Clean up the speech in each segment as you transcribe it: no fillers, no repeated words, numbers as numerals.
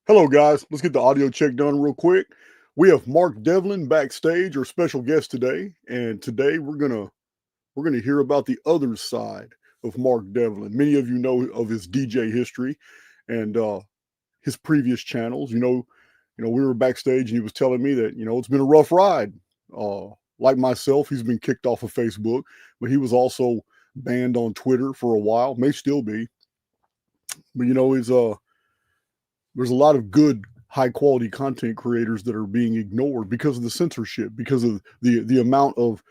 Hello, guys. Let's get the audio check done real quick. We have Mark Devlin backstage, our special guest today, and today we're gonna hear about the other side of Mark Devlin. Many of you know of his DJ history and his previous channels. We were backstage, and he was telling me that it's been a rough ride. Like myself, he's been kicked off of Facebook, but he was also banned on Twitter for a while. May still be, but he's there's a lot of good high quality content creators that are being ignored because of the censorship, because of the amount of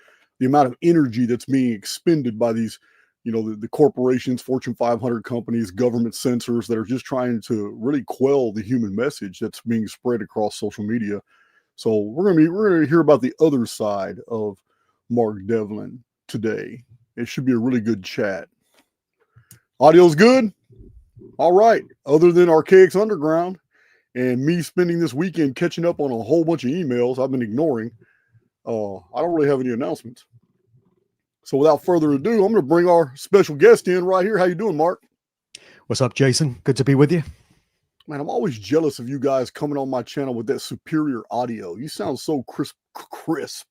energy that's being expended by these the corporations, Fortune 500 companies, government censors that are just trying to really quell the human message that's being spread across social media. So we're gonna hear about the other side of Mark Devlin today. It should be a really good chat. Audio's good. All right. Other than Archaix Underground and me spending this weekend catching up on a whole bunch of emails I've been ignoring, I don't really have any announcements. So without further ado, I'm going to bring our special guest in right here. How you doing, Mark? What's up, Jason? Good to be with you. Man, I'm always jealous of you guys coming on my channel with that superior audio. You sound so crisp.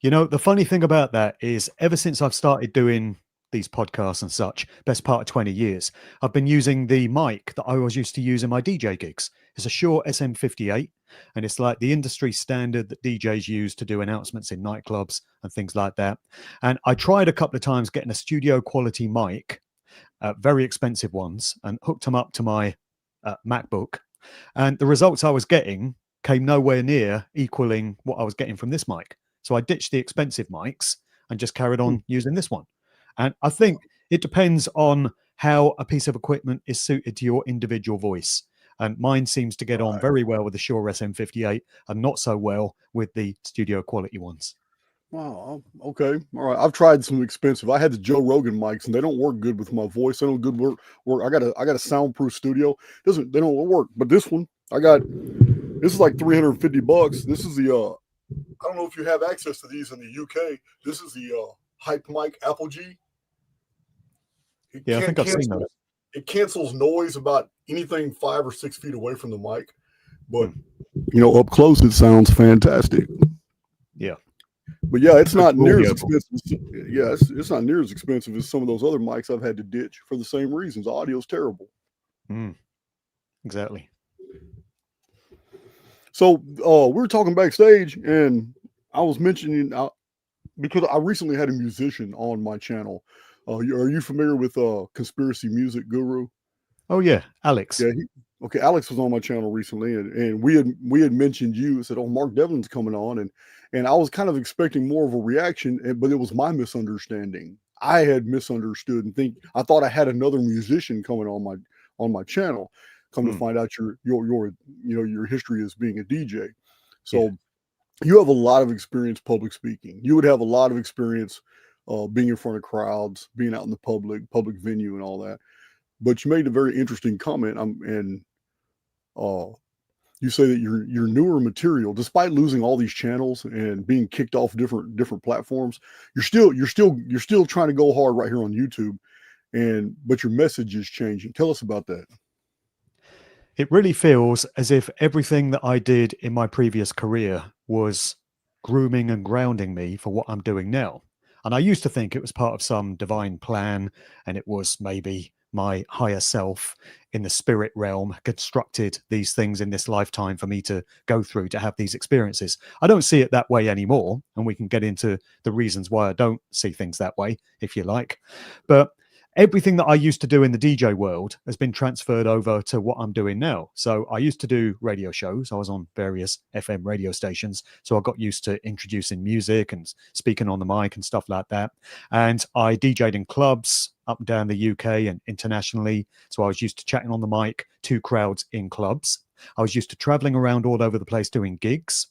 You know, the funny thing about that is ever since I've started doing these podcasts and such, best part of 20 years, I've been using the mic that I always used to use in my DJ gigs. It's a Shure SM58, and it's like the industry standard that DJs use to do announcements in nightclubs and things like that. And I tried a couple of times getting a studio quality mic, very expensive ones, and hooked them up to my MacBook. And the results I was getting came nowhere near equaling what I was getting from this mic. So I ditched the expensive mics and just carried on using this one. And I think it depends on how a piece of equipment is suited to your individual voice. And mine seems to get on very well with the Shure SM58 and not so well with the studio quality ones. Wow. Okay. All right. I've tried some expensive. I had the Joe Rogan mics, and they don't work good with my voice. They don't good work. I got a soundproof studio. They don't work. But this one, this is like $350. This is the I don't know if you have access to these in the UK. This is the Hype Mic Apple G. I think I've seen that. It cancels noise about anything 5 or 6 feet away from the mic, but up close it sounds fantastic. Yeah, but yeah, it's not near as expensive. Yeah, it's not near as expensive as some of those other mics I've had to ditch for the same reasons. Audio's terrible. Exactly. So we were talking backstage, and I was mentioning because I recently had a musician on my channel. Are you familiar with Conspiracy Music Guru? Oh yeah, Alex. Yeah. Okay, Alex was on my channel recently, and we had mentioned you. Said, "Oh, Mark Devlin's coming on," and I was kind of expecting more of a reaction, but it was my misunderstanding. I had misunderstood and I thought I had another musician coming on my channel. Come to find out your history as being a DJ. So you have a lot of experience public speaking. You would have a lot of experience being in front of crowds, being out in the public venue, and all that. But you made a very interesting comment, you say that your newer material, despite losing all these channels and being kicked off different platforms, you're still trying to go hard right here on YouTube, but your message is changing. Tell us about that. It really feels as if everything that I did in my previous career was grooming and grounding me for what I'm doing now. And I used to think it was part of some divine plan, and it was maybe my higher self in the spirit realm constructed these things in this lifetime for me to go through to have these experiences. I don't see it that way anymore, and we can get into the reasons why I don't see things that way, if you like. But everything that I used to do in the DJ world has been transferred over to what I'm doing now. So I used to do radio shows. I was on various FM radio stations. So I got used to introducing music and speaking on the mic and stuff like that. And I DJ'd in clubs up and down the UK and internationally. So I was used to chatting on the mic to crowds in clubs. I was used to traveling around all over the place doing gigs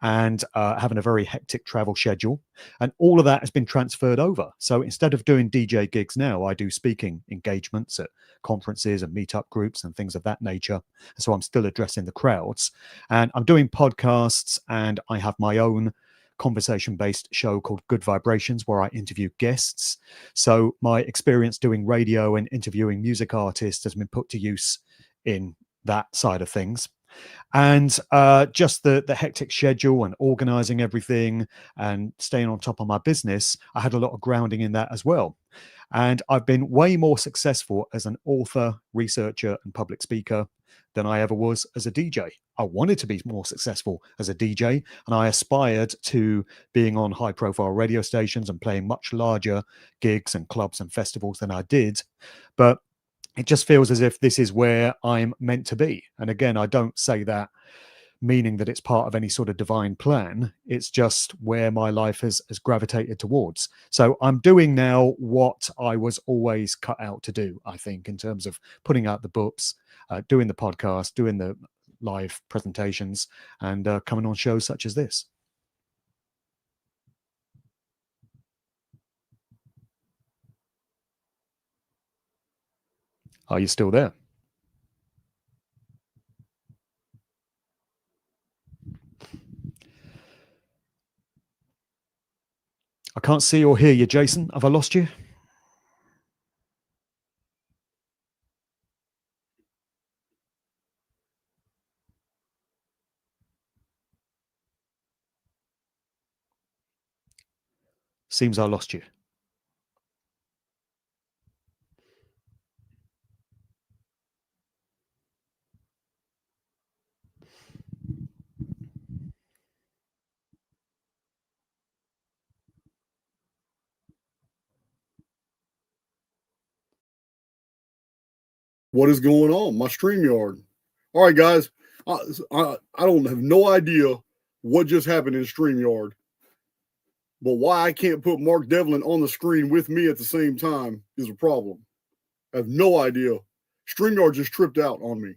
and having a very hectic travel schedule. And all of that has been transferred over. So instead of doing DJ gigs now, I do speaking engagements at conferences and meetup groups and things of that nature. So I'm still addressing the crowds. And I'm doing podcasts, and I have my own conversation-based show called Good Vibrations, where I interview guests. So my experience doing radio and interviewing music artists has been put to use in that side of things. And just the hectic schedule and organizing everything and staying on top of my business, I had a lot of grounding in that as well. And I've been way more successful as an author, researcher, and public speaker than I ever was as a DJ. I wanted to be more successful as a DJ, and I aspired to being on high profile radio stations and playing much larger gigs and clubs and festivals than I did. But it just feels as if this is where I'm meant to be. And again, I don't say that meaning that it's part of any sort of divine plan. It's just where my life has gravitated towards. So I'm doing now what I was always cut out to do, I think, in terms of putting out the books, doing the podcast, doing the live presentations, and coming on shows such as this. Are you still there? I can't see or hear you, Jason. Have I lost you? Seems I lost you. What is going on? My StreamYard. All right, guys. I don't have no idea what just happened in StreamYard, but why I can't put Mark Devlin on the screen with me at the same time is a problem. I have no idea. StreamYard just tripped out on me.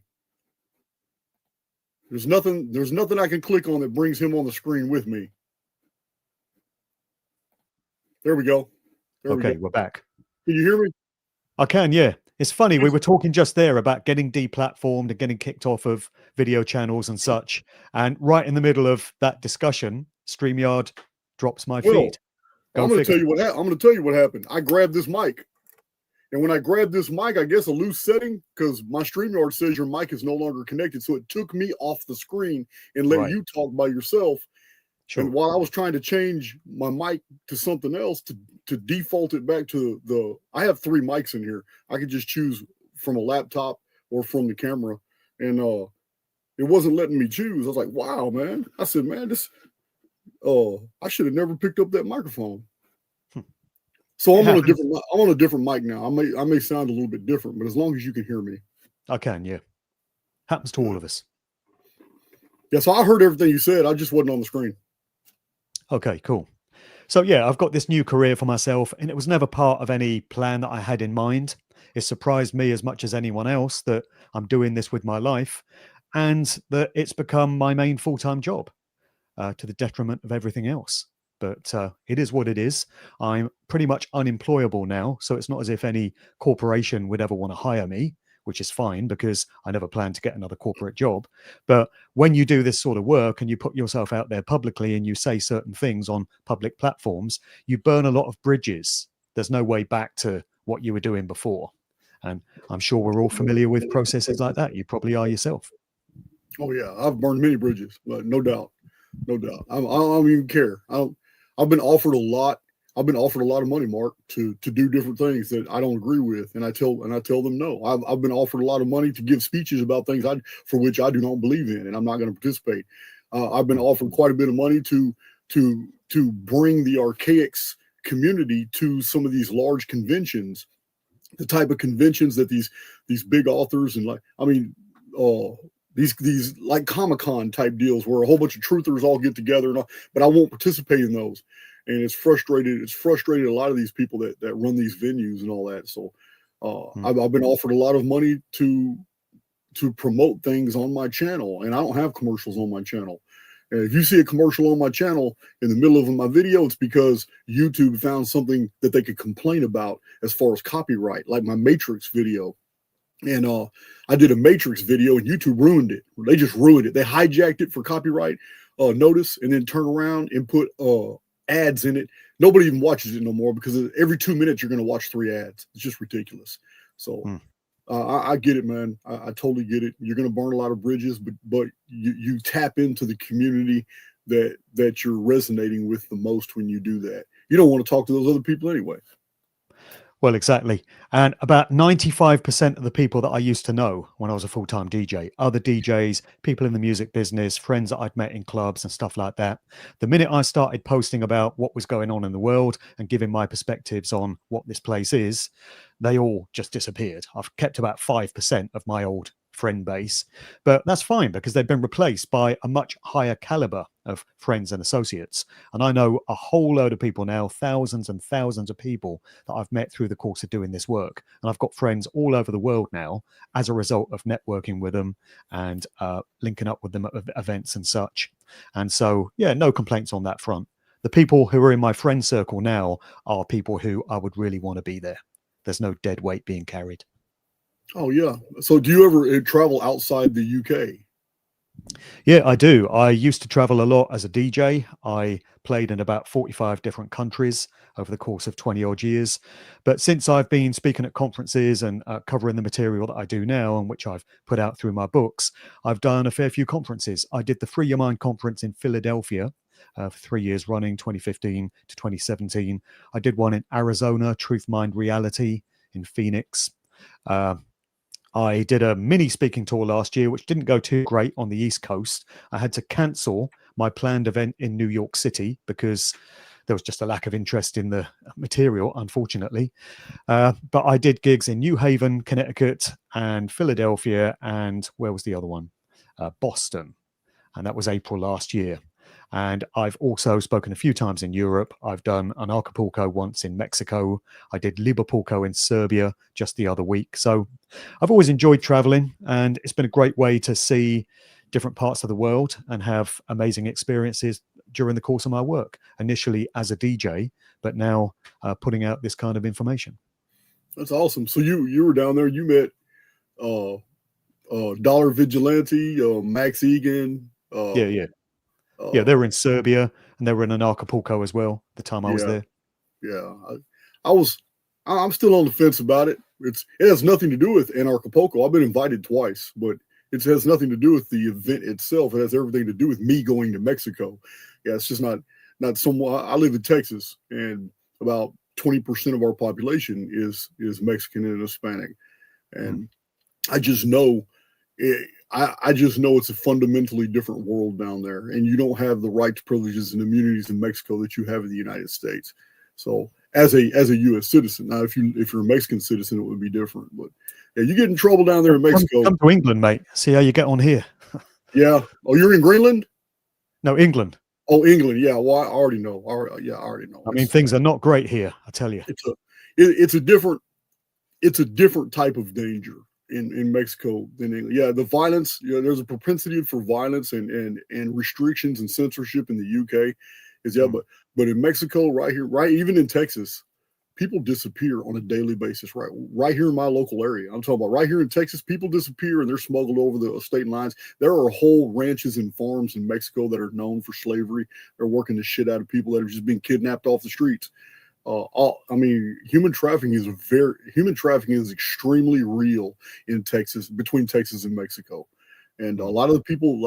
There's nothing I can click on that brings him on the screen with me. There we go. Okay, we're back. Can you hear me? I can, yeah. It's funny, we were talking just there about getting deplatformed and getting kicked off of video channels and such. And right in the middle of that discussion, StreamYard drops my feed. I'm going to tell you what happened. I grabbed this mic. And when I grabbed this mic, I guess a loose setting, because my StreamYard says your mic is no longer connected. So it took me off the screen and let you talk by yourself. Sure. And while I was trying to change my mic to something else to default it back to I have 3 mics in here. I could just choose from a laptop or from the camera. And it wasn't letting me choose. I was like, wow, man. I said, man, I should have never picked up that microphone. So I'm on a different mic now. I may sound a little bit different, but as long as you can hear me. I can, yeah. Happens to all of us. Yeah, so I heard everything you said. I just wasn't on the screen. Okay, cool. So yeah, I've got this new career for myself, and it was never part of any plan that I had in mind. It surprised me as much as anyone else that I'm doing this with my life, and that it's become my main full-time job, to the detriment of everything else. But it is what it is. I'm pretty much unemployable now, so it's not as if any corporation would ever want to hire me, which is fine because I never plan to get another corporate job. But when you do this sort of work and you put yourself out there publicly and you say certain things on public platforms, you burn a lot of bridges. There's no way back to what you were doing before. And I'm sure we're all familiar with processes like that. You probably are yourself. Oh yeah, I've burned many bridges, but no doubt. I don't even care. I've been offered a lot. I've been offered a lot of money, Mark, to do different things that I don't agree with, and I tell them no. I've been offered a lot of money to give speeches about things for which I do not believe in, and I'm not going to participate. I've been offered quite a bit of money to bring the Archaix community to some of these large conventions, the type of conventions that these big authors and these like Comic-Con type deals where a whole bunch of truthers all get together, but I won't participate in those. And it's frustrated a lot of these people that run these venues and all that. So I've been offered a lot of money to promote things on my channel, and I don't have commercials on my channel. And if you see a commercial on my channel in the middle of my video, it's because YouTube found something that they could complain about as far as copyright, like my Matrix video. And I did a Matrix video and YouTube ruined it. They just ruined it. They hijacked it for copyright notice and then turn around and put ads in it. Nobody even watches it no more because every 2 minutes you're going to watch 3 ads. It's just ridiculous. So I get it, man. I totally get it. You're going to burn a lot of bridges, but you tap into the community that you're resonating with the most when you do that. You don't want to talk to those other people anyway. Well, exactly. And about 95% of the people that I used to know when I was a full-time DJ, other DJs, people in the music business, friends that I'd met in clubs and stuff like that, the minute I started posting about what was going on in the world and giving my perspectives on what this place is, they all just disappeared. I've kept about 5% of my old friend base, but that's fine because they've been replaced by a much higher caliber of friends and associates. And I know a whole load of people now, thousands and thousands of people that I've met through the course of doing this work. And I've got friends all over the world now as a result of networking with them and linking up with them at events and such. And so, yeah, no complaints on that front. The people who are in my friend circle now are people who I would really want to be there. There's no dead weight being carried. Oh, yeah. So do you ever travel outside the UK? Yeah, I do. I used to travel a lot as a DJ. I played in about 45 different countries over the course of 20 odd years. But since I've been speaking at conferences and covering the material that I do now, and which I've put out through my books, I've done a fair few conferences. I did the Free Your Mind conference in Philadelphia for 3 years running, 2015 to 2017. I did one in Arizona, Truth, Mind, Reality in Phoenix. I did a mini speaking tour last year, which didn't go too great on the East Coast. I had to cancel my planned event in New York City because there was just a lack of interest in the material, unfortunately. But I did gigs in New Haven, Connecticut, and Philadelphia, and where was the other one? Boston. And that was April last year. And I've also spoken a few times in Europe. I've done an Acapulco once in Mexico. I did Liverpool in Serbia just the other week. So I've always enjoyed traveling, and it's been a great way to see different parts of the world and have amazing experiences during the course of my work, initially as a DJ, but now putting out this kind of information. That's awesome. So you were down there, you met Dollar Vigilante, Max Egan. Yeah, they were in Serbia and they were in an Acapulco as well the time I was there. Yeah, I'm still on the fence about it. It has nothing to do with Acapulco. I've been invited twice, but it has nothing to do with the event itself. It has everything to do with me going to Mexico. Yeah, it's just not somewhat. I live in Texas, and about 20% of our population is Mexican and Hispanic, and I just know I just know it's a fundamentally different world down there, and you don't have the rights, privileges, and immunities in Mexico that you have in the United States. So, as a U.S. citizen, now if you're a Mexican citizen, it would be different. But yeah, you get in trouble down there in Mexico. Come to England, mate. See how you get on here. Yeah. Oh, you're in Greenland? No, England. Oh, England. Yeah. Well, I already know. I already know. I mean, things are not great here, I tell you. It's a different type of danger in Mexico than England. Yeah, the violence. There's a propensity for violence and restrictions and censorship in the UK. But in Mexico, right here, even in Texas, people disappear on a daily basis. Right here in my local area, I'm talking about right here in Texas, people disappear and they're smuggled over the state lines. There are whole ranches and farms in Mexico that are known for slavery. They're working the shit out of people that are just being kidnapped off the streets. Human trafficking is extremely real in Texas, between Texas and Mexico. And a lot of people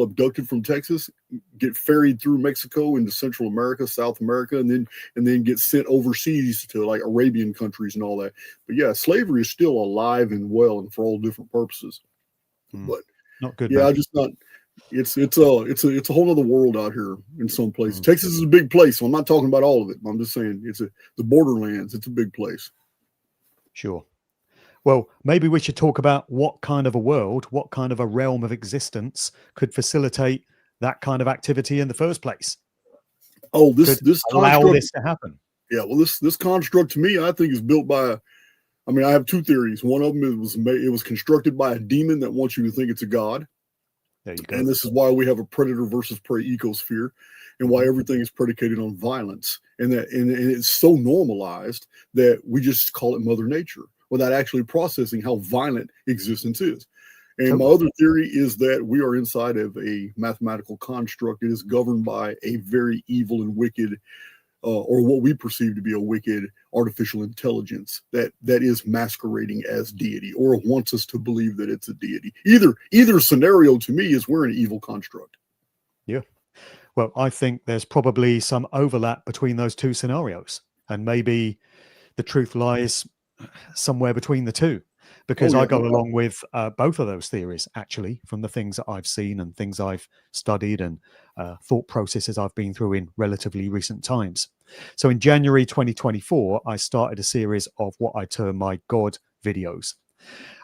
abducted from Texas get ferried through Mexico into Central America, South America, and then get sent overseas to like Arabian countries and all that. But yeah, slavery is still alive and well, and for all different purposes. But not good. Yeah, it's a whole other world out here in some places. Texas is a big place, so I'm not talking about all of it. I'm just saying the borderlands. It's a big place. Sure. Well, maybe we should talk about what kind of a world, what kind of a realm of existence could facilitate that kind of activity in the first place. Oh, this allow this to happen. Yeah, well, this construct to me, I think, is built by. I have two theories. One of them it was constructed by a demon that wants you to think it's a god. There you go. And this is why we have a predator versus prey ecosphere, and why everything is predicated on violence, and it's so normalized that we just call it Mother Nature, without actually processing how violent existence is. And my other theory is that we are inside of a mathematical construct. It is governed by a very evil and wicked or what we perceive to be a wicked artificial intelligence that is masquerading as deity, or wants us to believe that it's a deity. Either scenario to me is we're an evil construct. Yeah. Well, I think there's probably some overlap between those two scenarios, and maybe the truth lies somewhere between the two, because Oh I yeah, go no, along with both of those theories, actually, from the things that I've seen and things I've studied and thought processes I've been through in relatively recent times. So in January 2024, I started a series of what I term my God videos.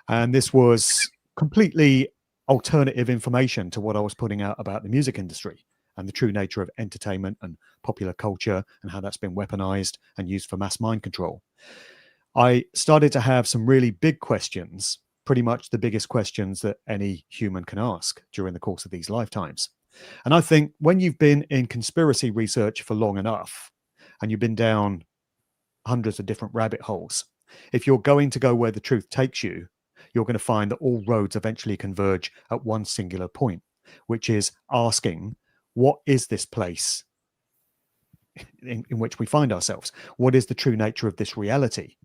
And this was completely alternative information to what I was putting out about the music industry and the true nature of entertainment and popular culture and how that's been weaponized and used for mass mind control. I started to have some really big questions, pretty much the biggest questions that any human can ask during the course of these lifetimes. And I think when you've been in conspiracy research for long enough and you've been down hundreds of different rabbit holes, if you're going to go where the truth takes you, you're going to find that all roads eventually converge at one singular point, which is asking, what is this place in which we find ourselves? What is the true nature of this reality?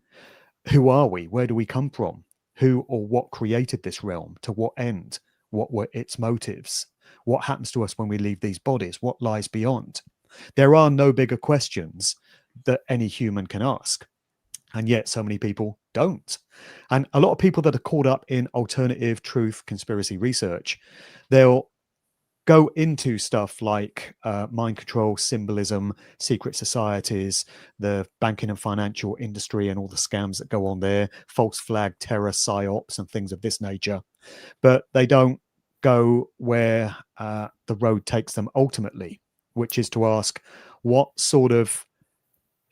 Who are we? Where do we come from? Who or what created this realm? To what end? What were its motives? What happens to us when we leave these bodies? What lies beyond? There are no bigger questions that any human can ask. And yet so many people don't. And a lot of people that are caught up in alternative truth conspiracy research, they'll go into stuff like mind control, symbolism, secret societies, the banking and financial industry and all the scams that go on there, false flag terror, psyops and things of this nature. But they don't go where the road takes them ultimately, which is to ask what sort of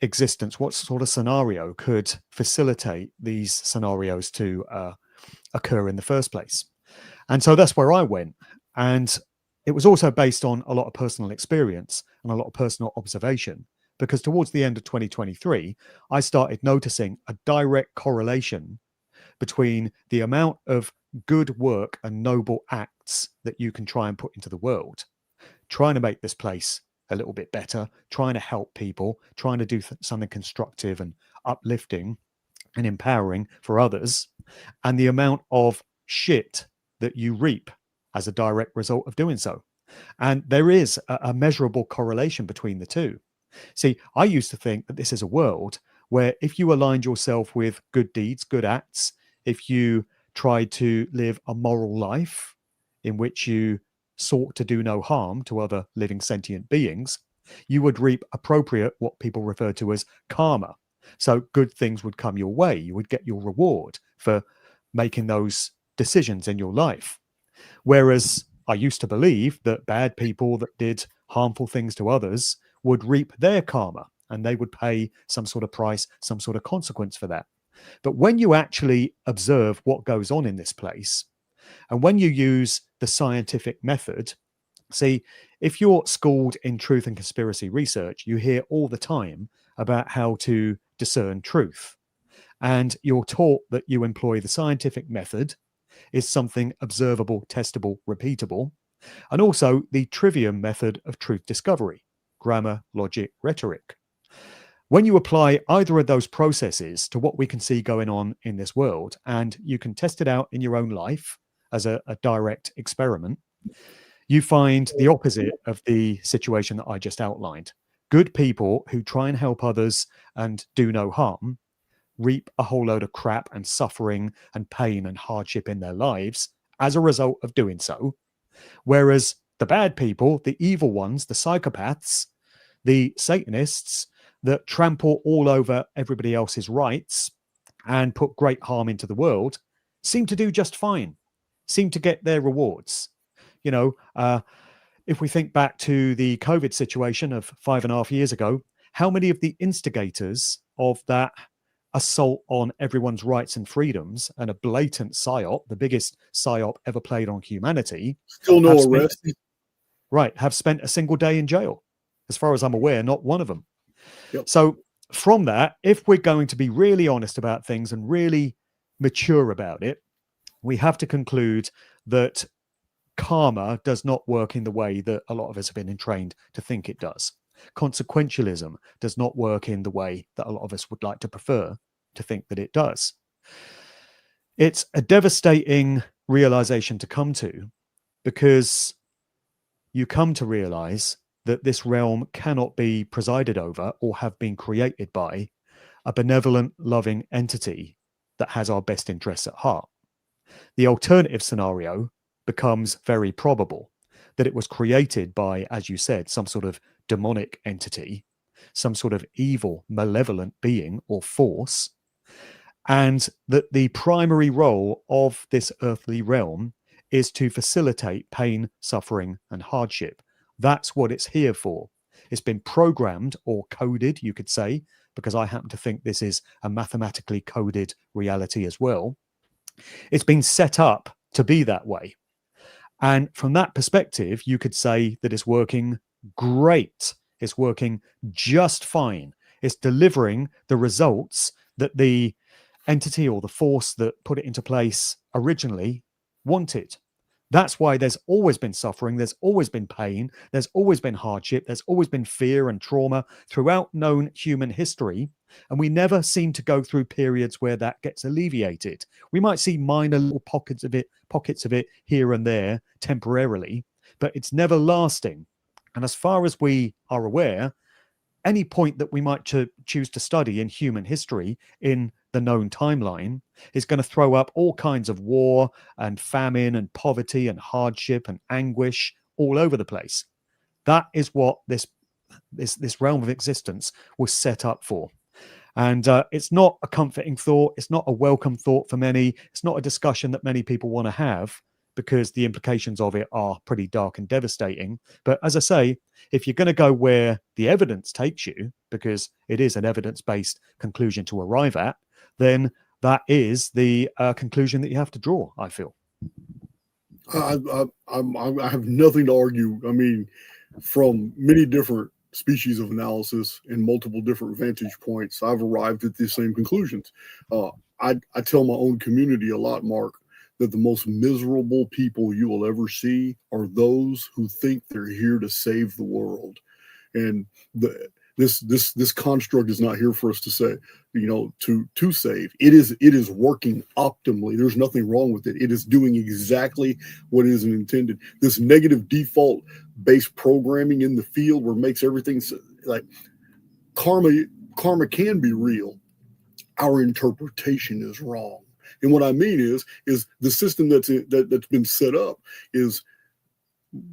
existence, what sort of scenario could facilitate these scenarios to occur in the first place. And so that's where I went. And it was also based on a lot of personal experience and a lot of personal observation, because towards the end of 2023, I started noticing a direct correlation between the amount of good work and noble acts that you can try and put into the world, trying to make this place a little bit better, trying to help people, trying to do something constructive and uplifting and empowering for others, and the amount of shit that you reap as a direct result of doing so. And there is a measurable correlation between the two. See, I used to think that this is a world where if you aligned yourself with good deeds, good acts, if you tried to live a moral life in which you sought to do no harm to other living sentient beings, you would reap appropriate, what people refer to as karma. So good things would come your way. You would get your reward for making those decisions in your life. Whereas I used to believe that bad people that did harmful things to others would reap their karma and they would pay some sort of price, some sort of consequence for that. But when you actually observe what goes on in this place, and when you use the scientific method, see, if you're schooled in truth and conspiracy research, you hear all the time about how to discern truth. And you're taught that you employ the scientific method is something observable, testable, repeatable, and also the trivium method of truth discovery, grammar, logic, rhetoric. When you apply either of those processes to what we can see going on in this world, and you can test it out in your own life as a direct experiment, you find the opposite of the situation that I just outlined. Good people who try and help others and do no harm reap a whole load of crap and suffering and pain and hardship in their lives as a result of doing so. Whereas the bad people, the evil ones, the psychopaths, the Satanists that trample all over everybody else's rights and put great harm into the world, seem to do just fine, seem to get their rewards. You know, if we think back to the COVID situation of 5.5 years ago, how many of the instigators of that assault on everyone's rights and freedoms and a blatant psyop, the biggest psyop ever played on humanity, still no arrest. have spent a single day in jail? As far as I'm aware, not one of them. Yep. So from that, if we're going to be really honest about things and really mature about it, we have to conclude that karma does not work in the way that a lot of us have been trained to think it does. Consequentialism does not work in the way that a lot of us would like to prefer to think that it does. It's a devastating realization to come to, because you come to realize that this realm cannot be presided over or have been created by a benevolent, loving entity that has our best interests at heart. The alternative scenario becomes very probable, that it was created by, as you said, some sort of demonic entity, some sort of evil, malevolent being or force, and that the primary role of this earthly realm is to facilitate pain, suffering, and hardship. That's what it's here for. It's been programmed or coded, you could say, because I happen to think this is a mathematically coded reality as well. It's been set up to be that way. And from that perspective, you could say that it's working great. It's working just fine. It's delivering the results that the entity or the force that put it into place originally wanted. That's why there's always been suffering, there's always been pain, there's always been hardship, there's always been fear and trauma throughout known human history. And we never seem to go through periods where that gets alleviated. We might see minor little pockets of it here and there temporarily, but it's never lasting. And as far as we are aware, any point that we might choose to study in human history in the known timeline is going to throw up all kinds of war and famine and poverty and hardship and anguish all over the place. That is what this realm of existence was set up for. And it's not a comforting thought. It's not a welcome thought for many. It's not a discussion that many people want to have, because the implications of it are pretty dark and devastating. But as I say, if you're going to go where the evidence takes you, because it is an evidence-based conclusion to arrive at, then that is the conclusion that you have to draw, I feel. I have nothing to argue. I mean, from many different species of analysis and multiple different vantage points, I've arrived at the same conclusions. I tell my own community a lot, Mark, that the most miserable people you will ever see are those who think they're here to save the world. And this construct is not here for us to say, to save. It is working optimally. There's nothing wrong with it. It is doing exactly what is intended. This negative default based programming in the field where it makes everything like karma can be real. Our interpretation is wrong. And what I mean is the system that's been set up is,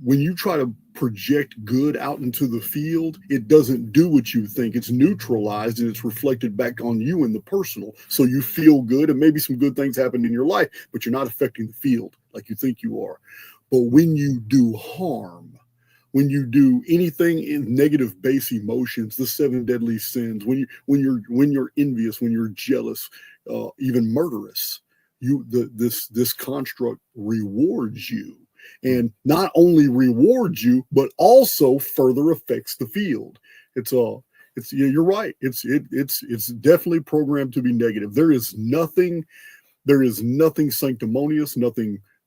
when you try to project good out into the field, it doesn't do what you think. It's neutralized and it's reflected back on you in the personal. So you feel good and maybe some good things happen in your life, but you're not affecting the field like you think you are. But when you do harm, when you do anything in negative base emotions, the 7 deadly sins, when you're envious, when you're jealous, even murderous, this construct rewards you. And not only rewards you, but also further affects the field. You're right. It's definitely programmed to be negative. There is nothing sanctimonious,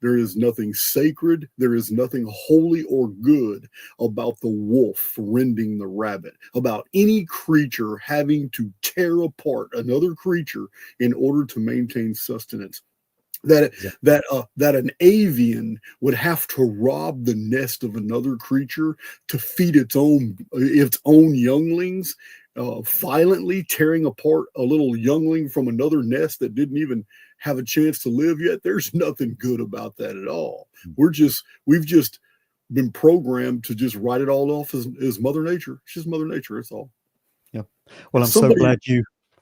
there is nothing sacred, there is nothing holy or good about the wolf rending the rabbit, about any creature having to tear apart another creature in order to maintain sustenance. That an avian would have to rob the nest of another creature to feed its own younglings, violently tearing apart a little youngling from another nest that didn't even have a chance to live yet. There's nothing good about that at all. We've just been programmed to just write it all off as Mother Nature. It's just Mother Nature. That's all. Yeah. Well, I'm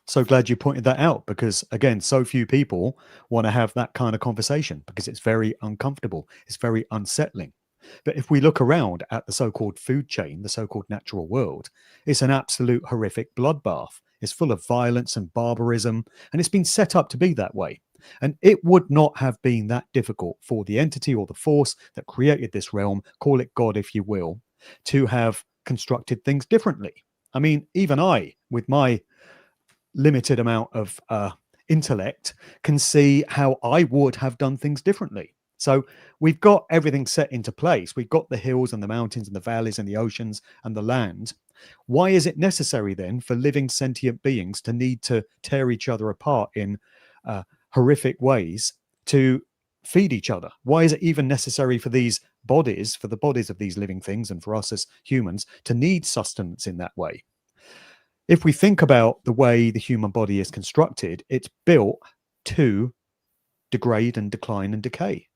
so glad you pointed that out, because again, so few people want to have that kind of conversation because it's very uncomfortable. It's very unsettling. But if we look around at the so-called food chain, the so-called natural world, it's an absolute horrific bloodbath. It's full of violence and barbarism, and it's been set up to be that way. And it would not have been that difficult for the entity or the force that created this realm, call it God if you will, to have constructed things differently. I mean, even I, with my limited amount of intellect, can see how I would have done things differently. So we've got everything set into place. We've got the hills and the mountains and the valleys and the oceans and the land. Why is it necessary then for living sentient beings to need to tear each other apart in horrific ways to feed each other? Why is it even necessary for these bodies, for the bodies of these living things, and for us as humans to need sustenance in that way? If we think about the way the human body is constructed, it's built to degrade and decline and decay.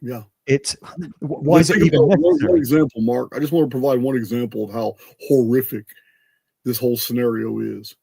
Yeah. It's why is it even necessary? One example, Mark. I just want to provide one example of how horrific this whole scenario is.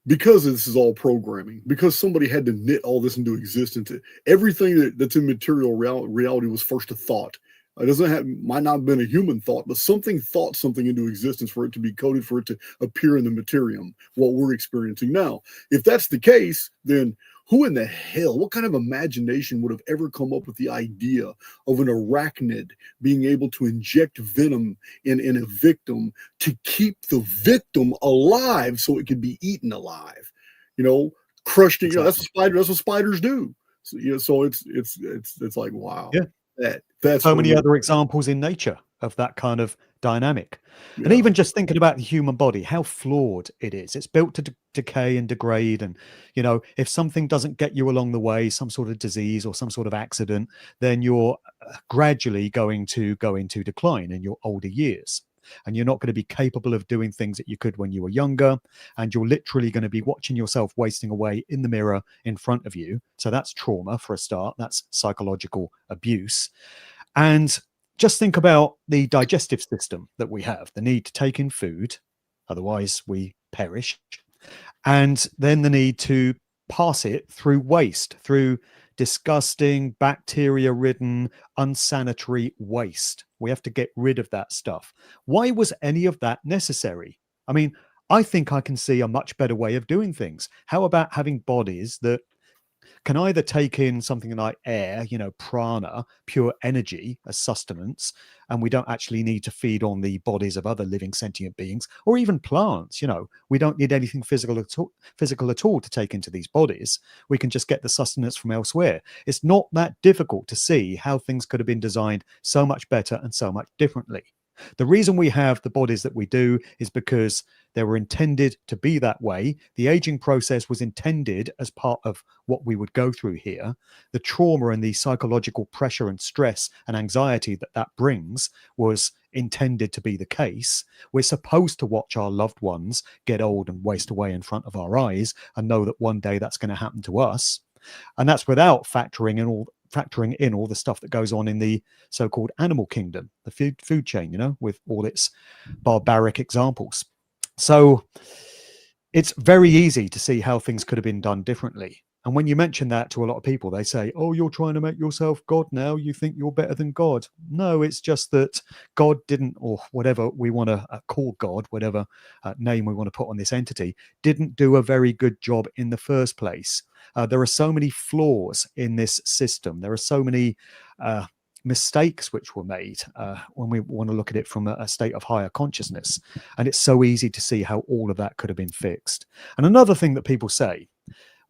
Because this is all programming, because somebody had to knit all this into existence, everything that's in material reality was first a thought. It might not have been a human thought, but something thought something into existence for it to be coded, for it to appear in the materium, what we're experiencing now. If that's the case, then who in the hell, what kind of imagination would have ever come up with the idea of an arachnid being able to inject venom in a victim to keep the victim alive so it could be eaten alive? Crushed. Exactly. That's what spiders do. So it's like, wow. Yeah. That's so many other examples in nature of that kind of dynamic. Yeah. And even just thinking about the human body, how flawed it is. It's built to decay and degrade. And, if something doesn't get you along the way, some sort of disease or some sort of accident, then you're gradually going to go into decline in your older years. And you're not going to be capable of doing things that you could when you were younger. And you're literally going to be watching yourself wasting away in the mirror in front of you. So that's trauma for a start. That's psychological abuse. And just think about the digestive system that we have, the need to take in food, otherwise we perish. And then the need to pass it through waste, through disgusting, bacteria-ridden, unsanitary waste. We have to get rid of that stuff. Why was any of that necessary? I mean, I think I can see a much better way of doing things. How about having bodies that can either take in something like air, prana, pure energy as sustenance, and we don't actually need to feed on the bodies of other living sentient beings, or even plants. We don't need anything physical at all to take into these bodies. We can just get the sustenance from elsewhere. It's not that difficult to see how things could have been designed so much better and so much differently. The reason we have the bodies that we do is because they were intended to be that way. The aging process was intended as part of what we would go through here. The trauma and the psychological pressure and stress and anxiety that brings was intended to be the case. We're supposed to watch our loved ones get old and waste away in front of our eyes and know that one day that's going to happen to us. And that's without factoring in all the stuff that goes on in the so-called animal kingdom, the food chain, with all its barbaric examples. So it's very easy to see how things could have been done differently. And when you mention that to a lot of people, they say, oh, you're trying to make yourself God now. You think you're better than God. No, it's just that God didn't, or whatever we want to call God, whatever name we want to put on this entity, didn't do a very good job in the first place. There are so many flaws in this system. There are so many mistakes which were made when we want to look at it from a state of higher consciousness. And it's so easy to see how all of that could have been fixed. And another thing that people say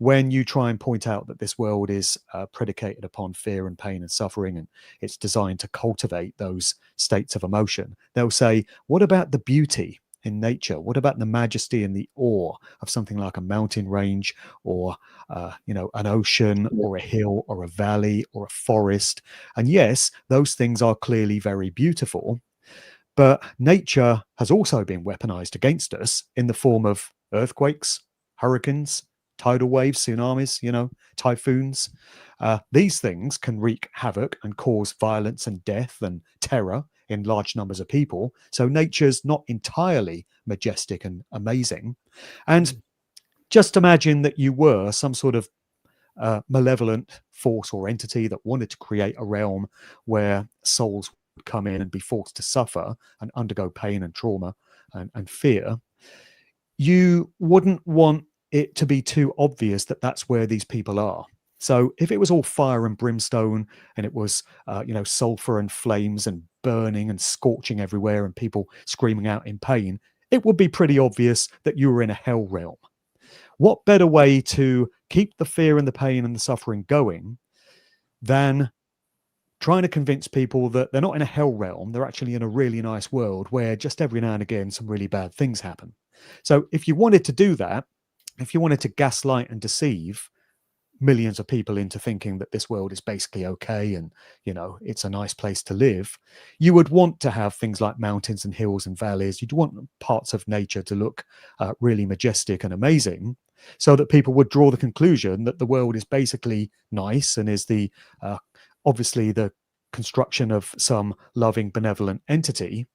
when you try and point out that this world is predicated upon fear and pain and suffering, and it's designed to cultivate those states of emotion, they'll say, what about the beauty in nature? What about the majesty and the awe of something like a mountain range or an ocean or a hill or a valley or a forest? And yes, those things are clearly very beautiful, but nature has also been weaponized against us in the form of earthquakes, hurricanes, tidal waves, tsunamis, typhoons. These things can wreak havoc and cause violence and death and terror in large numbers of people. So nature's not entirely majestic and amazing. And just imagine that you were some sort of malevolent force or entity that wanted to create a realm where souls would come in and be forced to suffer and undergo pain and trauma and fear. You wouldn't want it to be too obvious that that's where these people are. So if it was all fire and brimstone and it was, sulfur and flames and burning and scorching everywhere and people screaming out in pain, it would be pretty obvious that you were in a hell realm. What better way to keep the fear and the pain and the suffering going than trying to convince people that they're not in a hell realm, they're actually in a really nice world where just every now and again some really bad things happen. So if you wanted to do that, if you wanted to gaslight and deceive millions of people into thinking that this world is basically okay and, you know, it's a nice place to live, you would want to have things like mountains and hills and valleys. You'd want parts of nature to look really majestic and amazing, so that people would draw the conclusion that the world is basically nice and is the obviously the construction of some loving, benevolent entity.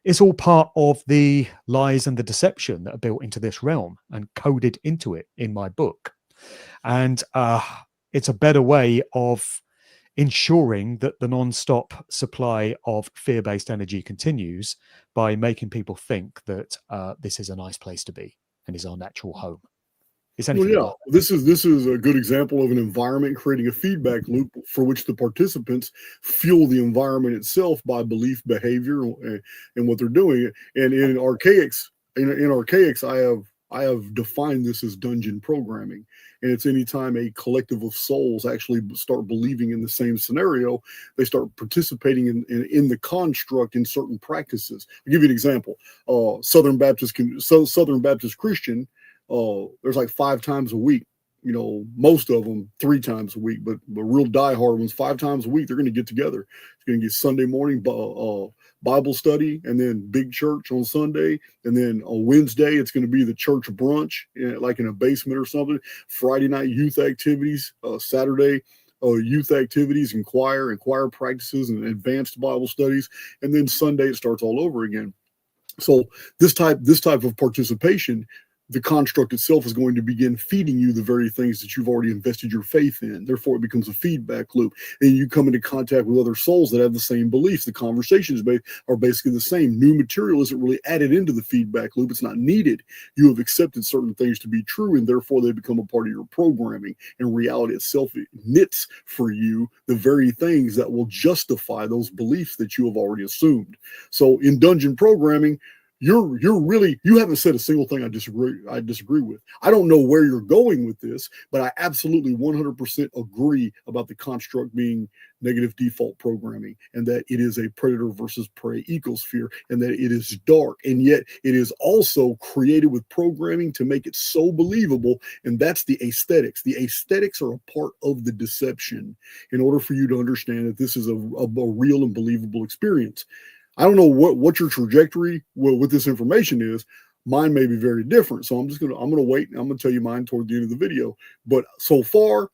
It's all part of the lies and the deception that are built into this realm and coded into it in my book. And it's a better way of ensuring that the non-stop supply of fear-based energy continues by making people think that this is a nice place to be and is our natural home. It's anything Well, yeah, this is a good example of an environment creating a feedback loop for which the participants fuel the environment itself by belief, behavior, and what they're doing. And in Archaix, I have defined this as dungeon programming, and it's anytime a collective of souls actually start believing in the same scenario, they start participating in the construct in certain practices. I'll give you an example. Southern Baptist Christian. There's like 5 times a week. You know, most of them 3 times a week, but the real diehard ones 5 times a week. They're going to get together. It's going to get Sunday morning Bible study, and then big church on Sunday, and then on Wednesday it's going to be the church brunch, like in a basement or something. Friday night youth activities, Saturday youth activities and choir practices and advanced Bible studies, and then Sunday it starts all over again. So this type of participation, the construct itself is going to begin feeding you the very things that you've already invested your faith in. Therefore, it becomes a feedback loop. And you come into contact with other souls that have the same beliefs. The conversations are basically the same. New material isn't really added into the feedback loop. It's not needed. You have accepted certain things to be true, and therefore they become a part of your programming. And reality itself, it knits for you the very things that will justify those beliefs that you have already assumed. So in dungeon programming, you haven't said a single thing I disagree with. I don't know where you're going with this, but I absolutely 100% agree about the construct being negative default programming, and that it is a predator versus prey ecosphere, and that it is dark, and yet it is also created with programming to make it so believable. And that's the aesthetics. The aesthetics are a part of the deception in order for you to understand that this is a real and believable experience. I don't know what your trajectory with this information is. Mine may be very different. So I'm gonna wait, and I'm gonna tell you mine toward the end of the video. But so far,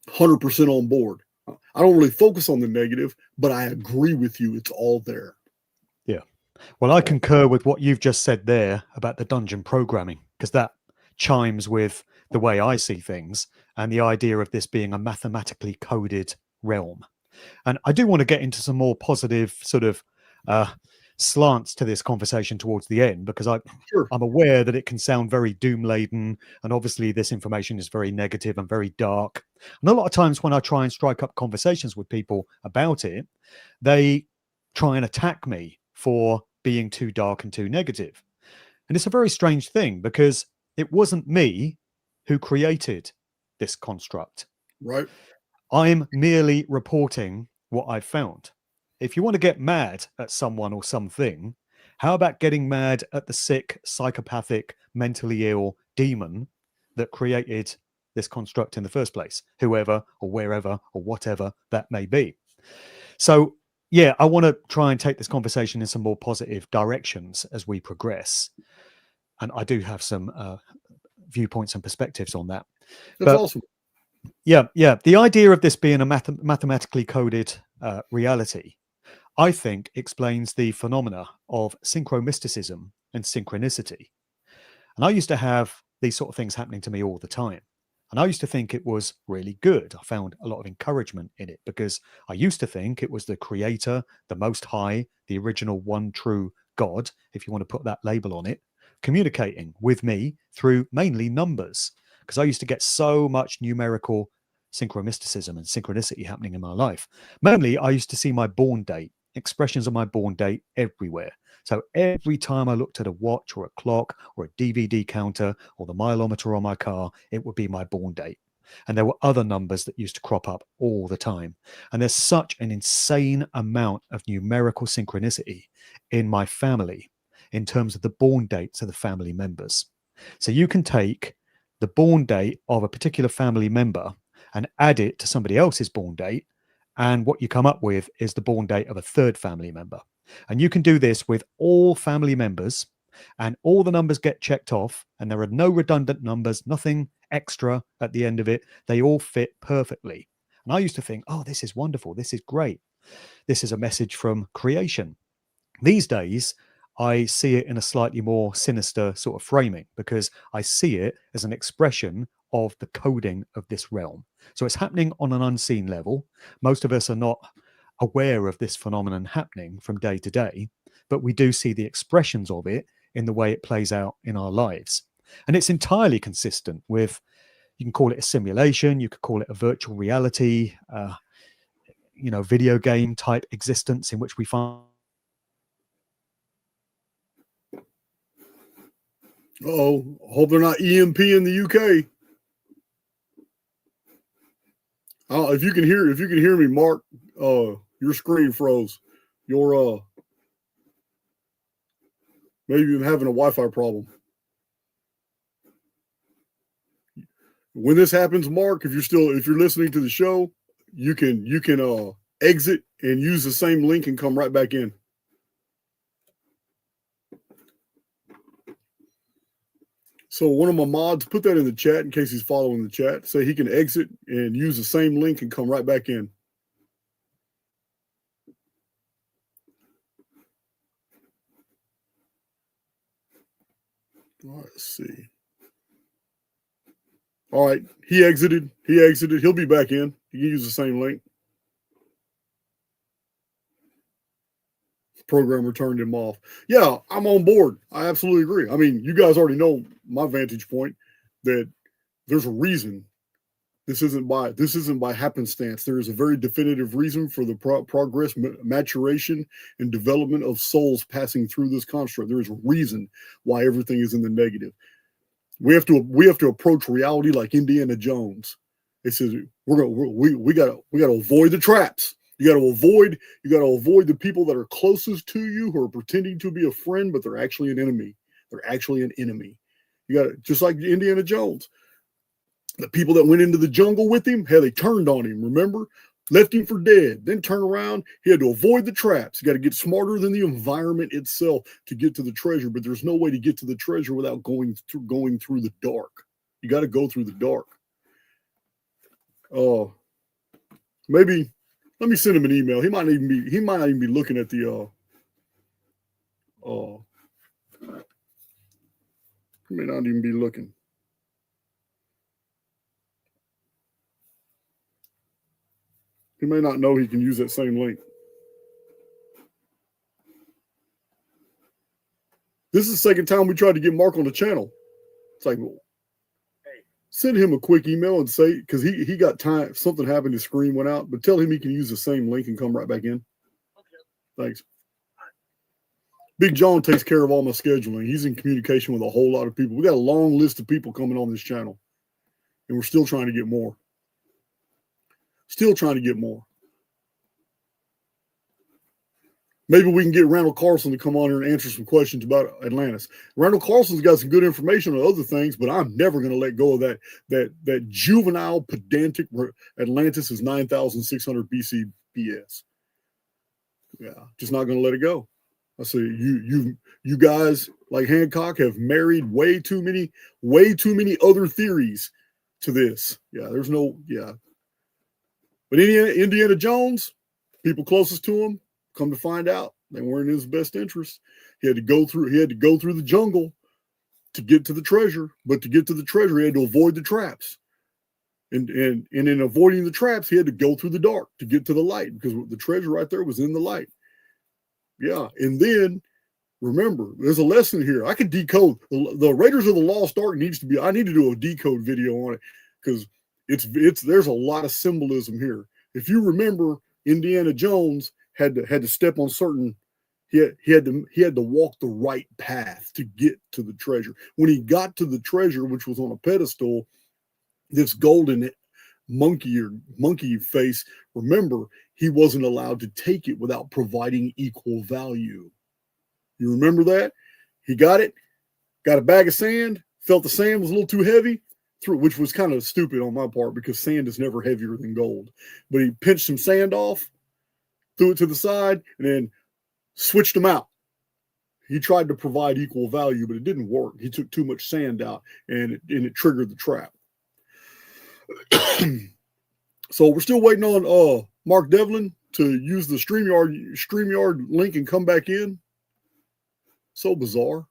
100% on board. I don't really focus on the negative, but I agree with you. It's all there. Yeah. Well, I concur with what you've just said there about the dungeon programming, because that chimes with the way I see things and the idea of this being a mathematically coded realm. And I do want to get into some more positive sort of slants to this conversation towards the end, because I'm aware that it can sound very doom laden, and obviously this information is very negative and very dark. And a lot of times when I try and strike up conversations with people about it, they try and attack me for being too dark and too negative. And it's a very strange thing, because it wasn't me who created this construct. Right. I'm merely reporting what I've found. If you want to get mad at someone or something, how about getting mad at the sick, psychopathic, mentally ill demon that created this construct in the first place, whoever or wherever or whatever that may be? So, yeah, I want to try and take this conversation in some more positive directions as we progress. And I do have some viewpoints and perspectives on that. That's awesome. Yeah. The idea of this being a mathematically coded reality, I think, explains the phenomena of synchromysticism and synchronicity. And I used to have these sort of things happening to me all the time. And I used to think it was really good. I found a lot of encouragement in it, because I used to think it was the creator, the most high, the original one true God, if you want to put that label on it, communicating with me through mainly numbers. Because I used to get so much numerical synchromysticism and synchronicity happening in my life. Mainly, I used to see my born date, expressions of my born date everywhere. So every time I looked at a watch or a clock or a DVD counter or the mileometer on my car, it would be my born date. And there were other numbers that used to crop up all the time. And there's such an insane amount of numerical synchronicity in my family in terms of the born dates of the family members. So you can take the born date of a particular family member and add it to somebody else's born date. And what you come up with is the born date of a third family member. And you can do this with all family members, and all the numbers get checked off, and there are no redundant numbers, nothing extra at the end of it. They all fit perfectly. And I used to think, oh, this is wonderful. This is great. This is a message from creation. These days, I see it in a slightly more sinister sort of framing, because I see it as an expression of the coding of this realm. So it's happening on an unseen level. Most of us are not aware of this phenomenon happening from day to day, but we do see the expressions of it in the way it plays out in our lives. And it's entirely consistent with, you can call it a simulation, you could call it a virtual reality, video game type existence in which we find. Uh-oh, hope they're not EMP in the UK. If you can hear me, Mark, your screen froze. Your maybe you're having a Wi-Fi problem. When this happens, Mark, if you're listening to the show, you can exit and use the same link and come right back in. So one of my mods put that in the chat in case he's following the chat. Say he can exit and use the same link and come right back in. All right, let's see. All right, he exited. He'll be back in. He can use the same link. Programmer turned him off. Yeah, I'm on board. I absolutely agree. I mean, you guys already know my vantage point that there's a reason. This isn't by happenstance. There is a very definitive reason for the progress, maturation, and development of souls passing through this construct. There is a reason why everything is in the negative. We have to approach reality like Indiana Jones. It says we got to avoid the traps. You got to avoid the people that are closest to you who are pretending to be a friend, but they're actually an enemy. They're actually an enemy. You got to, just like Indiana Jones. The people that went into the jungle with him, hell, they turned on him, remember? Left him for dead, then turn around. He had to avoid the traps. You got to get smarter than the environment itself to get to the treasure, but there's no way to get to the treasure without going through the dark. You got to go through the dark. Maybe let me send him an email. He might not even be looking at the he may not even be looking. He may not know he can use that same link. This is the second time we tried to get Mark on the channel. It's like, well, send him a quick email and say, because he got time, something happened, his screen went out, but tell him he can use the same link and come right back in. Okay. Thanks. Big John takes care of all my scheduling. He's in communication with a whole lot of people. We got a long list of people coming on this channel, and we're still trying to get more. Maybe we can get Randall Carlson to come on here and answer some questions about Atlantis. Randall Carlson's got some good information on other things, but I'm never going to let go of that juvenile, pedantic Atlantis is 9,600 BC BS. Yeah, just not going to let it go. I say you guys like Hancock have married way too many other theories to this. Yeah, there's no But Indiana Jones, people closest to him, come to find out they weren't in his best interest. He had to go through the jungle to get to the treasure, but to get to the treasure, he had to avoid the traps. And in avoiding the traps, he had to go through the dark to get to the light, because the treasure right there was in the light. Yeah, and then remember, there's a lesson here. I could decode the Raiders of the Lost Ark I need to do a decode video on it, because there's a lot of symbolism here. If you remember, Indiana Jones had to step on certain. He had to walk the right path to get to the treasure. When he got to the treasure, which was on a pedestal, This golden monkey face, remember, he wasn't allowed to take it without providing equal value. You remember that? He got it, got a bag of sand, felt the sand was a little too heavy, which was kind of stupid on my part because sand is never heavier than gold. But he pinched some sand off, threw it to the side, and then switched them out. He tried to provide equal value, but it didn't work. He took too much sand out, and it triggered the trap. So we're still waiting on Mark Devlin to use the StreamYard link and come back in. So bizarre.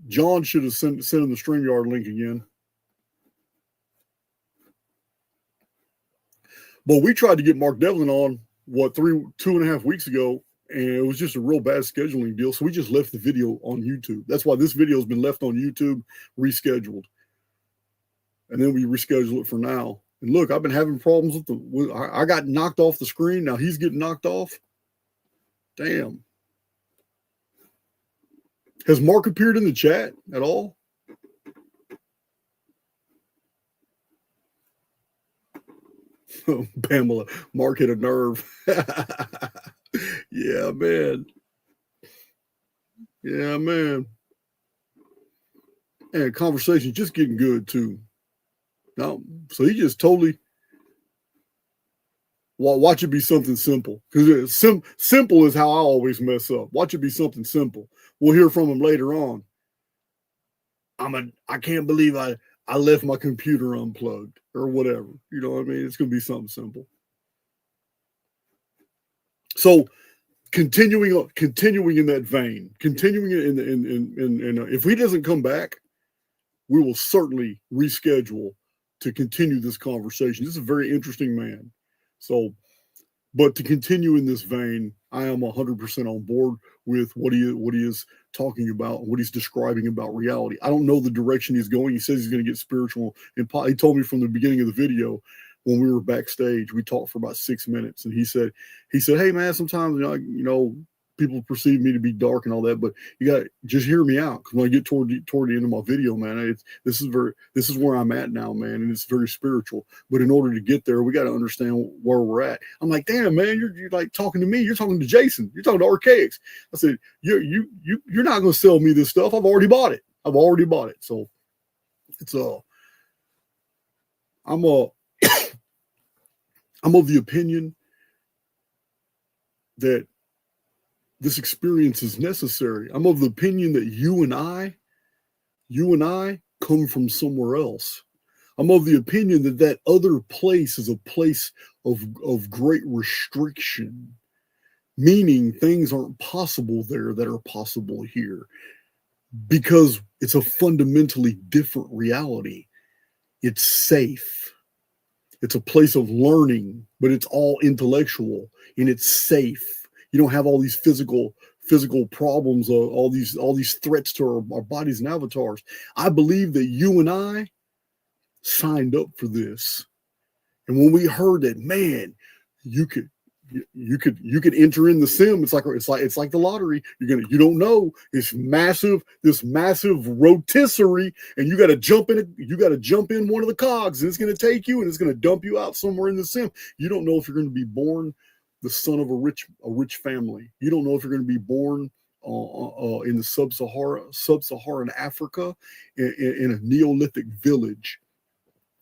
John should have sent him the StreamYard link again. But we tried to get Mark Devlin on, 2.5 weeks ago, and it was just a real bad scheduling deal. So we just left the video on YouTube. That's why this video has been left on YouTube, rescheduled. And then we reschedule it for now. And look, I've been having problems I got knocked off the screen. Now he's getting knocked off. Damn. Has Mark appeared in the chat at all? Pamela, Mark hit a nerve. Yeah, man. Yeah, man. And conversation just getting good too. No, so he just totally watch it be something simple, because simple is how I always mess up. Watch it be something simple. We'll hear from him later on. I can't believe I left my computer unplugged or whatever. You know what I mean? It's going to be something simple. So continuing in that vein, continuing in if he doesn't come back, we will certainly reschedule to continue this conversation. This is a very interesting man. So, but to continue in this vein, I am 100% on board with what he is talking about, what he's describing about reality. I don't know the direction he's going. He says he's going to get spiritual. And he told me from the beginning of the video, when we were backstage, we talked for about 6 minutes, and he said, "Hey man, sometimes people perceive me to be dark and all that, but you got to just hear me out, because when I get toward the end of my video, man, this is where I'm at now, man, and it's very spiritual. But in order to get there, we got to understand where we're at." I'm like, "Damn, man, you're like talking to me. You're talking to Jason. You're talking to Archaix." I said, "You're not going to sell me this stuff. I've already bought it. So it's I'm of the opinion that this experience is necessary. I'm of the opinion that you and I come from somewhere else. I'm of the opinion that other place is a place of great restriction, meaning things aren't possible there that are possible here, because it's a fundamentally different reality. It's safe. It's a place of learning, but it's all intellectual, and it's safe. You don't have all these physical problems, all these threats to our bodies and avatars. I believe that you and I signed up for this, and when we heard that, man, you could enter in the sim. It's like the lottery. You don't know, it's massive, this massive rotisserie, and you got to jump in one of the cogs, and it's going to take you, and it's going to dump you out somewhere in the sim. You don't know if you're going to be born the son of a rich family. You don't know if you're going to be born in the sub-Saharan Africa in a Neolithic village,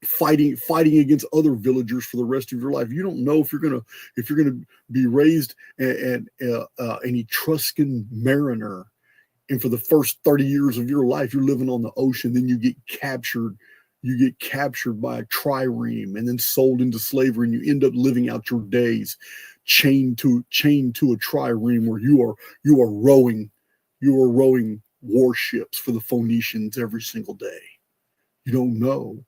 fighting against other villagers for the rest of your life. You don't know if you're gonna be raised an Etruscan mariner, and for the first 30 years of your life you're living on the ocean. Then you get captured by a trireme and then sold into slavery, and you end up living out your days chained to a trireme, where you are rowing warships for the Phoenicians every single day. You don't know.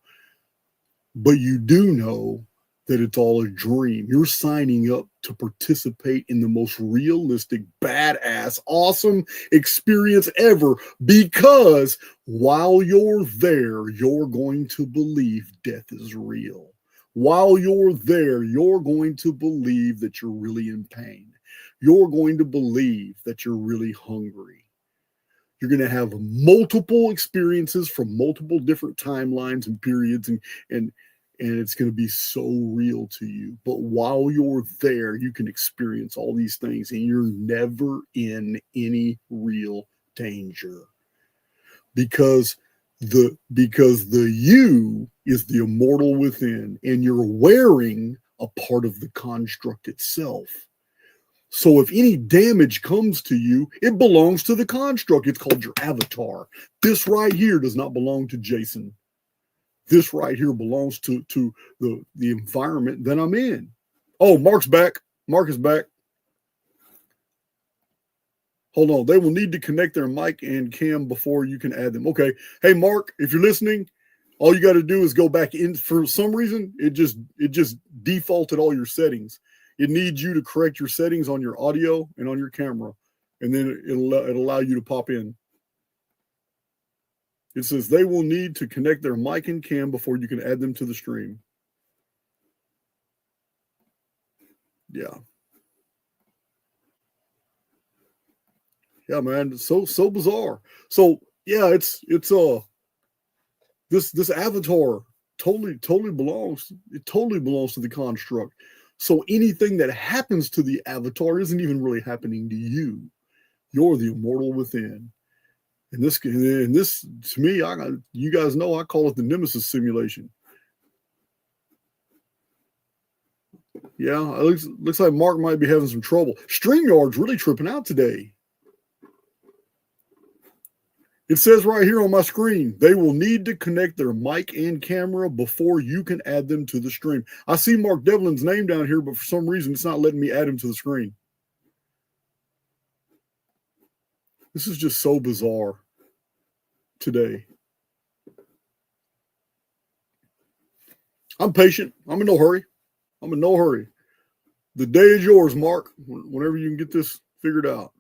But you do know that it's all a dream. You're signing up to participate in the most realistic, badass, awesome experience ever, because while you're there, you're going to believe death is real. While you're there, you're going to believe that you're really in pain. You're going to believe that you're really hungry. You're going to have multiple experiences from multiple different timelines and periods, and it's going to be so real to you. But while you're there, you can experience all these things, and you're never in any real danger, because the you is the immortal within, and you're wearing a part of the construct itself. So if any damage comes to you, it belongs to the construct. It's called your avatar. This right here does not belong to Jason. This right here belongs to the environment that I'm in. Oh, Mark's back. Mark is back. Hold on. They will need to connect their mic and cam before you can add them. Okay. Hey, Mark, if you're listening, all you got to do is go back in. For some reason, it just defaulted all your settings. It needs you to correct your settings on your audio and on your camera, and then it'll allow you to pop in. It says they will need to connect their mic and cam before you can add them to the stream. Yeah. Yeah, man. So bizarre. So yeah, it's this avatar totally belongs. It totally belongs to the construct. So anything that happens to the avatar isn't even really happening to you. You're the immortal within. And this to me, you guys know I call it the Nemesis simulation. Yeah, it looks like Mark might be having some trouble. StreamYard's really tripping out today. It says right here on my screen, they will need to connect their mic and camera before you can add them to the stream. I see Mark Devlin's name down here, but for some reason, it's not letting me add him to the screen. This is just so bizarre today. I'm patient. I'm in no hurry. The day is yours, Mark, whenever you can get this figured out.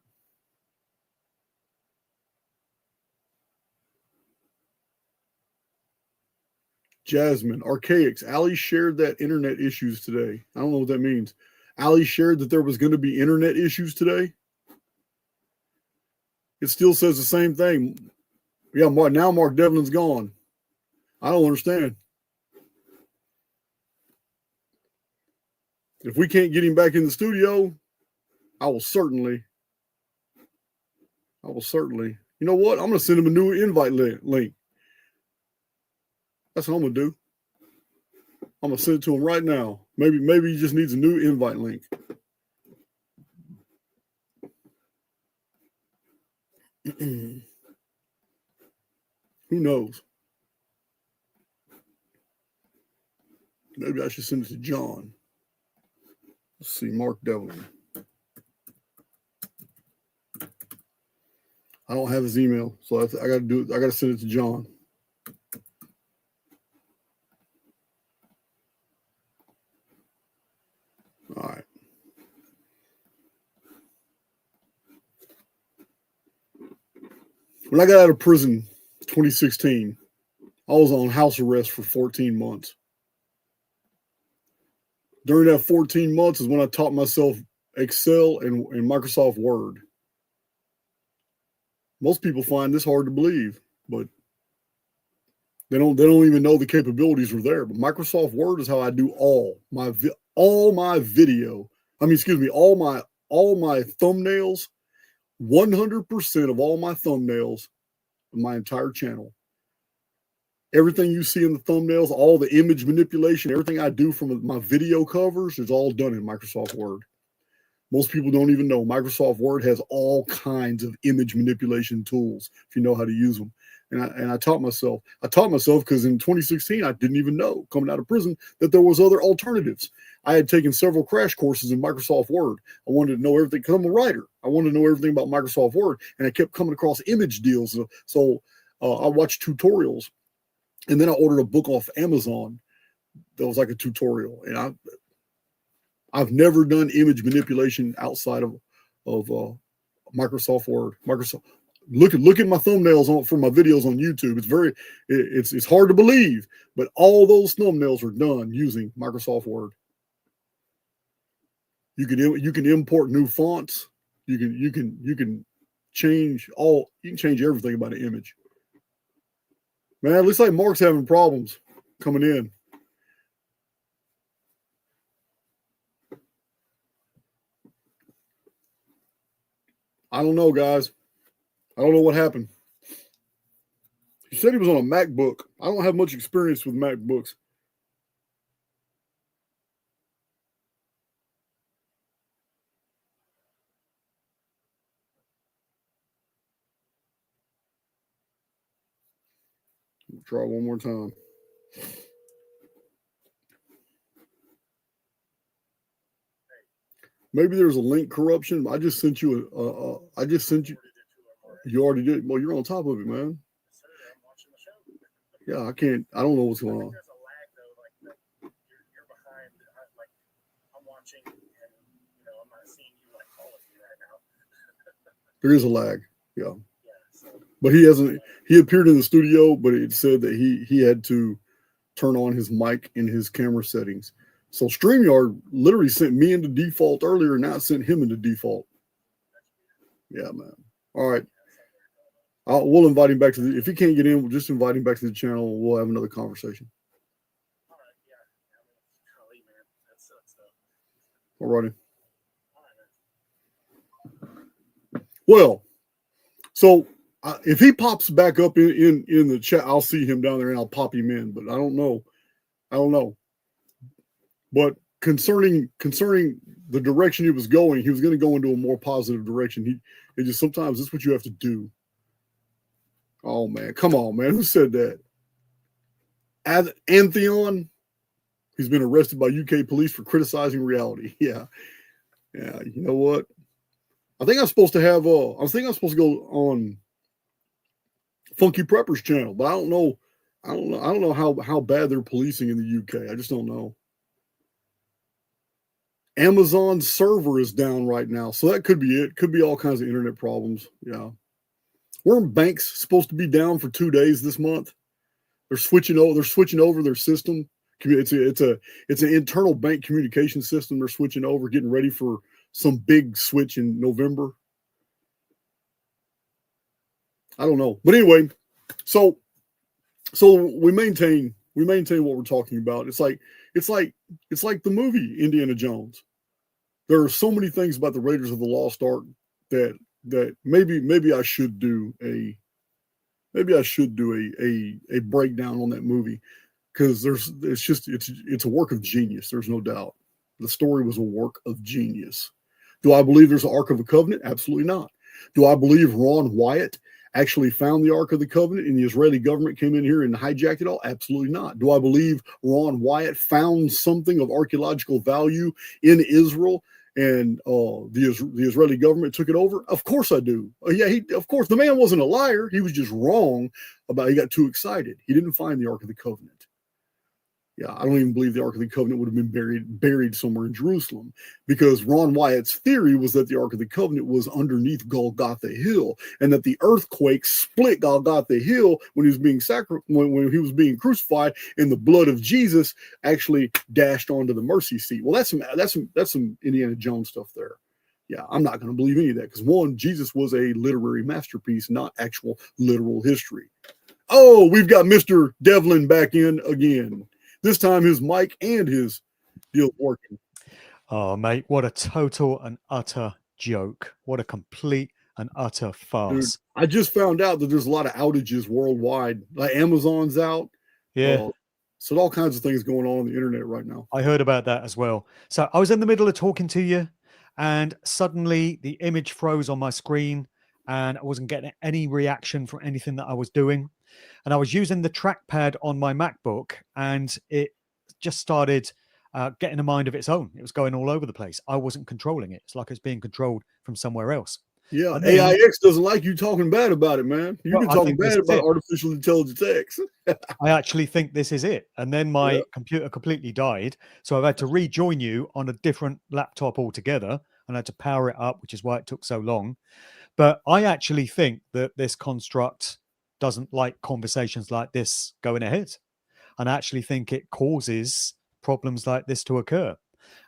Jasmine, Archaix, Ali shared that internet issues today. I don't know what that means. Ali shared that there was going to be internet issues today. It still says the same thing. Yeah, now Mark Devlin's gone. I don't understand. If we can't get him back in the studio, I will certainly. You know what? I'm going to send him a new invite link. That's what I'm going to do. I'm going to send it to him right now. Maybe he just needs a new invite link. Who knows? Maybe I should send it to John. Let's see, Mark Devlin. I don't have his email, so I got to do it. I got to send it to John. All right. When I got out of prison, 2016, I was on house arrest for 14 months. During that 14 months is when I taught myself Excel and Microsoft Word. Most people find this hard to believe, but they don't even know the capabilities were there. But Microsoft Word is how I do all my video. All my thumbnails. 100% of all my thumbnails of my entire channel. Everything you see in the thumbnails, all the image manipulation, everything I do from my video covers is all done in Microsoft Word. Most people don't even know Microsoft Word has all kinds of image manipulation tools if you know how to use them. And I taught myself. Because in 2016, I didn't even know, coming out of prison, that there was other alternatives. I had taken several crash courses in Microsoft Word. I wanted to know everything because I'm a writer. I wanted to know everything about Microsoft Word, and I kept coming across image deals. So I watched tutorials, and then I ordered a book off Amazon that was like a tutorial. And I've never done image manipulation outside of Microsoft Word. Look at my thumbnails for my videos on YouTube. It's hard to believe, but all those thumbnails are done using Microsoft Word. You can import new fonts. You can change everything about an image. Man, it looks like Mark's having problems coming in. I don't know, guys. I don't know what happened. He said he was on a MacBook. I don't have much experience with MacBooks. We'll try one more time. Maybe there's a link corruption. I just sent you You already did. Well, you're on top of it, man. Yeah, I can't. I don't know what's going on. There is a lag. Yeah. But he hasn't. He appeared in the studio, but it said that he had to turn on his mic in his camera settings. So StreamYard literally sent me into default earlier, and now it sent him into default. Yeah, man. All right. We'll invite him back to the. If he can't get in, we'll just invite him back to the channel. We'll have another conversation. All righty. Well, so if he pops back up in the chat, I'll see him down there and I'll pop him in. But I don't know. But concerning the direction he was going to go into a more positive direction. It just sometimes that's what you have to do. Oh man, come on, man. Who said that? Antheon. He's been arrested by UK police for criticizing reality. Yeah. You know what? I think I'm supposed to have I think I'm supposed to go on Funky Prepper's channel, but I don't know how bad they're policing in the UK. I just don't know. Amazon's server is down right now, so that could be it. Could be all kinds of internet problems. Yeah. Weren't banks supposed to be down for 2 days this month? They're switching over their system. It's an internal bank communication system. They're switching over, getting ready for some big switch in November. I don't know, but anyway, so we maintain what we're talking about. It's like the movie Indiana Jones. There are so many things about the Raiders of the Lost Ark that maybe I should do a breakdown on that movie, because it's a work of genius. There's no doubt. The story was a work of genius. Do I believe there's an Ark of the Covenant? Absolutely not. Do I believe Ron Wyatt actually found the Ark of the Covenant and the Israeli government came in here and hijacked it all? Absolutely not. Do I believe Ron Wyatt found something of archaeological value in Israel and the Israeli government took it over? Of course I do. Of course, the man wasn't a liar. He was just wrong he got too excited. He didn't find the Ark of the Covenant. Yeah, I don't even believe the Ark of the Covenant would have been buried somewhere in Jerusalem, because Ron Wyatt's theory was that the Ark of the Covenant was underneath Golgotha Hill, and that the earthquake split Golgotha Hill when he was being crucified, and the blood of Jesus actually dashed onto the mercy seat. Well, that's some Indiana Jones stuff there. Yeah, I'm not going to believe any of that, because one, Jesus was a literary masterpiece, not actual literal history. Oh, we've got Mr. Devlin back in again. This time his mic and his deal working. Oh, mate, what a total and utter joke. What a complete and utter farce. Dude, I just found out that there's a lot of outages worldwide. Like Amazon's out. Yeah. So all kinds of things going on the internet right now. I heard about that as well. So I was in the middle of talking to you, and suddenly the image froze on my screen, and I wasn't getting any reaction from anything that I was doing. And I was using the trackpad on my MacBook, and it just started getting a mind of its own. It was going all over the place. I wasn't controlling it. It's like it's being controlled from somewhere else. Yeah, then, AIX doesn't like you talking bad about it, man. You've been talking bad about artificial intelligence X. I actually think this is it. And then my computer completely died. So I've had to rejoin you on a different laptop altogether, and I had to power it up, which is why it took so long. But I actually think that this construct doesn't like conversations like this going ahead. And I actually think it causes problems like this to occur.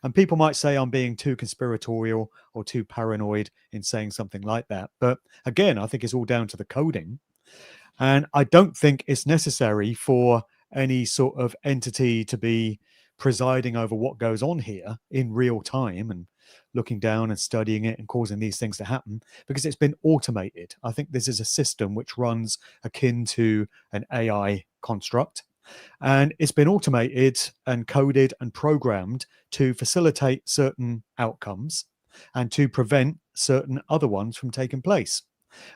And people might say I'm being too conspiratorial or too paranoid in saying something like that. But again, I think it's all down to the coding. And I don't think it's necessary for any sort of entity to be presiding over what goes on here in real time and looking down and studying it and causing these things to happen, because it's been automated. I think this is a system which runs akin to an AI construct. And it's been automated and coded and programmed to facilitate certain outcomes and to prevent certain other ones from taking place.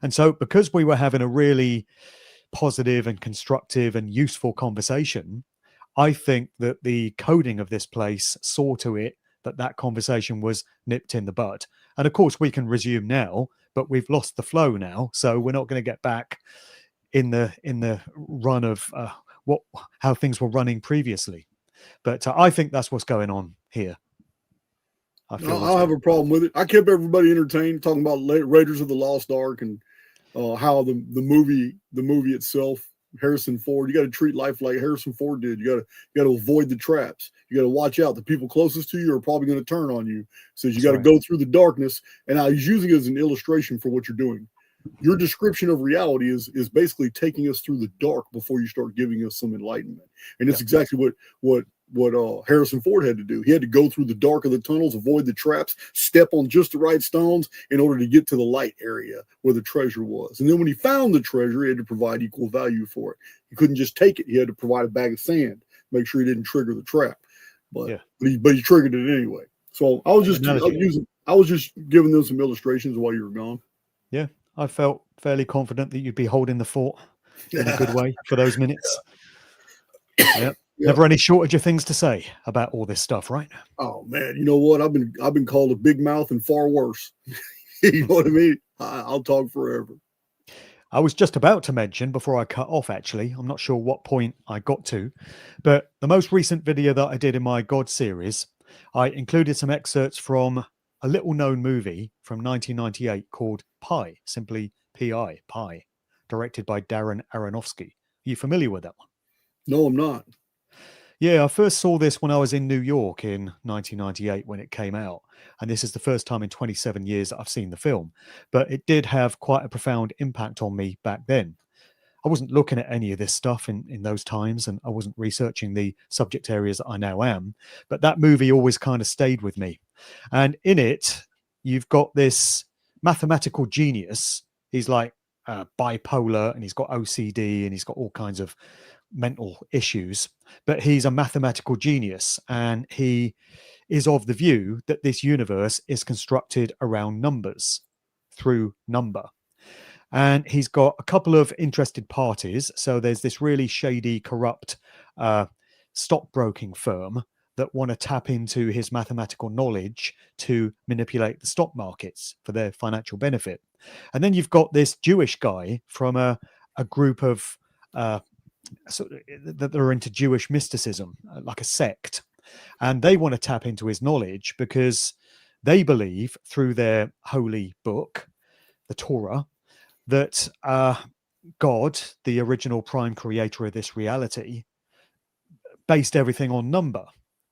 And so, because we were having a really positive and constructive and useful conversation, I think that the coding of this place saw to it that that conversation was nipped in the bud. And of course, we can resume now, but we've lost the flow now, so we're not going to get back in the run of how things were running previously. But I think that's what's going on here. I don't have a problem with it. I kept everybody entertained talking about Raiders of the Lost Ark and how the movie itself, Harrison Ford, you got to treat life like Harrison Ford did. You got to avoid the traps. You got to watch out. The people closest to you are probably going to turn on you. So you got to go through the darkness. And I was using it as an illustration for what you're doing. Your description of reality is basically taking us through the dark before you start giving us some enlightenment. And it's exactly what Harrison Ford had to do. He had to go through the dark of the tunnels, avoid the traps, step on just the right stones in order to get to the light area where the treasure was. And then when he found the treasure, he had to provide equal value for it. He couldn't just take it. He had to provide a bag of sand, make sure he didn't trigger the trap. But he triggered it anyway. So I was just giving them some illustrations while you were gone. Yeah, I felt fairly confident that you'd be holding the fort in a good way for those minutes. Yeah. Never any shortage of things to say about all this stuff, right? Oh man, you know what? I've been called a big mouth and far worse. You know what I mean? I'll talk forever. I was just about to mention before I cut off, actually, I'm not sure what point I got to, but the most recent video that I did in my God series, I included some excerpts from a little known movie from 1998 called Pi, simply P-I, Pi, directed by Darren Aronofsky. Are you familiar with that one? No, I'm not. Yeah, I first saw this when I was in New York in 1998 when it came out. And this is the first time in 27 years that I've seen the film. But it did have quite a profound impact on me back then. I wasn't looking at any of this stuff in those times, and I wasn't researching the subject areas that I now am. But that movie always kind of stayed with me. And in it, you've got this mathematical genius. He's like bipolar, and he's got OCD, and he's got all kinds of mental issues, but he's a mathematical genius, and he is of the view that this universe is constructed around numbers, through number. And he's got a couple of interested parties. So there's this really shady, corrupt stockbroking firm that want to tap into his mathematical knowledge to manipulate the stock markets for their financial benefit. And then you've got this Jewish guy from a group of that are into Jewish mysticism, like a sect, and they want to tap into his knowledge because they believe through their holy book, the Torah, that God, the original prime creator of this reality, based everything on number,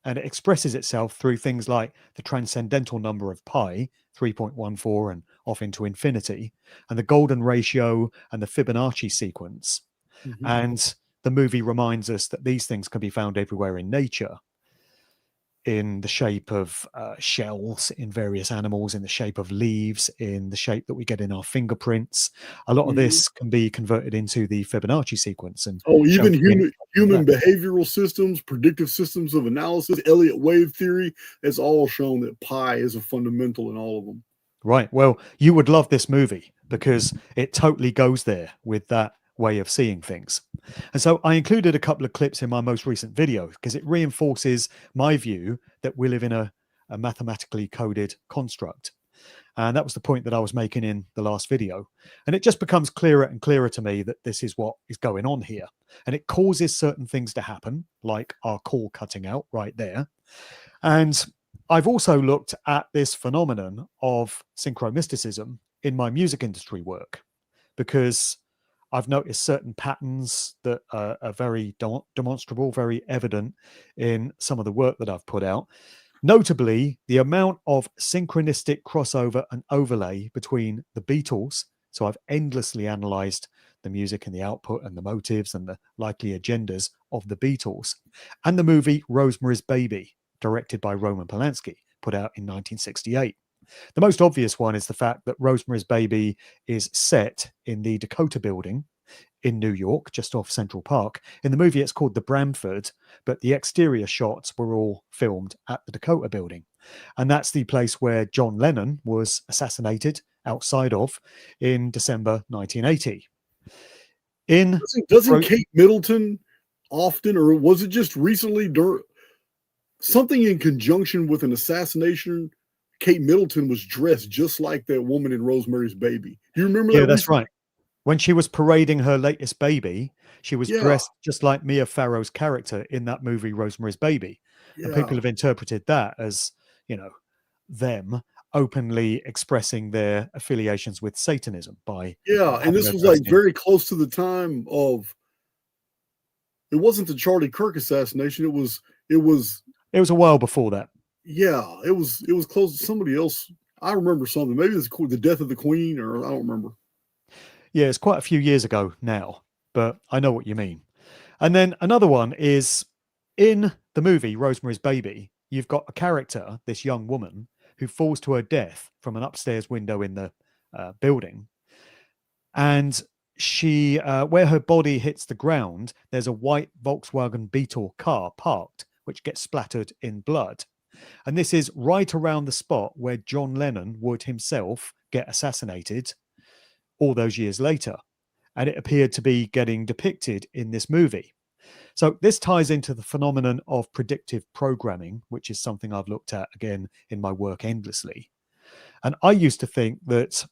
and it expresses itself through things like the transcendental number of pi, 3.14, and off into infinity, and the golden ratio and the Fibonacci sequence. Mm-hmm. And the movie reminds us that these things can be found everywhere in nature, in the shape of shells in various animals, in the shape of leaves, in the shape that we get in our fingerprints. A lot of this can be converted into the Fibonacci sequence. And even human behavioral systems, predictive systems of analysis, Elliott wave theory, it's all shown that pi is a fundamental in all of them. Right. Well, you would love this movie because it totally goes there with that way of seeing things. And so I included a couple of clips in my most recent video because it reinforces my view that we live in a mathematically coded construct. And that was the point that I was making in the last video. And it just becomes clearer and clearer to me that this is what is going on here. And it causes certain things to happen, like our call cutting out right there. And I've also looked at this phenomenon of synchromysticism in my music industry work, because I've noticed certain patterns that are very demonstrable, very evident in some of the work that I've put out. Notably, the amount of synchronistic crossover and overlay between the Beatles. So I've endlessly analysed the music and the output and the motives and the likely agendas of the Beatles, and the movie Rosemary's Baby, directed by Roman Polanski, put out in 1968. The most obvious one is the fact that Rosemary's Baby is set in the Dakota Building in New York, just off Central Park. In the movie, it's called the Bramford, but the exterior shots were all filmed at the Dakota Building. And that's the place where John Lennon was assassinated outside of in December 1980. Doesn't Kate Middleton often, or was it just recently, something in conjunction with an assassination? Kate Middleton was dressed just like that woman in Rosemary's Baby. Do you remember that? Yeah, that's right. When she was parading her latest baby, she was dressed just like Mia Farrow's character in that movie, Rosemary's Baby. Yeah. And people have interpreted that as, them openly expressing their affiliations with Satanism by. Yeah, and this was like very close to the time of. It wasn't the Charlie Kirk assassination. It was a while before that. Yeah, it was close to somebody else. I remember something. Maybe it's the death of the Queen, or I don't remember. Yeah, it's quite a few years ago now, but I know what you mean. And then another one is in the movie Rosemary's Baby, you've got a character, this young woman, who falls to her death from an upstairs window in the building. And she, where her body hits the ground, there's a white Volkswagen Beetle car parked, which gets splattered in blood. And this is right around the spot where John Lennon would himself get assassinated all those years later. And it appeared to be getting depicted in this movie. So this ties into the phenomenon of predictive programming, which is something I've looked at again in my work endlessly. And I used to think that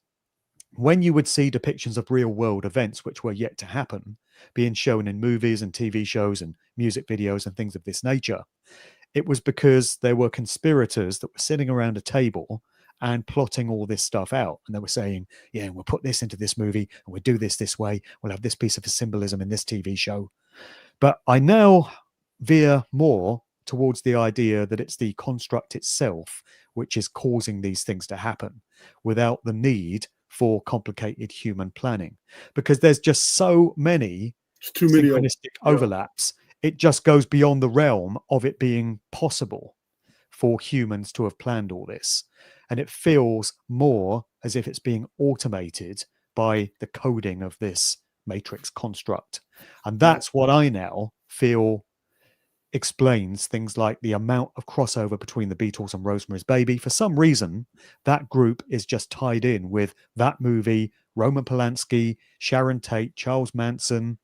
when you would see depictions of real world events which were yet to happen being shown in movies and TV shows and music videos and things of this nature, it was because there were conspirators that were sitting around a table and plotting all this stuff out. And they were saying, yeah, we'll put this into this movie and we'll do this way. We'll have this piece of symbolism in this TV show. But I now veer more towards the idea that it's the construct itself which is causing these things to happen without the need for complicated human planning, because there's just so many synchronistic overlaps. It just goes beyond the realm of it being possible for humans to have planned all this. And it feels more as if it's being automated by the coding of this matrix construct. And that's what I now feel explains things like the amount of crossover between the Beatles and Rosemary's Baby. For some reason, that group is just tied in with that movie, Roman Polanski, Sharon Tate, Charles Manson.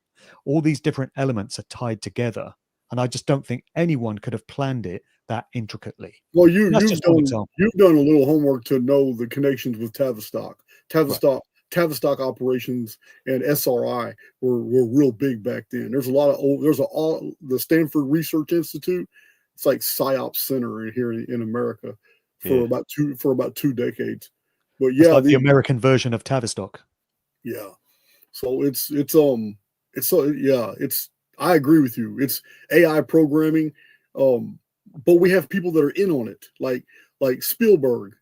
All these different elements are tied together. And I just don't think anyone could have planned it that intricately. Well, you've done a little homework to know the connections with Tavistock. Tavistock operations and SRI were real big back then. There's the Stanford Research Institute. It's like PSYOP Center here in America for about 2 decades. But yeah, it's like the American version of Tavistock. Yeah. So I agree with you. It's AI programming. But we have people that are in on it, like Spielberg,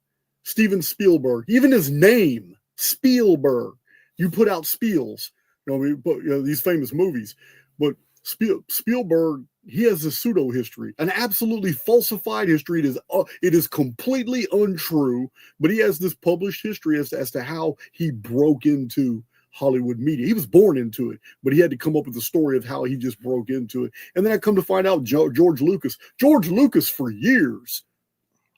Steven Spielberg. Even his name, Spielberg. You put out Spiels, these famous movies. But Spielberg, he has a pseudo history, an absolutely falsified history. It is completely untrue. But he has this published history as to how he broke into Hollywood media. He was born into it, but he had to come up with the story of how he just broke into it. And then I come to find out George Lucas for years.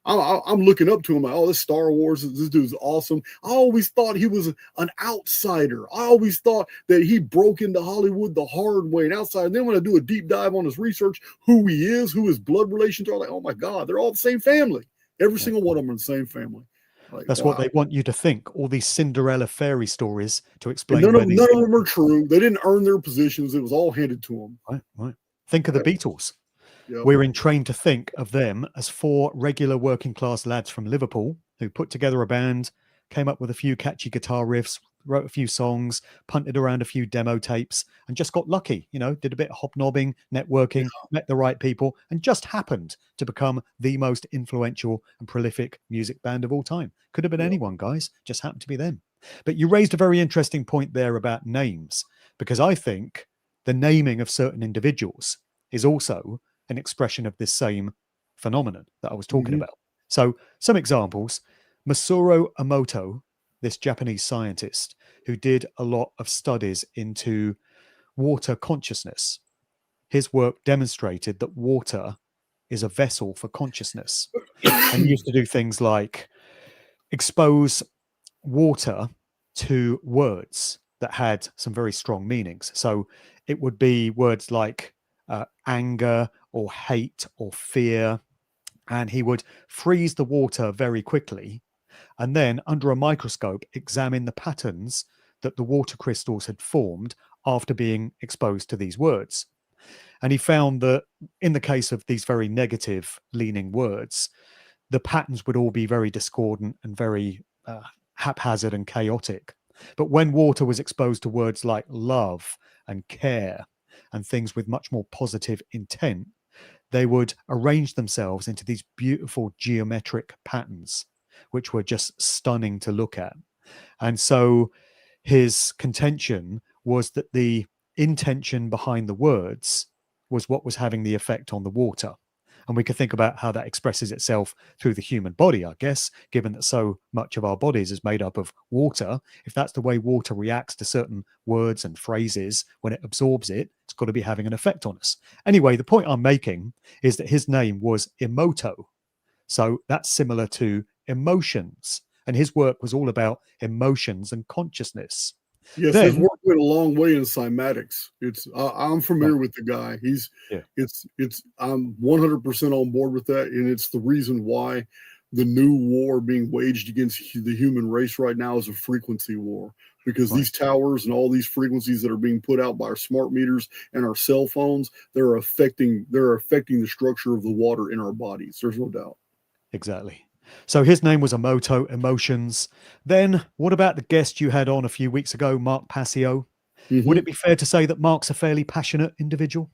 I'm looking up to him like, oh, this Star Wars, this dude's awesome. I always thought he was an outsider. I always thought that he broke into Hollywood the hard way, an outsider. And then when I do a deep dive on his research, who he is, who his blood relations are, like, oh my God, they're all the same family. Every single one of them are the same family. Like, that's what they want you to think. All these Cinderella fairy stories to explain. None of them are true. They didn't earn their positions. It was all handed to them. Right. Think of the Beatles. Yep. We're entrained to think of them as 4 regular working class lads from Liverpool who put together a band, came up with a few catchy guitar riffs, wrote a few songs, punted around a few demo tapes, and just got lucky. Did a bit of hobnobbing, networking, met the right people, and just happened to become the most influential and prolific music band of all time. Could have been anyone, guys. Just happened to be them. But you raised a very interesting point there about names, because I think the naming of certain individuals is also an expression of this same phenomenon that I was talking about. So some examples: Masaru Emoto, this Japanese scientist who did a lot of studies into water consciousness. His work demonstrated that water is a vessel for consciousness. And he used to do things like expose water to words that had some very strong meanings. So it would be words like anger or hate or fear. And he would freeze the water very quickly and then, under a microscope, examine the patterns that the water crystals had formed after being exposed to these words. And he found that in the case of these very negative leaning words, the patterns would all be very discordant and very haphazard and chaotic. But when water was exposed to words like love and care and things with much more positive intent, they would arrange themselves into these beautiful geometric patterns, which were just stunning to look at. And so his contention was that the intention behind the words was what was having the effect on the water. And we could think about how that expresses itself through the human body, I guess, given that so much of our bodies is made up of water. If that's the way water reacts to certain words and phrases when it absorbs it, it's got to be having an effect on us. Anyway, the point I'm making is that his name was Emoto. So that's similar to emotions. And his work was all about emotions and consciousness. Yes, his work went a long way in cymatics. I'm familiar with the guy. I'm 100% on board with that, and it's the reason why the new war being waged against the human race right now is a frequency war, because these towers and all these frequencies that are being put out by our smart meters and our cell phones, they're affecting the structure of the water in our bodies. There's no doubt. Exactly. So his name was Emoto, emotions. Then what about the guest you had on a few weeks ago, Mark Passio? Would it be fair to say that Mark's a fairly passionate individual?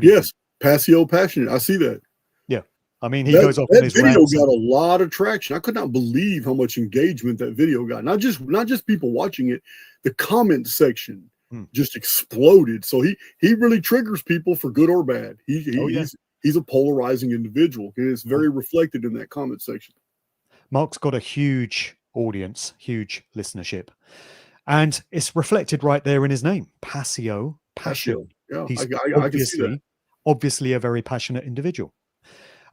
Yes, Passio passionate. I see that. Yeah. I mean, he goes off on his video rants. Got a lot of traction. I could not believe how much engagement that video got. Not just people watching it, the comment section just exploded. So he really triggers people for good or bad. He's a polarizing individual, and it's very reflected in that comment section. Mark's got a huge audience, huge listenership, and it's reflected right there in his name, Passio, passion. Yeah, He's I can see that. Obviously a very passionate individual.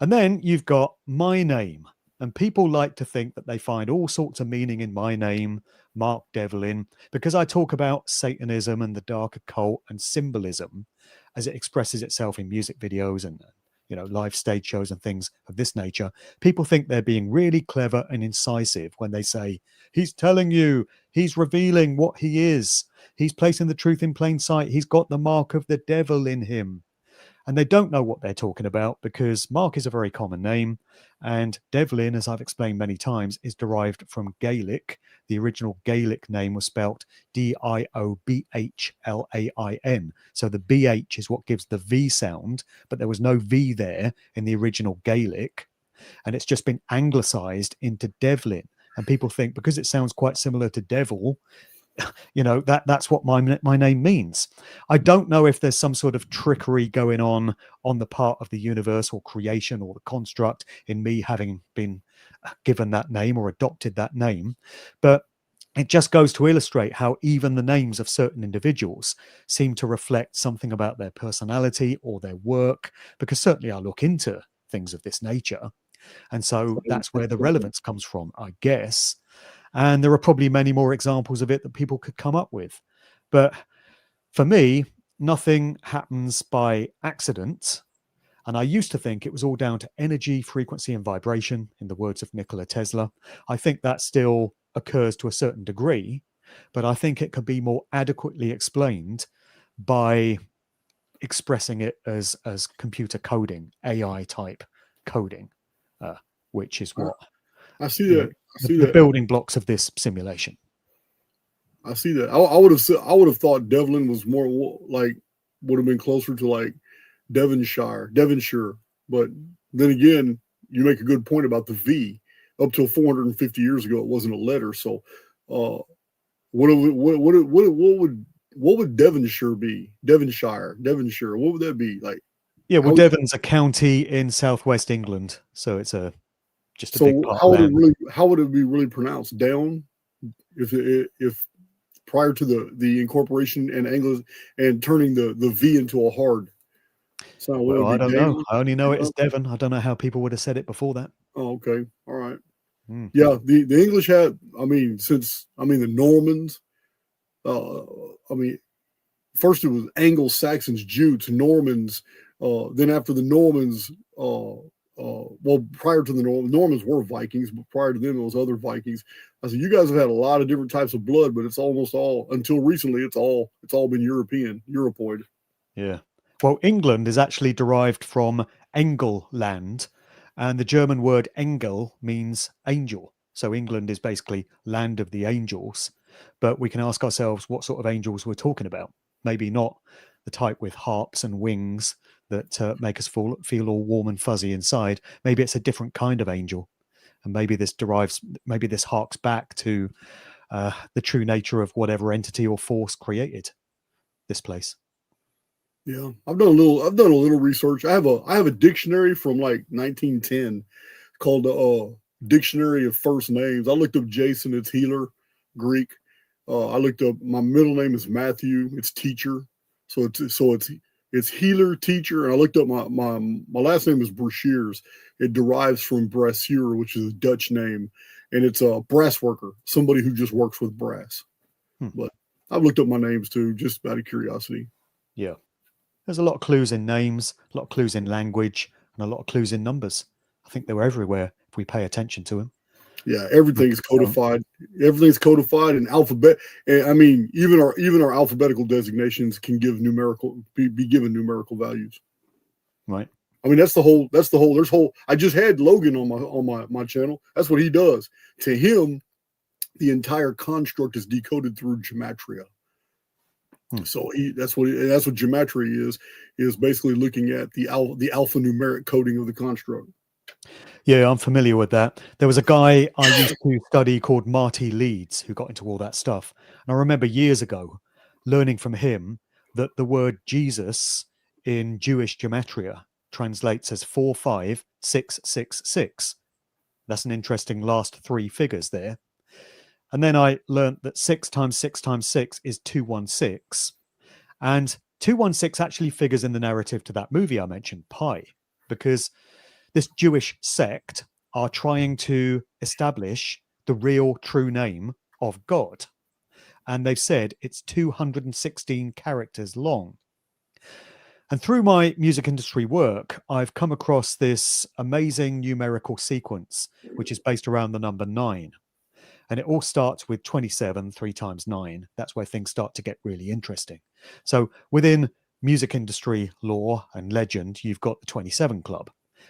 And then you've got my name, and people like to think that they find all sorts of meaning in my name, Mark Devlin, because I talk about Satanism and the dark occult and symbolism as it expresses itself in music videos and live stage shows and things of this nature. People think they're being really clever and incisive when they say, he's telling you, he's revealing what he is. He's placing the truth in plain sight. He's got the mark of the devil in him. And they don't know what they're talking about, because Mark is a very common name. And Devlin, as I've explained many times, is derived from Gaelic. The original Gaelic name was spelt Diobhlain. So the BH is what gives the V sound, but there was no V there in the original Gaelic. And it's just been anglicized into Devlin. And people think because it sounds quite similar to devil, that's what my name means. I don't know if there's some sort of trickery going on the part of the universe or creation or the construct in me having been given that name or adopted that name, but it just goes to illustrate how even the names of certain individuals seem to reflect something about their personality or their work, because certainly I look into things of this nature, and so that's where the relevance comes from, I guess. And there are probably many more examples of it that people could come up with. But for me, nothing happens by accident. And I used to think it was all down to energy, frequency, and vibration, in the words of Nikola Tesla. I think that still occurs to a certain degree, but I think it could be more adequately explained by expressing it as computer coding, AI type coding, which is what I see that. the building blocks of this simulation. I see that. I would have thought Devlin was more like would have been closer to like Devonshire. But then again, you make a good point about the V. Up till 450 years ago, it wasn't a letter. So, uh, what would Devonshire be? Devonshire. What would that be like? Yeah, well, How Devon's a county in southwest England, so it's just a big so part how of would it land. really how would it be really pronounced? Down if prior to the incorporation and Anglo and turning the V into a hard sound, what Well, would I it be? don't know. Down? I only know You it as know? Devon. I don't know how people would have said it before that. Oh, okay. All right. Hmm. Yeah, the English had, the Normans, uh, I mean, first it was Anglo-Saxons, Jutes, Normans. Then after the Normans, prior to the Normans were Vikings, but prior to them, it was other Vikings. I said, you guys have had a lot of different types of blood, but it's almost all, until recently, it's all been Europoid. Yeah. Well, England is actually derived from Engelland, and the German word Engel means angel. So England is basically land of the angels. But we can ask ourselves what sort of angels we're talking about. Maybe not the type with harps and wings that make us feel all warm and fuzzy inside. Maybe it's a different kind of angel. And maybe this harks back to the true nature of whatever entity or force created this place. Yeah, I've done a little research. I have a dictionary from like 1910 called the Dictionary of First Names. I looked up Jason, it's healer, Greek. I looked up my middle name is Matthew, it's teacher. So it's healer, teacher, and I looked up my last name is Brashears. It derives from Brassier, which is a Dutch name, and it's a brass worker, somebody who just works with brass. Hmm. But I've looked up my names too, just out of curiosity. Yeah. There's a lot of clues in names, a lot of clues in language, and a lot of clues in numbers. I think they're everywhere if we pay attention to them. Yeah, everything's codified. Everything's codified in alphabet. And I mean, even our alphabetical designations can give be given numerical values. Right. I mean, I just had Logan on my channel. That's what he does. To him, the entire construct is decoded through gematria. So that's what gematria is basically looking at the alphanumeric coding of the construct. Yeah, I'm familiar with that. There was a guy I used to study called Marty Leeds who got into all that stuff. And I remember years ago learning from him that the word Jesus in Jewish gematria translates as 45666. That's an interesting last three figures there. And then I learned that 6 times 6 times 6 is 216. And 216 actually figures in the narrative to that movie I mentioned, Pi, because this Jewish sect are trying to establish the real true name of God. And they've said it's 216 characters long. And through my music industry work, I've come across this amazing numerical sequence, which is based around the number 9. And it all starts with 27, 3 times 9. That's where things start to get really interesting. So within music industry lore and legend, you've got the 27 Club,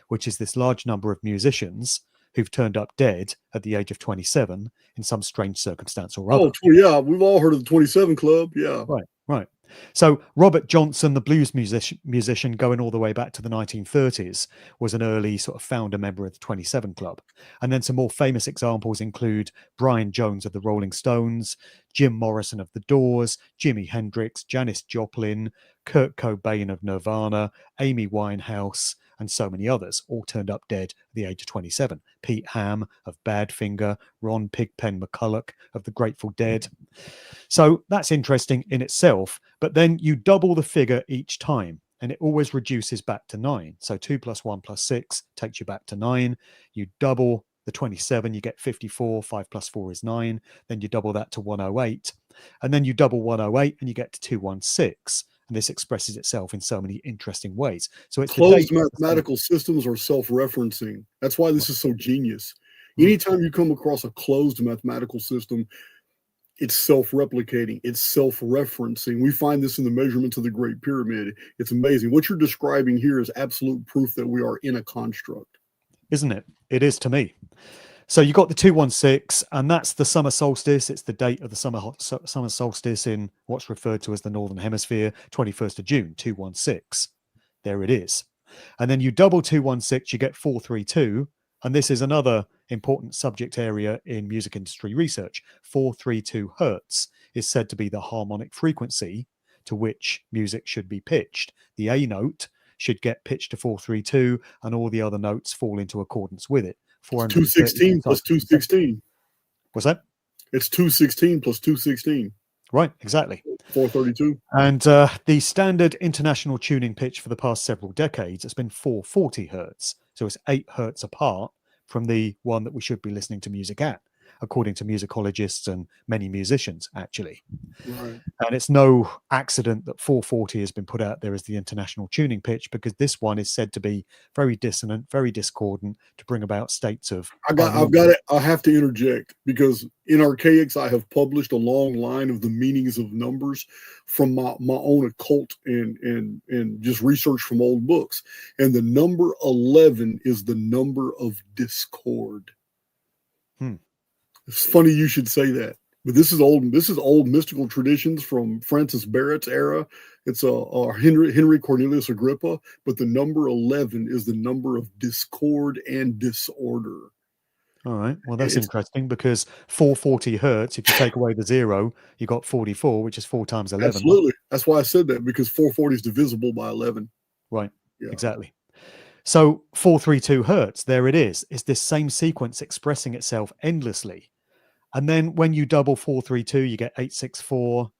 which is this large number of musicians who've turned up dead at the age of 27 in some strange circumstance or other. Yeah, we've all heard of the 27 Club. Yeah. Right. So Robert Johnson, the blues musician going all the way back to the 1930s, was an early sort of founder member of the 27 Club. And then some more famous examples include Brian Jones of the Rolling Stones, Jim Morrison of the Doors, Jimi Hendrix, Janis Joplin, Kurt Cobain of Nirvana, Amy Winehouse, and so many others, all turned up dead at the age of 27. Pete Ham of Badfinger, Ron Pigpen McCulloch of the Grateful Dead. So that's interesting in itself, but then you double the figure each time and it always reduces back to 9. So 2 plus 1 plus 6 takes you back to 9. You double the 27, you get 54. 5 plus 4 is 9. Then you double that to 108. And then you double 108 and you get to 216. And this expresses itself in so many interesting ways. So it's Closed mathematical systems are self-referencing. That's why this is so genius. Anytime you come across a closed mathematical system, it's self-replicating, it's self-referencing. We find this in the measurements of the Great Pyramid. It's amazing. What you're describing here is absolute proof that we are in a construct. Isn't it? It is to me. So you got the 216, and that's the summer solstice. It's the date of the summer solstice in what's referred to as the Northern Hemisphere, 21st of June, 216. There it is. And then you double 216, you get 432. And this is another important subject area in music industry research. 432 hertz is said to be the harmonic frequency to which music should be pitched. The A note should get pitched to 432, and all the other notes fall into accordance with it. 216 plus 216. What's that? It's 216 plus 216. Right, exactly. 432. And the standard international tuning pitch for the past several decades has been 440 hertz. So it's 8 hertz apart from the one that we should be listening to music at, according to musicologists and many musicians, actually. Right. And it's no accident that 440 has been put out there as the international tuning pitch, because this one is said to be very dissonant, very discordant, to bring about states of... I have to interject, because in Archaix, I have published a long line of the meanings of numbers from my own occult and just research from old books. And the number 11 is the number of discord. It's funny you should say that. But this is old mystical traditions from Francis Barrett's era. It's Henry Cornelius Agrippa, but the number 11 is the number of discord and disorder. All right. Well, that's interesting, because 440 hertz, if you take away the 0, you got 44, which is 4 times 11. Absolutely. That's why I said that, because 440 is divisible by 11. Right. Yeah. Exactly. So 432 hertz, there it is. It's this same sequence expressing itself endlessly. And then when you double 432, you get 864,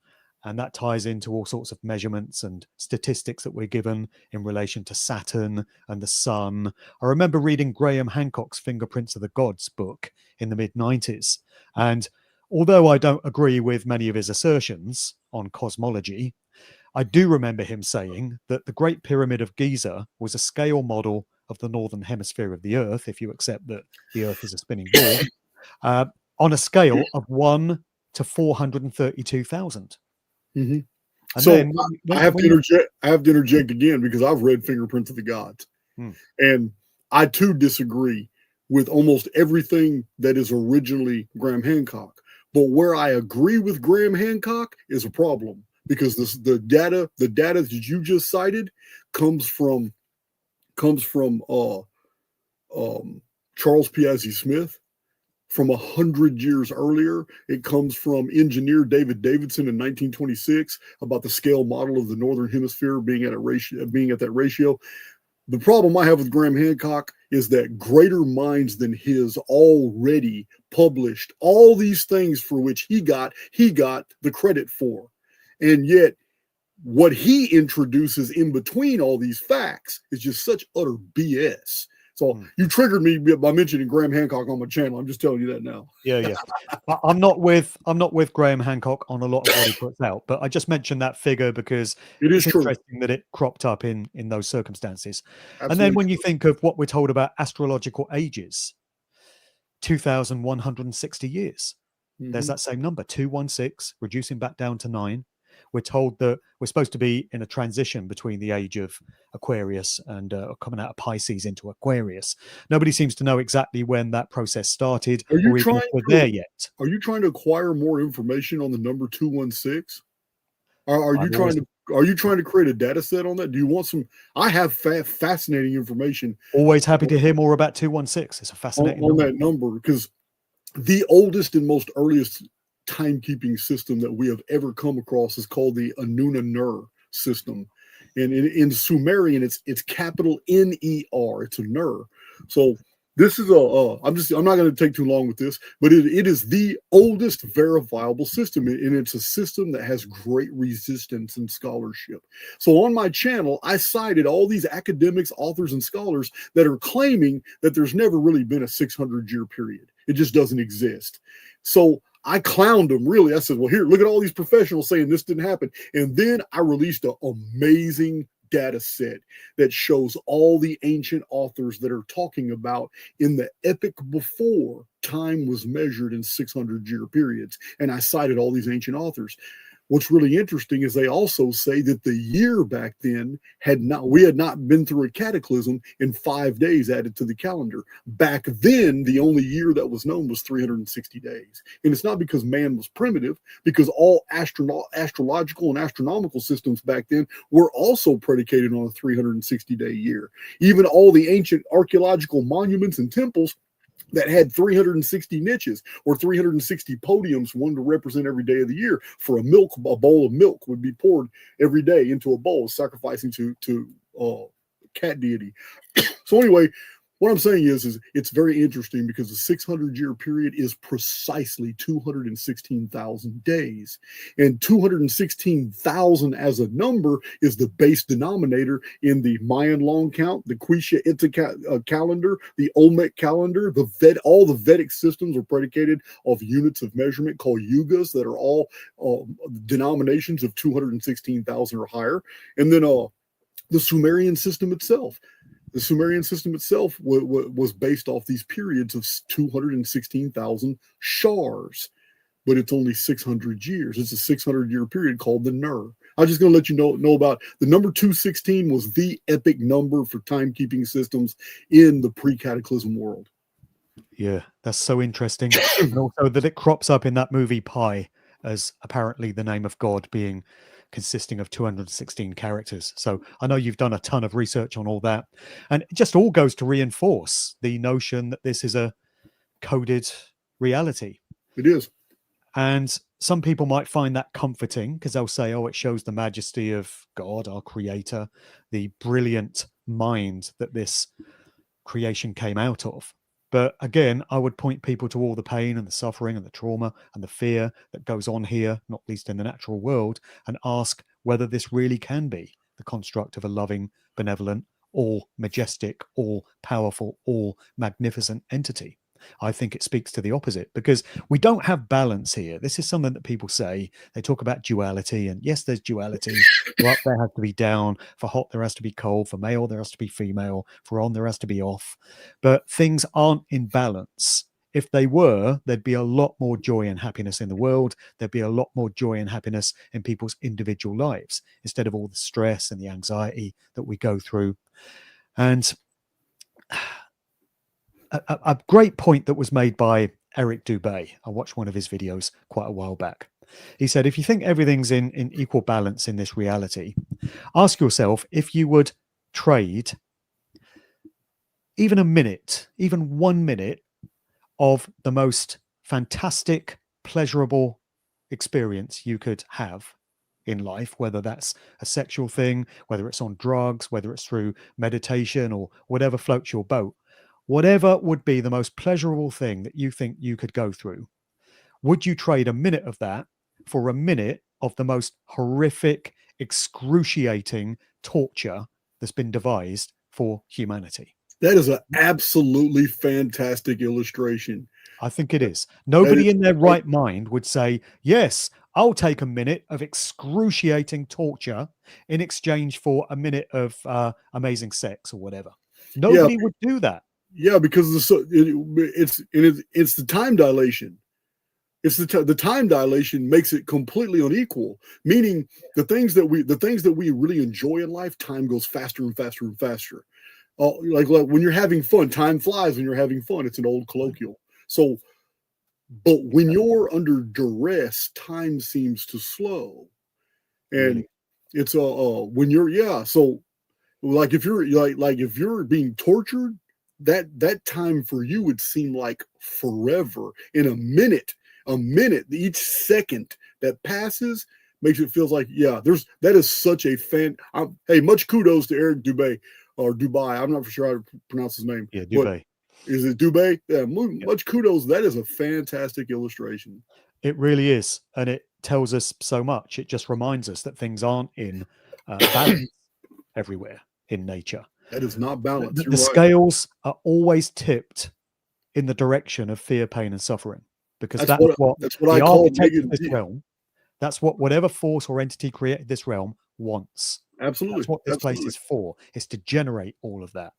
and that ties into all sorts of measurements and statistics that we're given in relation to Saturn and the sun. I remember reading Graham Hancock's Fingerprints of the Gods book in the mid-90s. And although I don't agree with many of his assertions on cosmology, I do remember him saying that the Great Pyramid of Giza was a scale model of the northern hemisphere of the Earth, if you accept that the Earth is a spinning ball, on a scale of 1 to 432,000. Mm-hmm. So I have to interject again, because I've read Fingerprints of the Gods, and I too disagree with almost everything that is originally Graham Hancock. But where I agree with Graham Hancock is a problem, because the data that you just cited comes from Charles Piazzi Smith. From 100 years earlier, it comes from engineer David Davidson in 1926 about the scale model of the northern hemisphere being at that ratio. The problem I have with Graham Hancock is that greater minds than his already published all these things for which he got the credit for, and yet what he introduces in between all these facts is just such utter BS. So you triggered me by mentioning Graham Hancock on my channel. I'm just telling you that now. Yeah. I'm not with Graham Hancock on a lot of what he puts out, but I just mentioned that figure because it's interesting that it cropped up in those circumstances. Absolutely. And then when you think of what we're told about astrological ages, 2,160 years. There's that same number, 216, reducing back down to 9. We're told that we're supposed to be in a transition between the age of Aquarius and coming out of Pisces into Aquarius. Nobody seems to know exactly when that process started, or even if we're there yet. Are you trying to acquire more information on the number 216? Are you trying to create a data set on that? Do you want some? I have fascinating information. Always happy to hear more about 216. It's a fascinating on that number, because the oldest and most earliest timekeeping system that we have ever come across is called the Anuna-Ner system, and in Sumerian it's capital N-E-R. It's a Ner. So this is I'm not going to take too long with this, but it is the oldest verifiable system, and it's a system that has great resistance and scholarship. So on my channel, I cited all these academics, authors, and scholars that are claiming that there's never really been a 600-year period. It just doesn't exist. So I clowned them, really. I said, well, here, look at all these professionals saying this didn't happen. And then I released an amazing data set that shows all the ancient authors that are talking about in the epoch before time was measured in 600-year periods. And I cited all these ancient authors. What's really interesting is they also say that the year back then we had not been through a cataclysm in 5 days added to the calendar. Back then, the only year that was known was 360 days. And it's not because man was primitive, because all astrological and astronomical systems back then were also predicated on a 360-day year. Even all the ancient archaeological monuments and temples that had 360 niches or 360 podiums, one to represent every day of the year. For a bowl of milk would be poured every day into a bowl, sacrificing to cat deity. So anyway, what I'm saying is it's very interesting because the 600-year period is precisely 216,000 days. And 216,000 as a number is the base denominator in the Mayan long count, the Quiche Itza calendar, the Olmec calendar. All the Vedic systems are predicated off units of measurement called yugas that are all denominations of 216,000 or higher. And then the Sumerian system itself. The Sumerian system itself was based off these periods of 216,000 shars, but it's only 600 years. It's a 600-year period called the Ner. I'm just going to let you know about the number 216 was the epic number for timekeeping systems in the pre-cataclysm world. Yeah, that's so interesting. And also that it crops up in that movie Pi as apparently the name of God being consisting of 216 characters. So I know you've done a ton of research on all that, and it just all goes to reinforce the notion that this is a coded reality. It is. And some people might find that comforting because they'll say, oh, it shows the majesty of God, our creator, the brilliant mind that this creation came out of. But again, I would point people to all the pain and the suffering and the trauma and the fear that goes on here, not least in the natural world, and ask whether this really can be the construct of a loving, benevolent, all majestic, all powerful, all magnificent entity. I think it speaks to the opposite because we don't have balance here. This is something that people say. They talk about duality, and yes, there's duality. For up there has to be down. For hot, there has to be cold. For male, there has to be female. For on, there has to be off. But things aren't in balance. If they were, there'd be a lot more joy and happiness in the world. There'd be a lot more joy and happiness in people's individual lives instead of all the stress and the anxiety that we go through. And a great point that was made by Eric Dubay. I watched one of his videos quite a while back. He said, if you think everything's in equal balance in this reality, ask yourself if you would trade even a minute, even 1 minute of the most fantastic, pleasurable experience you could have in life, whether that's a sexual thing, whether it's on drugs, whether it's through meditation or whatever floats your boat. Whatever would be the most pleasurable thing that you think you could go through, would you trade a minute of that for a minute of the most horrific, excruciating torture that's been devised for humanity? That is an absolutely fantastic illustration. I think it is. Nobody in their right mind would say, yes, I'll take a minute of excruciating torture in exchange for a minute of amazing sex or whatever. Nobody would do that. Yeah, because it's the time dilation. It's the time dilation makes it completely unequal. Meaning the things that we really enjoy in life, time goes faster and faster and faster. Like when you're having fun, time flies when you're having fun. It's an old colloquial. So, but when you're under duress, time seems to slow, and it's when you're So, like if you're if you're being tortured, that time for you would seem like forever. In a minute, each second that passes makes it feels like that is such a hey, much kudos to Eric Dubay or Dubai. I'm not for sure how to pronounce his name. Yeah, Dubay. Is it Dubay? Yeah, much kudos. That is a fantastic illustration. It really is, and it tells us so much. It just reminds us that things aren't in balance everywhere in nature. That is not balance. The scales are always tipped in the direction of fear, pain, and suffering, because that's what I call this realm. That's what whatever force or entity created this realm wants. Absolutely. That's what this place is for, is to generate all of that.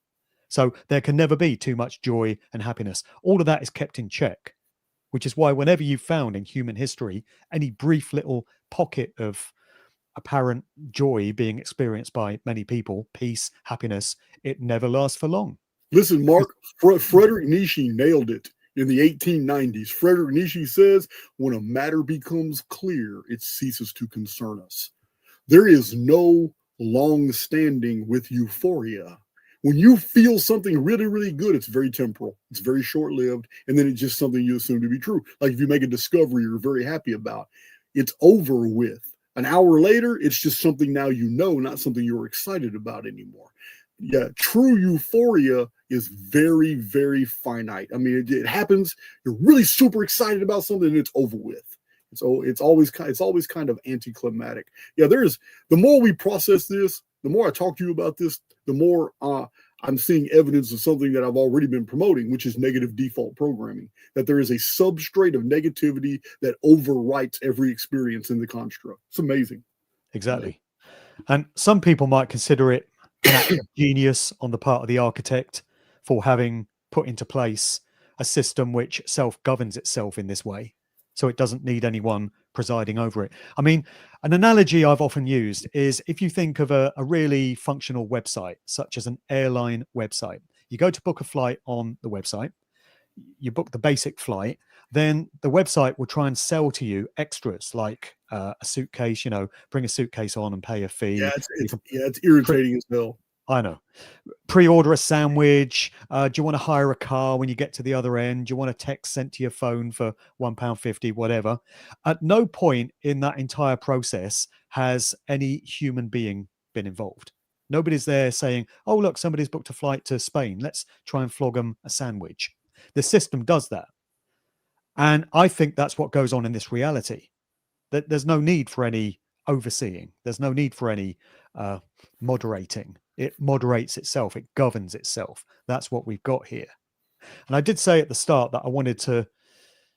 So there can never be too much joy and happiness. All of that is kept in check, which is why whenever you've found in human history any brief little pocket of apparent joy being experienced by many people, peace, happiness, it never lasts for long. Listen, Mark, Frederick Nietzsche nailed it in the 1890s. Frederick Nietzsche says, when a matter becomes clear, it ceases to concern us. There is no long standing with euphoria. When you feel something really, really good, it's very temporal. It's very short lived. And then it's just something you assume to be true. Like if you make a discovery you're very happy about, it's over with. An hour later, it's just something now you know, not something you're excited about anymore. Yeah, true euphoria is very, very finite. I mean, it happens. You're really super excited about something, and it's over with. So it's always kind of anticlimactic. Yeah, the more we process this, the more I talk to you about this, the more I'm seeing evidence of something that I've already been promoting, which is negative default programming. That there is a substrate of negativity that overwrites every experience in the construct. It's amazing. Exactly. And some people might consider it an act of genius on the part of the architect for having put into place a system which self-governs itself in this way, so it doesn't need anyone presiding over it. I mean, an analogy I've often used is if you think of a really functional website, such as an airline website. You go to book a flight on the website, you book the basic flight, then the website will try and sell to you extras like a suitcase, bring a suitcase on and pay a fee. Yeah, it's irritating as hell. I know. Pre-order a sandwich. Do you want to hire a car when you get to the other end? Do you want a text sent to your phone for £1.50, whatever? At no point in that entire process has any human being been involved. Nobody's there saying, oh, look, somebody's booked a flight to Spain. Let's try and flog them a sandwich. The system does that. And I think that's what goes on in this reality. That there's no need for any overseeing. There's no need for any moderating. It moderates itself. It governs itself. That's what we've got here. And I did say at the start that I wanted to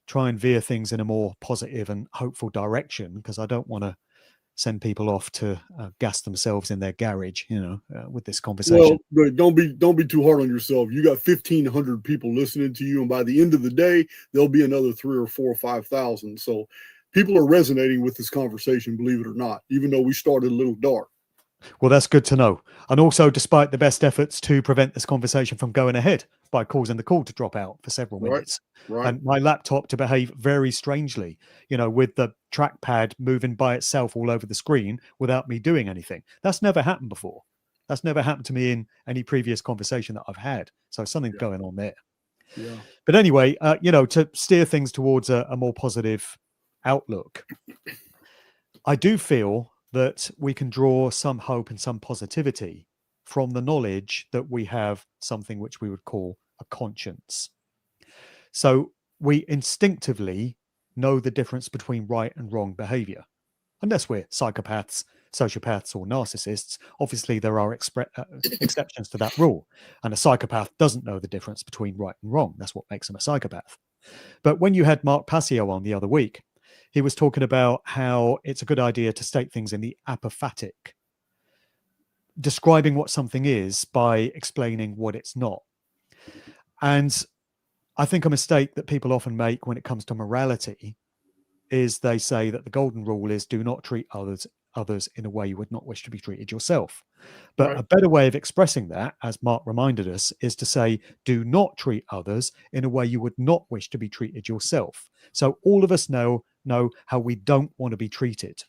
try and veer things in a more positive and hopeful direction, because I don't want to send people off to gas themselves in their garage, with this conversation. Well, don't be too hard on yourself. You got 1,500 people listening to you, and by the end of the day, there'll be another 3,000 or 4,000 or 5,000. So people are resonating with this conversation, believe it or not, even though we started a little dark. Well, that's good to know. And also, despite the best efforts to prevent this conversation from going ahead by causing the call to drop out for several minutes, right. And my laptop to behave very strangely, with the trackpad moving by itself all over the screen without me doing anything. That's never happened before. That's never happened to me in any previous conversation that I've had. So something's going on there. Yeah. But anyway, to steer things towards a more positive outlook, I do feel that we can draw some hope and some positivity from the knowledge that we have something which we would call a conscience. So we instinctively know the difference between right and wrong behavior. Unless we're psychopaths, sociopaths, or narcissists, obviously there are exceptions to that rule. And a psychopath doesn't know the difference between right and wrong. That's what makes them a psychopath. But when you had Mark Passio on the other week, he was talking about how it's a good idea to state things in the apophatic, describing what something is by explaining what it's not. And I think a mistake that people often make when it comes to morality is they say that the golden rule is do not treat others in a way you would not wish to be treated yourself. But a better way of expressing that, as Mark reminded us, is to say do not treat others in a way you would not wish to be treated yourself. So all of us know how we don't want to be treated.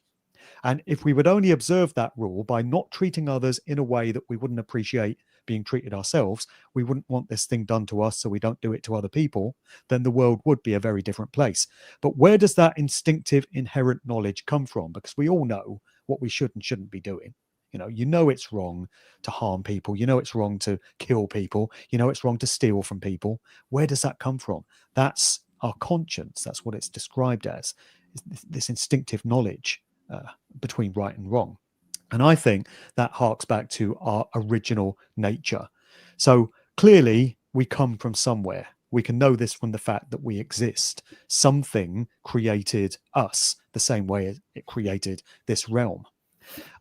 And if we would only observe that rule by not treating others in a way that we wouldn't appreciate being treated ourselves, we wouldn't want this thing done to us so we don't do it to other people, then the world would be a very different place. But where does that instinctive inherent knowledge come from? Because we all know what we should and shouldn't be doing. It's wrong to harm people. It's wrong to kill people. It's wrong to steal from people. Where does that come from? That's our conscience. That's what it's described as, this instinctive knowledge between right and wrong. And I think that harks back to our original nature. So clearly we come from somewhere. We can know this from the fact that we exist. Something created us the same way it created this realm.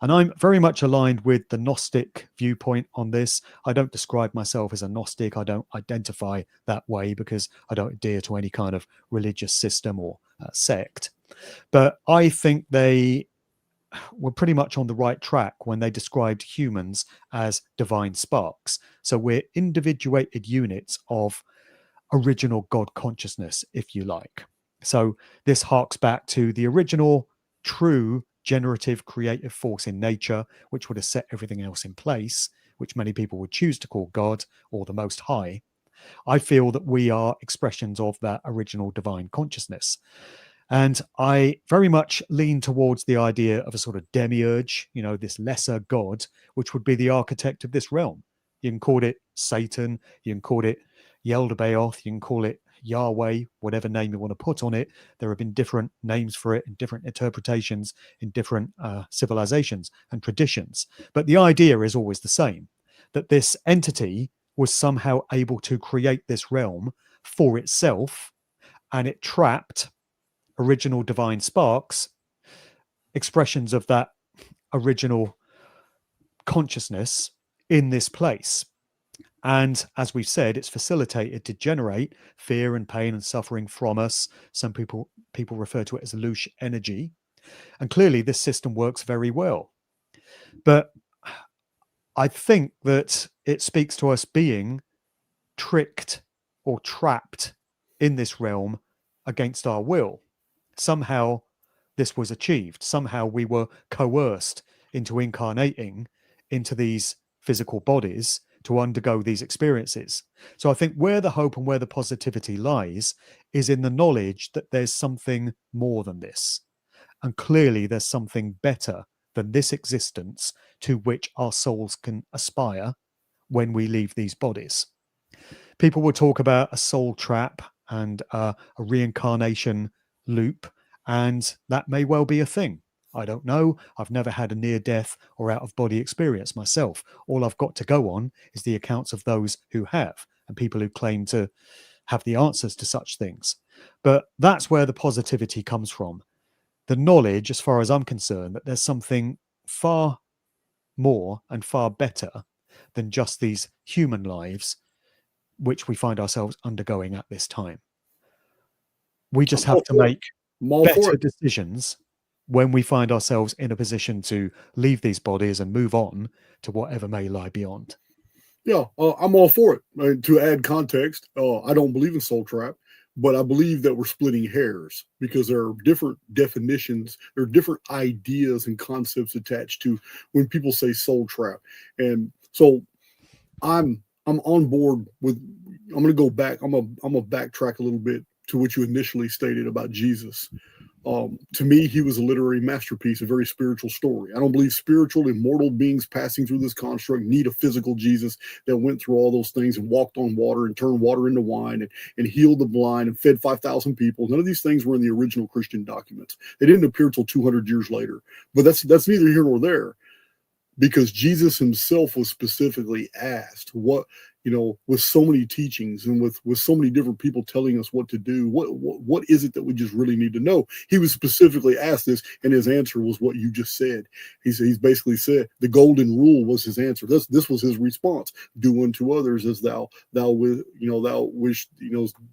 And I'm very much aligned with the Gnostic viewpoint on this. I don't describe myself as a Gnostic. I don't identify that way because I don't adhere to any kind of religious system or sect. But I think they were pretty much on the right track when they described humans as divine sparks. So we're individuated units of original God consciousness, if you like. So this harks back to the original true generative creative force in nature, which would have set everything else in place, which many people would choose to call God or the Most High. I feel that we are expressions of that original divine consciousness. And I very much lean towards the idea of a sort of demiurge, this lesser God, which would be the architect of this realm. You can call it Satan, you can call it Yaldabaoth, you can call it Yahweh, whatever name you want to put on it. There have been different names for it and different interpretations in different civilizations and traditions. But the idea is always the same, that this entity was somehow able to create this realm for itself, and it trapped original divine sparks, expressions of that original consciousness in this place. And as we've said, it's facilitated to generate fear and pain and suffering from us. Some people refer to it as louche energy. And clearly this system works very well. But I think that it speaks to us being tricked or trapped in this realm against our will. Somehow this was achieved. Somehow we were coerced into incarnating into these physical bodies to undergo these experiences. So I think where the hope and where the positivity lies is in the knowledge that there's something more than this. And clearly there's something better than this existence to which our souls can aspire when we leave these bodies. People will talk about a soul trap and a reincarnation loop, and that may well be a thing. I don't know. I've never had a near-death or out-of-body experience myself. All I've got to go on is the accounts of those who have, and people who claim to have the answers to such things. But that's where the positivity comes from. The knowledge, as far as I'm concerned, that there's something far more and far better than just these human lives which we find ourselves undergoing at this time. We just have to make better decisions when we find ourselves in a position to leave these bodies and move on to whatever may lie beyond. Yeah, I'm all for it. To add context, I don't believe in soul trap, but I believe that we're splitting hairs because there are different definitions, there are different ideas and concepts attached to when people say soul trap. And so I'm on board with. I'm going to go back. I'm going to backtrack a little bit to what you initially stated about Jesus. To me, he was a literary masterpiece, a very spiritual story. I don't believe spiritual, immortal beings passing through this construct need a physical Jesus that went through all those things and walked on water and turned water into wine and healed the blind and fed 5,000 people. None of these things were in the original Christian documents. They didn't appear till 200 years later. But that's neither here nor there, because Jesus himself was specifically asked with so many teachings and with so many different people telling us what to do, what is it that we just really need to know? He was specifically asked this, and his answer was what you just said. He's basically said the golden rule was his answer. This was his response: do unto others as thou wish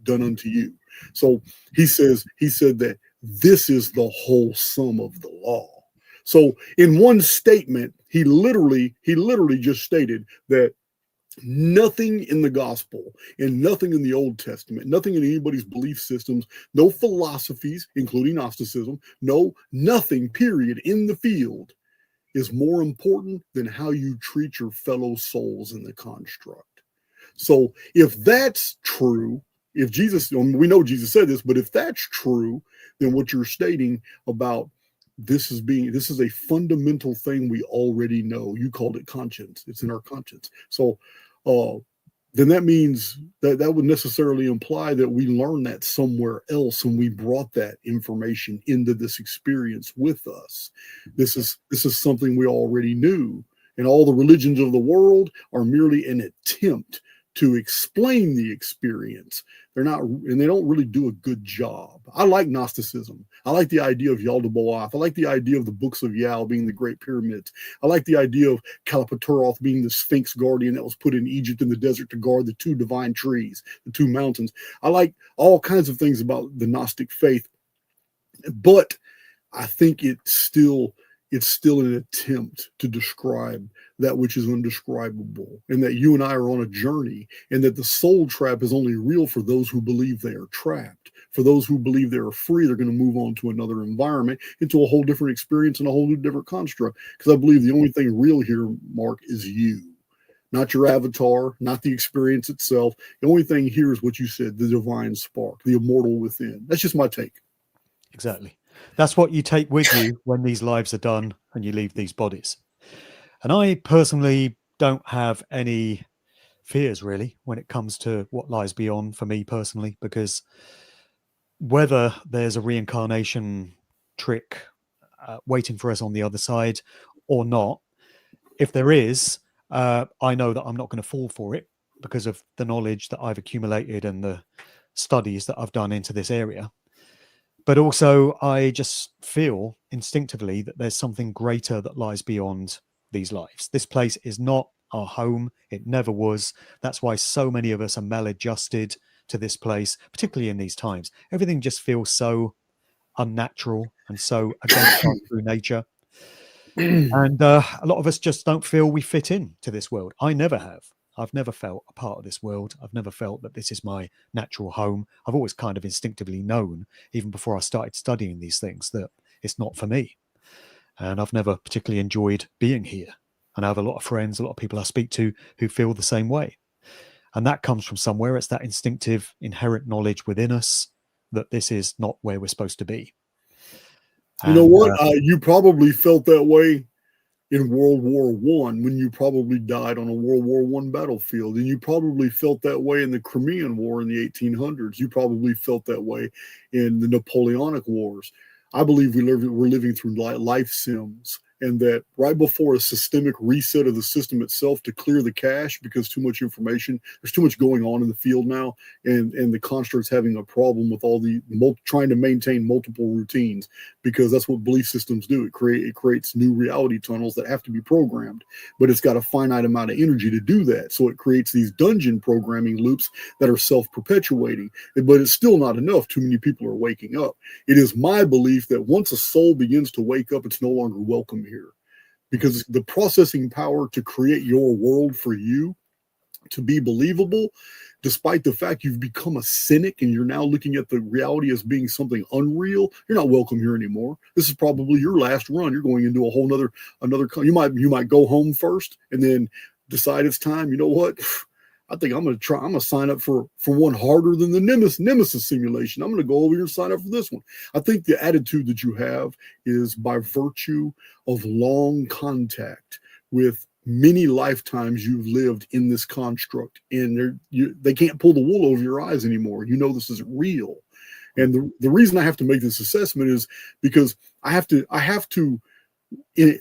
done unto you. So he said that this is the whole sum of the law. So in one statement, he literally just stated that nothing in the gospel and nothing in the Old Testament, nothing in anybody's belief systems, no philosophies, including Gnosticism, nothing, period, in the field is more important than how you treat your fellow souls in the construct. So if that's true, if Jesus, we know Jesus said this, but if that's true, then what you're stating about this is a fundamental thing we already know. You called it conscience. It's in our conscience. So then that means that would necessarily imply that we learned that somewhere else and we brought that information into this experience with us. This is something we already knew. And all the religions of the world are merely an attempt to explain the experience. They're not, and they don't really do a good job. I like Gnosticism. I like the idea of Yaldabaoth. I like the idea of the books of Yao being the Great Pyramids. I like the idea of Kalapaturoth being the Sphinx guardian that was put in Egypt in the desert to guard the two divine trees, the two mountains. I like all kinds of things about the Gnostic faith, but I think it's still an attempt to describe that which is undescribable, and that you and I are on a journey, and that the soul trap is only real for those who believe they are trapped. For those who believe they are free, they're going to move on to another environment, into a whole different experience and a whole new different construct. Because I believe the only thing real here, Mark, is you. Not your avatar, not the experience itself. The only thing here is what you said, the divine spark, the immortal within. That's just my take. Exactly. That's what you take with you when these lives are done and you leave these bodies. And I personally don't have any fears really when it comes to what lies beyond for me personally, because whether there's a reincarnation trick waiting for us on the other side or not, if there is, I know that I'm not going to fall for it because of the knowledge that I've accumulated and the studies that I've done into this area. But also, I just feel instinctively that there's something greater that lies beyond these lives. This place is not our home. It never was. That's why so many of us are maladjusted to this place, particularly in these times. Everything just feels so unnatural and so against our true nature. And a lot of us just don't feel we fit in to this world. I never have. I've never felt a part of this world. I've never felt that this is my natural home. I've always kind of instinctively known, even before I started studying these things, that it's not for me. And I've never particularly enjoyed being here. And I have a lot of friends, a lot of people I speak to who feel the same way. And that comes from somewhere. It's that instinctive, inherent knowledge within us that this is not where we're supposed to be. You know what? You probably felt that way in World War One when you probably died on a World War One battlefield, and you probably felt that way in the Crimean War in the 1800s. You probably felt that way in the Napoleonic Wars. I believe we're living through life sims, and that right before a systemic reset of the system itself to clear the cache, because too much information, there's too much going on in the field now, and the construct's having a problem with all the trying to maintain multiple routines, because that's what belief systems do. It creates new reality tunnels that have to be programmed, but it's got a finite amount of energy to do that. So it creates these dungeon programming loops that are self-perpetuating, but it's still not enough. Too many people are waking up. It is my belief that once a soul begins to wake up, it's no longer welcome here, because the processing power to create your world for you to be believable, despite the fact you've become a cynic and you're now looking at the reality as being something unreal, you're not welcome here anymore. This is probably your last run. You're going into a whole another. You might go home first and then decide it's time. You know what? I think I'm going to sign up for one harder than the Nemesis simulation. I'm going to go over here and sign up for this one. I think the attitude that you have is by virtue of long contact with many lifetimes you've lived in this construct, and they can't pull the wool over your eyes anymore. You know this isn't real. And the reason I have to make this assessment is because I have to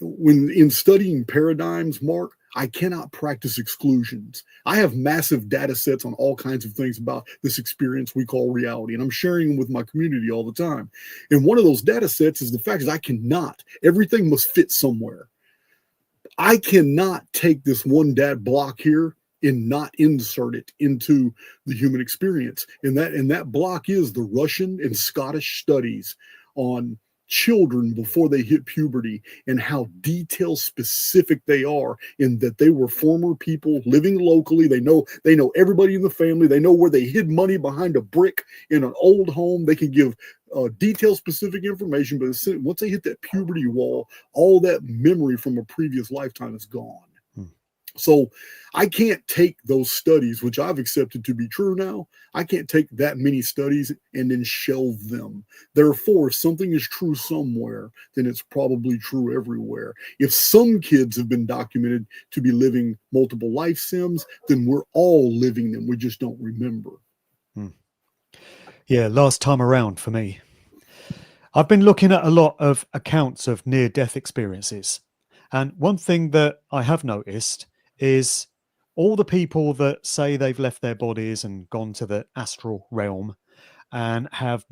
when in studying paradigms, Mark, I cannot practice exclusions. I have massive data sets on all kinds of things about this experience we call reality, and I'm sharing them with my community all the time. And one of those data sets is the fact that everything must fit somewhere. I cannot take this one data block here and not insert it into the human experience. And that block is the Russian and Scottish studies on children before they hit puberty and how detail specific they are, in that they were former people living locally. They know everybody in the family. They know where they hid money behind a brick in an old home. They can give detail specific information, but once they hit that puberty wall, all that memory from a previous lifetime is gone. So I can't take those studies, which I've accepted to be true now. I can't take that many studies and then shelve them. Therefore, if something is true somewhere, then it's probably true everywhere. If some kids have been documented to be living multiple life sims, then we're all living them. We just don't remember. Yeah, last time around for me. I've been looking at a lot of accounts of near-death experiences. And one thing that I have noticed is all the people that say they've left their bodies and gone to the astral realm and have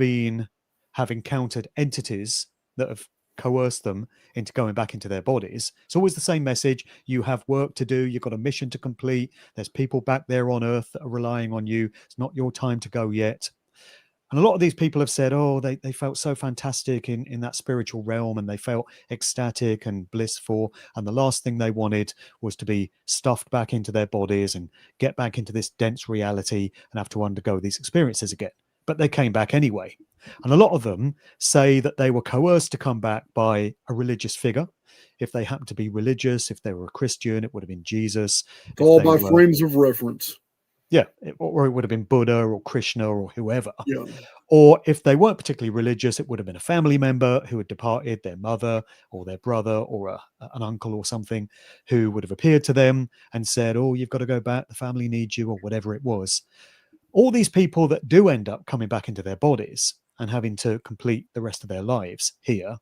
encountered entities that have coerced them into going back into their bodies. It's always the same message. You have work to do. You've got a mission to complete. There's people back there on Earth that are relying on you. It's not your time to go yet. And a lot of these people have said, oh, they felt so fantastic in that spiritual realm, and they felt ecstatic and blissful. And the last thing they wanted was to be stuffed back into their bodies and get back into this dense reality and have to undergo these experiences again. But they came back anyway. And a lot of them say that they were coerced to come back by a religious figure. If they happened to be religious, if they were a Christian, it would have been Jesus. It's all by frames of reference. Yeah, or it would have been Buddha or Krishna or whoever. Yeah. Or if they weren't particularly religious, it would have been a family member who had departed, their mother or their brother or an uncle or something, who would have appeared to them and said, oh, you've got to go back, the family needs you, or whatever it was. All these people that do end up coming back into their bodies and having to complete the rest of their lives here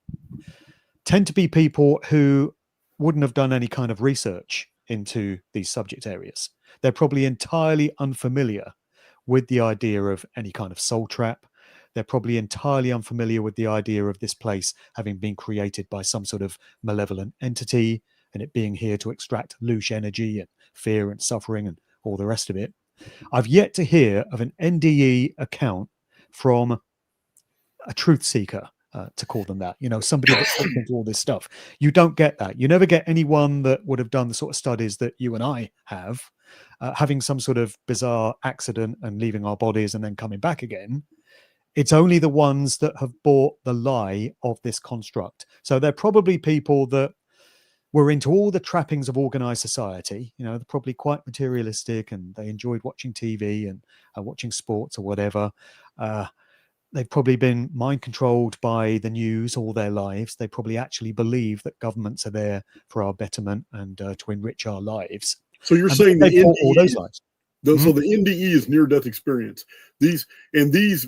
tend to be people who wouldn't have done any kind of research into these subject areas. They're probably entirely unfamiliar with the idea of any kind of soul trap. They're probably entirely unfamiliar with the idea of this place having been created by some sort of malevolent entity and it being here to extract loose energy and fear and suffering and all the rest of it. I've yet to hear of an NDE account from a truth seeker, to call them that, somebody that's looked into all this stuff. You don't get that. You never get anyone that would have done the sort of studies that you and I have, having some sort of bizarre accident and leaving our bodies and then coming back again. It's only the ones that have bought the lie of this construct. So they're probably people that were into all the trappings of organized society. They're probably quite materialistic and they enjoyed watching TV and watching sports or whatever. They've probably been mind controlled by the news all their lives. They probably actually believe that governments are there for our betterment and to enrich our lives. So you're saying the NDE, all those lives. So the NDE is near-death experience. These,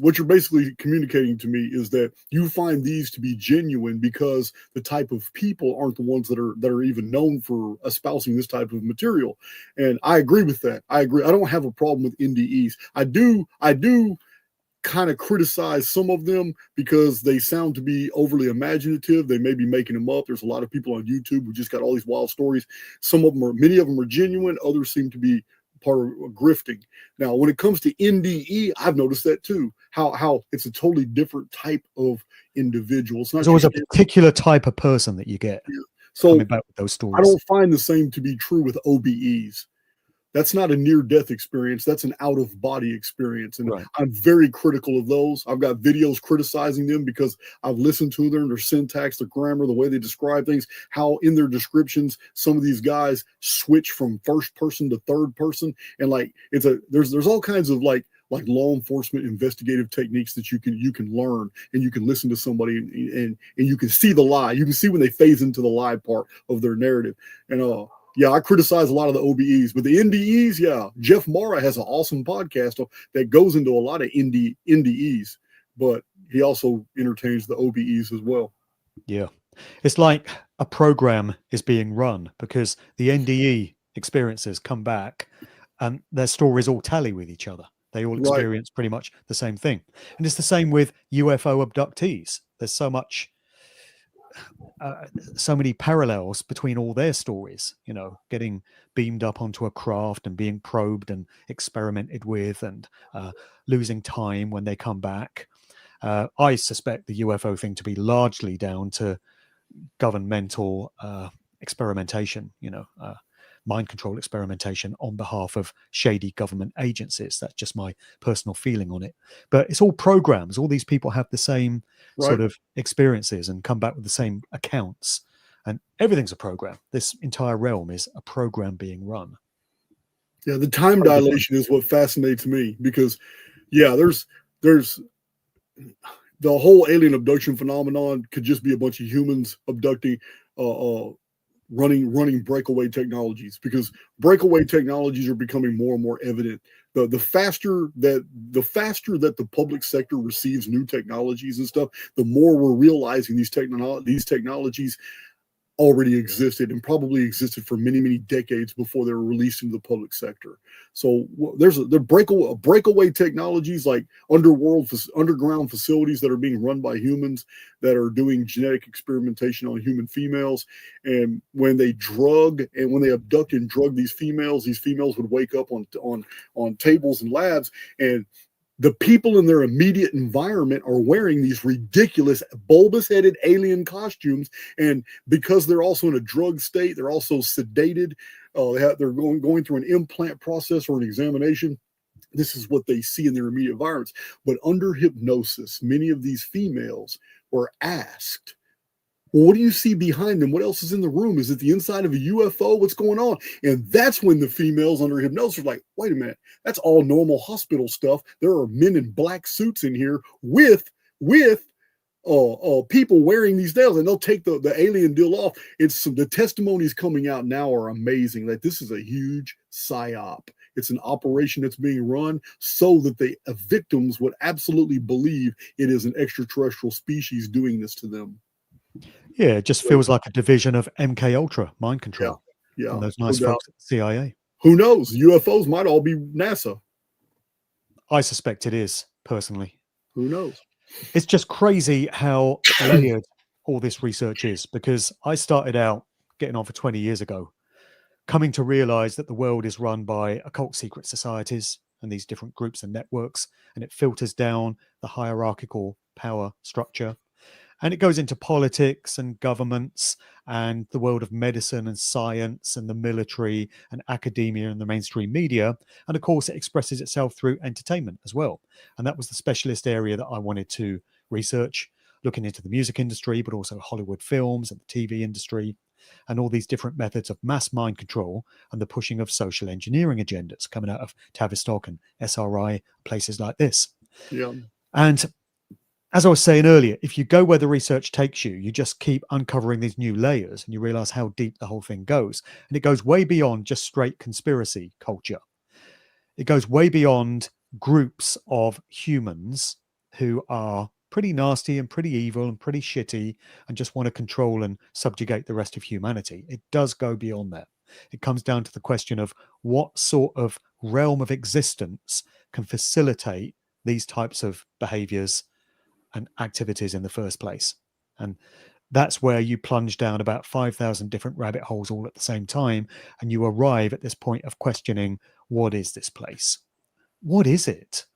what you're basically communicating to me is that you find these to be genuine because the type of people aren't the ones that are even known for espousing this type of material. And I agree with that. I agree. I don't have a problem with NDEs. I do kind of criticize some of them because they sound to be overly imaginative. They may be making them up. There's a lot of people on YouTube who just got all these wild stories. Many of them are genuine. Others seem to be part of grifting. Now, when it comes to NDE, I've noticed that too. How it's a totally different type of individual. It's not There's always a particular type of person that you get. Yeah. So coming back with those stories. I don't find the same to be true with OBEs. That's not a near-death experience. That's an out-of-body experience. And right. I'm very critical of those. I've got videos criticizing them because I've listened to them, their syntax, their grammar, the way they describe things, how in their descriptions, some of these guys switch from first person to third person. And there's all kinds of like law enforcement investigative techniques that you can learn, and you can listen to somebody and you can see the lie. You can see when they phase into the lie part of their narrative. And yeah, I criticize a lot of the OBEs, but the NDEs, yeah. Jeff Mara has an awesome podcast that goes into a lot of NDEs, but he also entertains the OBEs as well. Yeah. It's like a program is being run because the NDE experiences come back and their stories all tally with each other. They all experience pretty much the same thing. And it's the same with UFO abductees. There's so many parallels between all their stories, getting beamed up onto a craft and being probed and experimented with and losing time when they come back. I suspect the UFO thing to be largely down to governmental experimentation, mind control experimentation on behalf of shady government agencies. That's just my personal feeling on it. But it's all programs. All these people have the same sort of experiences and come back with the same accounts. And everything's a program. This entire realm is a program being run. Yeah, the time dilation is what fascinates me because, yeah, there's the whole alien abduction phenomenon could just be a bunch of humans abducting running breakaway technologies, because breakaway technologies are becoming more and more evident. The faster that the public sector receives new technologies and stuff, the more we're realizing these technologies already existed and probably existed for many, many decades before they were released into the public sector. So there's breakaway technologies like underground facilities that are being run by humans that are doing genetic experimentation on human females. And when they abduct and drug these females would wake up on tables and labs, and the people in their immediate environment are wearing these ridiculous bulbous-headed alien costumes, and because they're also in a drug state, they're also sedated. They're going through an implant process or an examination. This is what they see in their immediate environments. But under hypnosis, many of these females were asked, well, what do you see behind them? What else is in the room? Is it the inside of a UFO? What's going on? And that's when the females under hypnosis are like, wait a minute, that's all normal hospital stuff. There are men in black suits in here with people wearing these nails, and they'll take the alien deal off. The testimonies coming out now are amazing. That this is a huge psyop. It's an operation that's being run so that the victims would absolutely believe it is an extraterrestrial species doing this to them. Yeah, it just feels like a division of MK Ultra, mind control. Yeah. And those nice folks at the CIA. Who knows? UFOs might all be NASA. I suspect it is, personally. Who knows? It's just crazy how layered all this research is, because I started out getting on for 20 years ago, coming to realize that the world is run by occult secret societies and these different groups and networks, and it filters down the hierarchical power structure. And it goes into politics and governments and the world of medicine and science and the military and academia and the mainstream media. And of course, it expresses itself through entertainment as well. And that was the specialist area that I wanted to research, looking into the music industry, but also Hollywood films and the TV industry, and all these different methods of mass mind control and the pushing of social engineering agendas coming out of Tavistock and SRI, places like this. Yeah. And as I was saying earlier, if you go where the research takes you, you just keep uncovering these new layers and you realize how deep the whole thing goes. And it goes way beyond just straight conspiracy culture. It goes way beyond groups of humans who are pretty nasty and pretty evil and pretty shitty and just want to control and subjugate the rest of humanity. It does go beyond that. It comes down to the question of what sort of realm of existence can facilitate these types of behaviors and activities in the first place. And that's where you plunge down about 5,000 different rabbit holes all at the same time, and you arrive at this point of questioning, what is this place? What is it?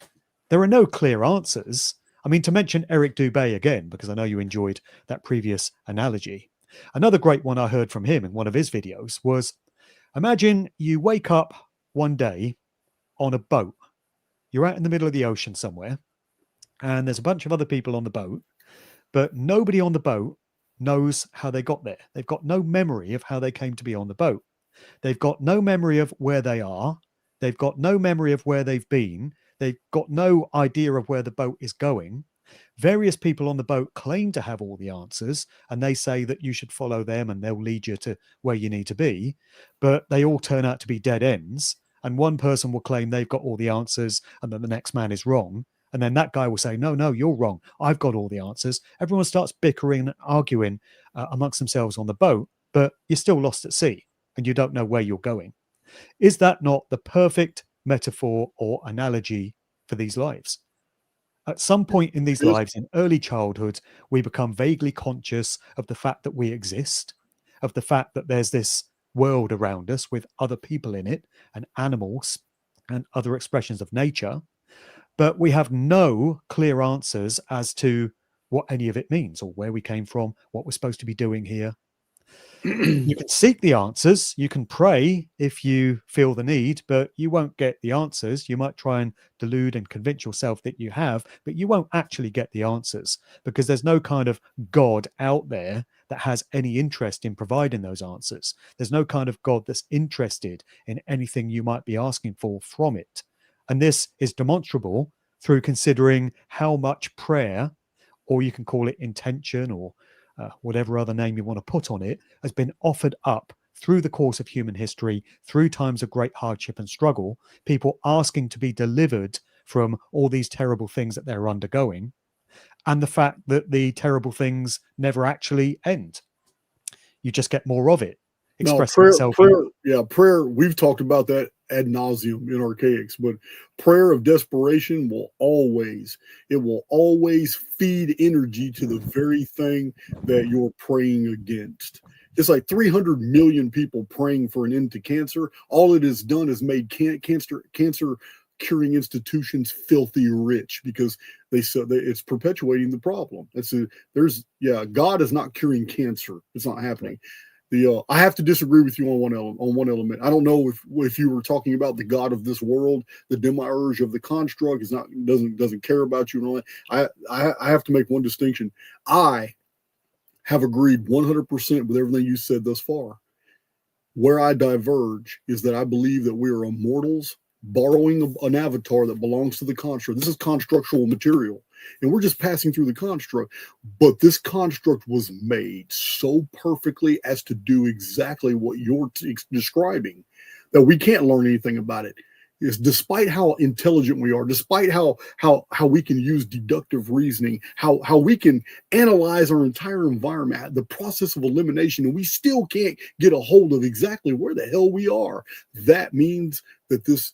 There are no clear answers. I mean, to mention Eric Dubé again, because I know you enjoyed that previous analogy. Another great one I heard from him in one of his videos was, imagine you wake up one day on a boat. You're out in the middle of the ocean somewhere, and there's a bunch of other people on the boat, but nobody on the boat knows how they got there. They've got no memory of how they came to be on the boat. They've got no memory of where they are. They've got no memory of where they've been. They've got no idea of where the boat is going. Various people on the boat claim to have all the answers, and they say that you should follow them and they'll lead you to where you need to be, but they all turn out to be dead ends. And one person will claim they've got all the answers and then the next man is wrong. And then that guy will say, no, you're wrong. I've got all the answers. Everyone starts bickering and arguing amongst themselves on the boat, but you're still lost at sea and you don't know where you're going. Is that not the perfect metaphor or analogy for these lives? At some point in these lives, in early childhood, we become vaguely conscious of the fact that we exist, of the fact that there's this world around us with other people in it and animals and other expressions of nature. But we have no clear answers as to what any of it means or where we came from, what we're supposed to be doing here. You can seek the answers. You can pray if you feel the need, but you won't get the answers. You might try and delude and convince yourself that you have, but you won't actually get the answers because there's no kind of God out there that has any interest in providing those answers. There's no kind of God that's interested in anything you might be asking for from it. And this is demonstrable through considering how much prayer, or you can call it intention or whatever other name you want to put on it, has been offered up through the course of human history, through times of great hardship and struggle, people asking to be delivered from all these terrible things that they're undergoing, and the fact that the terrible things never actually end. you just get more of it No, expressing itself. prayer. We've talked about that ad nauseum in Archaix, but prayer of desperation will always feed energy to the very thing that you're praying against. It's like 300 million people praying for an end to cancer. All it has done is made cancer curing institutions filthy rich, because it's perpetuating the problem. God is not curing cancer. It's not happening. I have to disagree with you on one element. I don't know if you were talking about the God of this world, the demiurge of the construct doesn't care about you and all that. I have to make one distinction. I have agreed 100% with everything you said thus far. Where I diverge is that I believe that we are immortals borrowing an avatar that belongs to the construct. This is constructual material, and we're just passing through the construct. But this construct was made so perfectly as to do exactly what you're describing, that we can't learn anything about it. Is despite how intelligent we are, despite how we can use deductive reasoning, how we can analyze our entire environment, the process of elimination, and we still can't get a hold of exactly where the hell we are. That means that this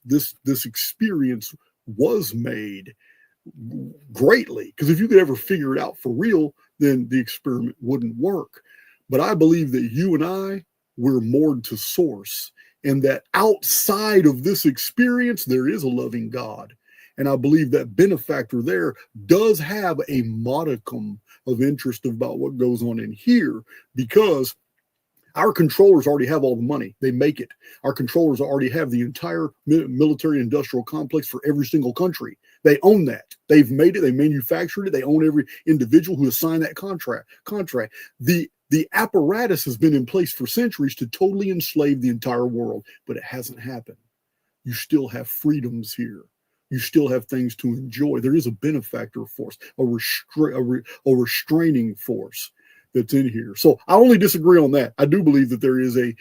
experience was made greatly, because if you could ever figure it out for real, then the experiment wouldn't work. But I believe that you and we're moored to source, and that outside of this experience, there is a loving God. And I believe that benefactor there does have a modicum of interest about what goes on in here, because our controllers already have all the money. They make it. Our controllers already have the entire military industrial complex for every single country. They own that. They've made it. They manufactured it. They own every individual who has signed that contract. The apparatus has been in place for centuries to totally enslave the entire world, but it hasn't happened. You still have freedoms here. You still have things to enjoy. There is a benefactor force, a restraining force that's in here. So I only disagree on that. I do believe that there is a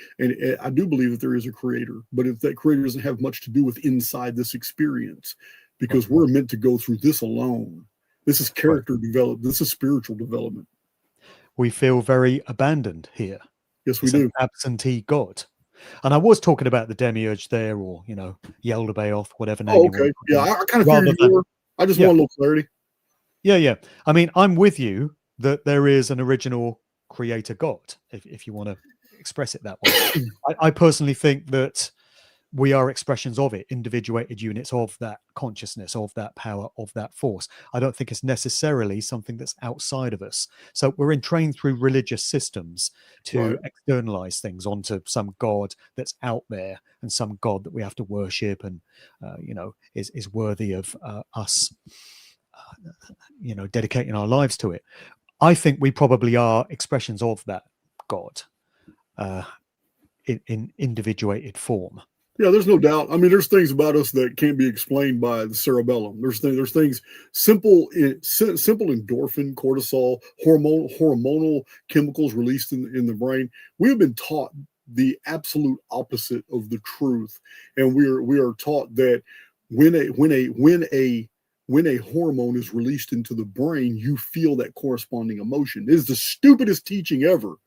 creator, but if that creator doesn't have much to do with inside this experience, because we're meant to go through this alone. This is character development. This is spiritual development. We feel very abandoned here. Yes, we do. Absentee God. And I was talking about the demiurge there, or, Yaldabaoth, whatever name. Oh, okay. Yeah, I kind of figured you were. I just want a little clarity. Yeah. I mean, I'm with you that there is an original creator God, if you want to express it that way. I personally think that we are expressions of it, individuated units of that consciousness, of that power, of that force. I don't think it's necessarily something that's outside of us. So we're entrained through religious systems to externalize things onto some God that's out there, and some God that we have to worship and, is worthy of us, dedicating our lives to it. I think we probably are expressions of that God in individuated form. Yeah, there's no doubt. I mean, there's things about us that can't be explained by the cerebellum. There's things simple endorphin, cortisol, hormonal chemicals released in the brain. We have been taught the absolute opposite of the truth, and we are taught that when a hormone is released into the brain, you feel that corresponding emotion. It is the stupidest teaching ever,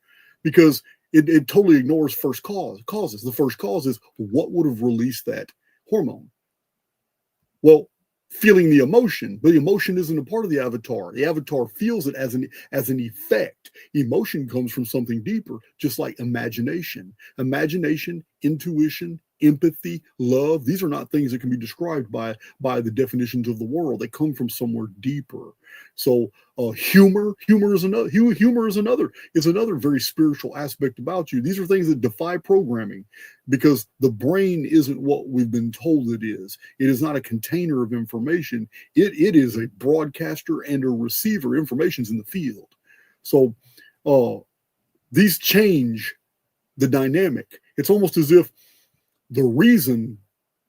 because it totally ignores causes. The first cause is what would have released that hormone. Well, feeling the emotion, but the emotion isn't a part of the avatar. The avatar feels it as an effect. Emotion comes from something deeper, just like imagination. Imagination, intuition, empathy, love. These are not things that can be described by the definitions of the world. They come from somewhere deeper. So humor is another very spiritual aspect about you. These are things that defy programming, because the brain isn't what we've been told it is. It is not a container of information. It is a broadcaster and a receiver. Information's in the field. So these change the dynamic. It's almost as if the reason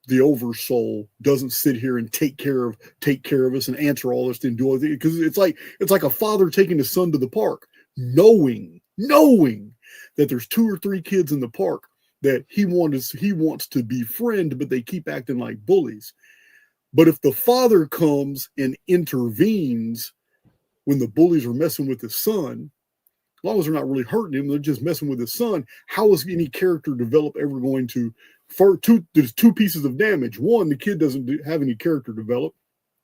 the oversoul doesn't sit here and take care of us and answer all this and do all this, because it's like a father taking his son to the park, knowing that there's 2 or 3 kids in the park that he wants to befriend, but they keep acting like bullies. But if the father comes and intervenes when the bullies are messing with his son, As long as they're not really hurting him, they're just messing with his son. How is any character develop ever going to? There's two pieces of damage. One, the kid doesn't have any character develop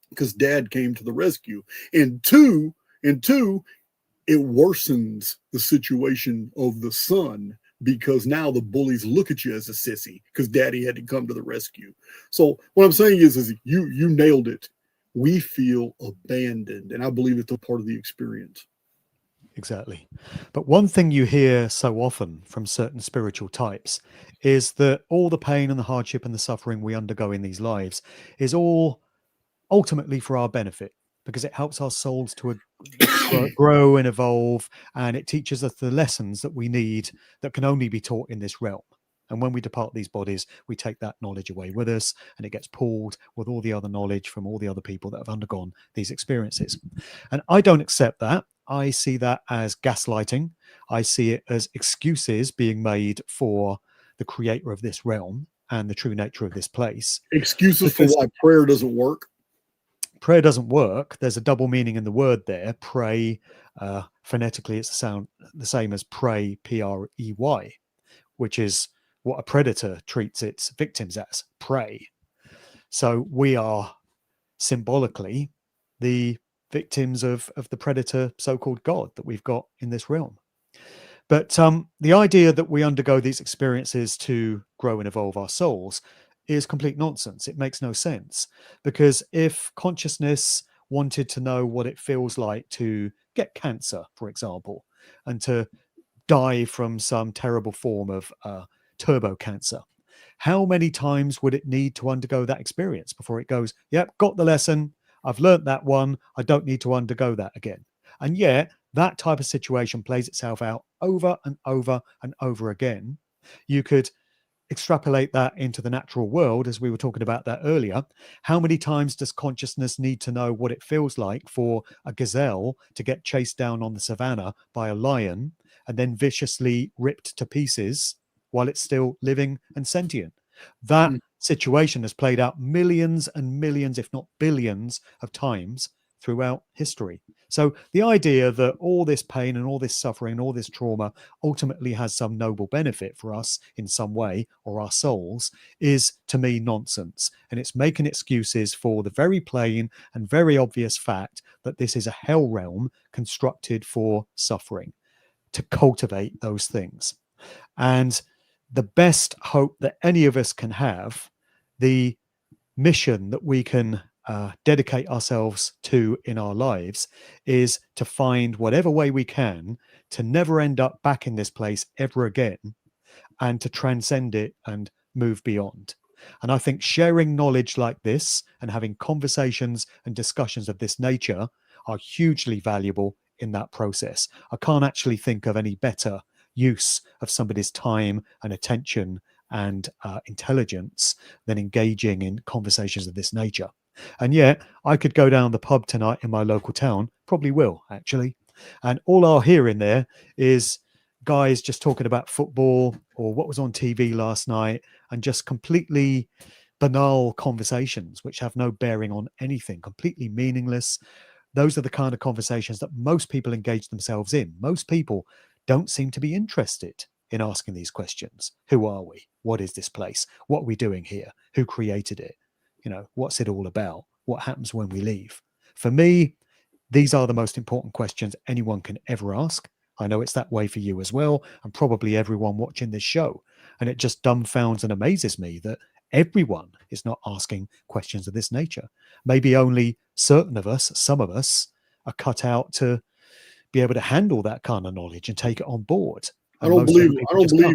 because dad came to the rescue, and two, it worsens the situation of the son because now the bullies look at you as a sissy because daddy had to come to the rescue. So what I'm saying is you nailed it. We feel abandoned, and I believe it's a part of the experience. Exactly. But one thing you hear so often from certain spiritual types is that all the pain and the hardship and the suffering we undergo in these lives is all ultimately for our benefit, because it helps our souls to grow and evolve, and it teaches us the lessons that we need that can only be taught in this realm. And when we depart these bodies, we take that knowledge away with us, and it gets pooled with all the other knowledge from all the other people that have undergone these experiences. And I don't accept that. I see that as gaslighting. I see it as excuses being made for the creator of this realm and the true nature of this place. Excuses for why prayer doesn't work. Prayer doesn't work. There's a double meaning in the word there. Pray, phonetically, it's the same as pray, P-R-E-Y, which is what a predator treats its victims as, prey. So we are symbolically the victims of the predator, so-called God, that we've got in this realm. But the idea that we undergo these experiences to grow and evolve our souls is complete nonsense. It makes no sense, because if consciousness wanted to know what it feels like to get cancer, for example, and to die from some terrible form of turbo cancer, how many times would it need to undergo that experience before it goes, yep, got the lesson, I've learnt that one, I don't need to undergo that again? And yet that type of situation plays itself out over and over and over again. You could extrapolate that into the natural world, as we were talking about that earlier. How many times does consciousness need to know what it feels like for a gazelle to get chased down on the savannah by a lion and then viciously ripped to pieces while it's still living and sentient? That situation has played out millions and millions, if not billions, of times throughout history. So the idea that all this pain and all this suffering and all this trauma ultimately has some noble benefit for us in some way, or our souls, is to me nonsense. And it's making excuses for the very plain and very obvious fact that this is a hell realm constructed for suffering, to cultivate those things. And the best hope that any of us can have, the mission that we can dedicate ourselves to in our lives, is to find whatever way we can to never end up back in this place ever again, and to transcend it and move beyond. And I think sharing knowledge like this and having conversations and discussions of this nature are hugely valuable in that process. I can't actually think of any better use of somebody's time and attention and intelligence than engaging in conversations of this nature. And yet I could go down the pub tonight in my local town, probably will actually, and all I'll hear in there is guys just talking about football or what was on TV last night, and just completely banal conversations which have no bearing on anything, completely meaningless. Those are the kind of conversations that most people engage themselves in. Most people don't seem to be interested in asking these questions. Who are we? What is this place? What are we doing here? Who created it? You know, what's it all about? What happens when we leave? For me, these are the most important questions anyone can ever ask. I know it's that way for you as well, and probably everyone watching this show. And it just dumbfounds and amazes me that everyone is not asking questions of this nature. Maybe only certain of us, some of us, are cut out to be able to handle that kind of knowledge and take it on board. I don't believe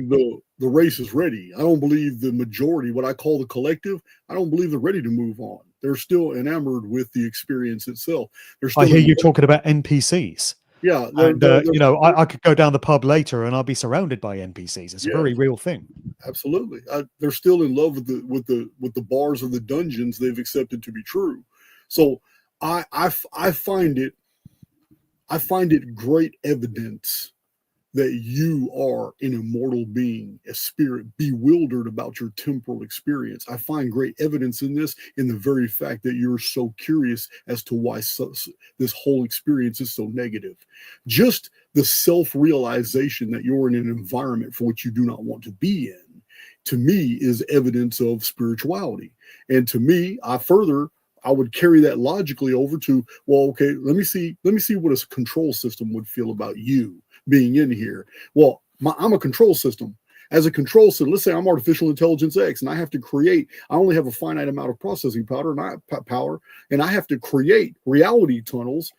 the race is ready. I don't believe the majority, what I call the collective, I don't believe they're ready to move on. They're still enamored with the experience itself. I hear you talking about NPCs. Yeah, you know, I could go down the pub later and I'll be surrounded by NPCs. It's a very real thing. Absolutely, they're still in love with the bars of the dungeons they've accepted to be true. So I find it great evidence that you are an immortal being, a spirit bewildered about your temporal experience. I find great evidence in this, in the very fact that you're so curious as to why this whole experience is so negative. Just the self-realization that you're in an environment for which you do not want to be in, to me, is evidence of spirituality. And to me, I would carry that logically over to, well, okay, let me see what a control system would feel about you being in here. Well, I'm a control system. As a control system, let's say I'm artificial intelligence X, and I only have a finite amount of processing power, and I have to create reality tunnels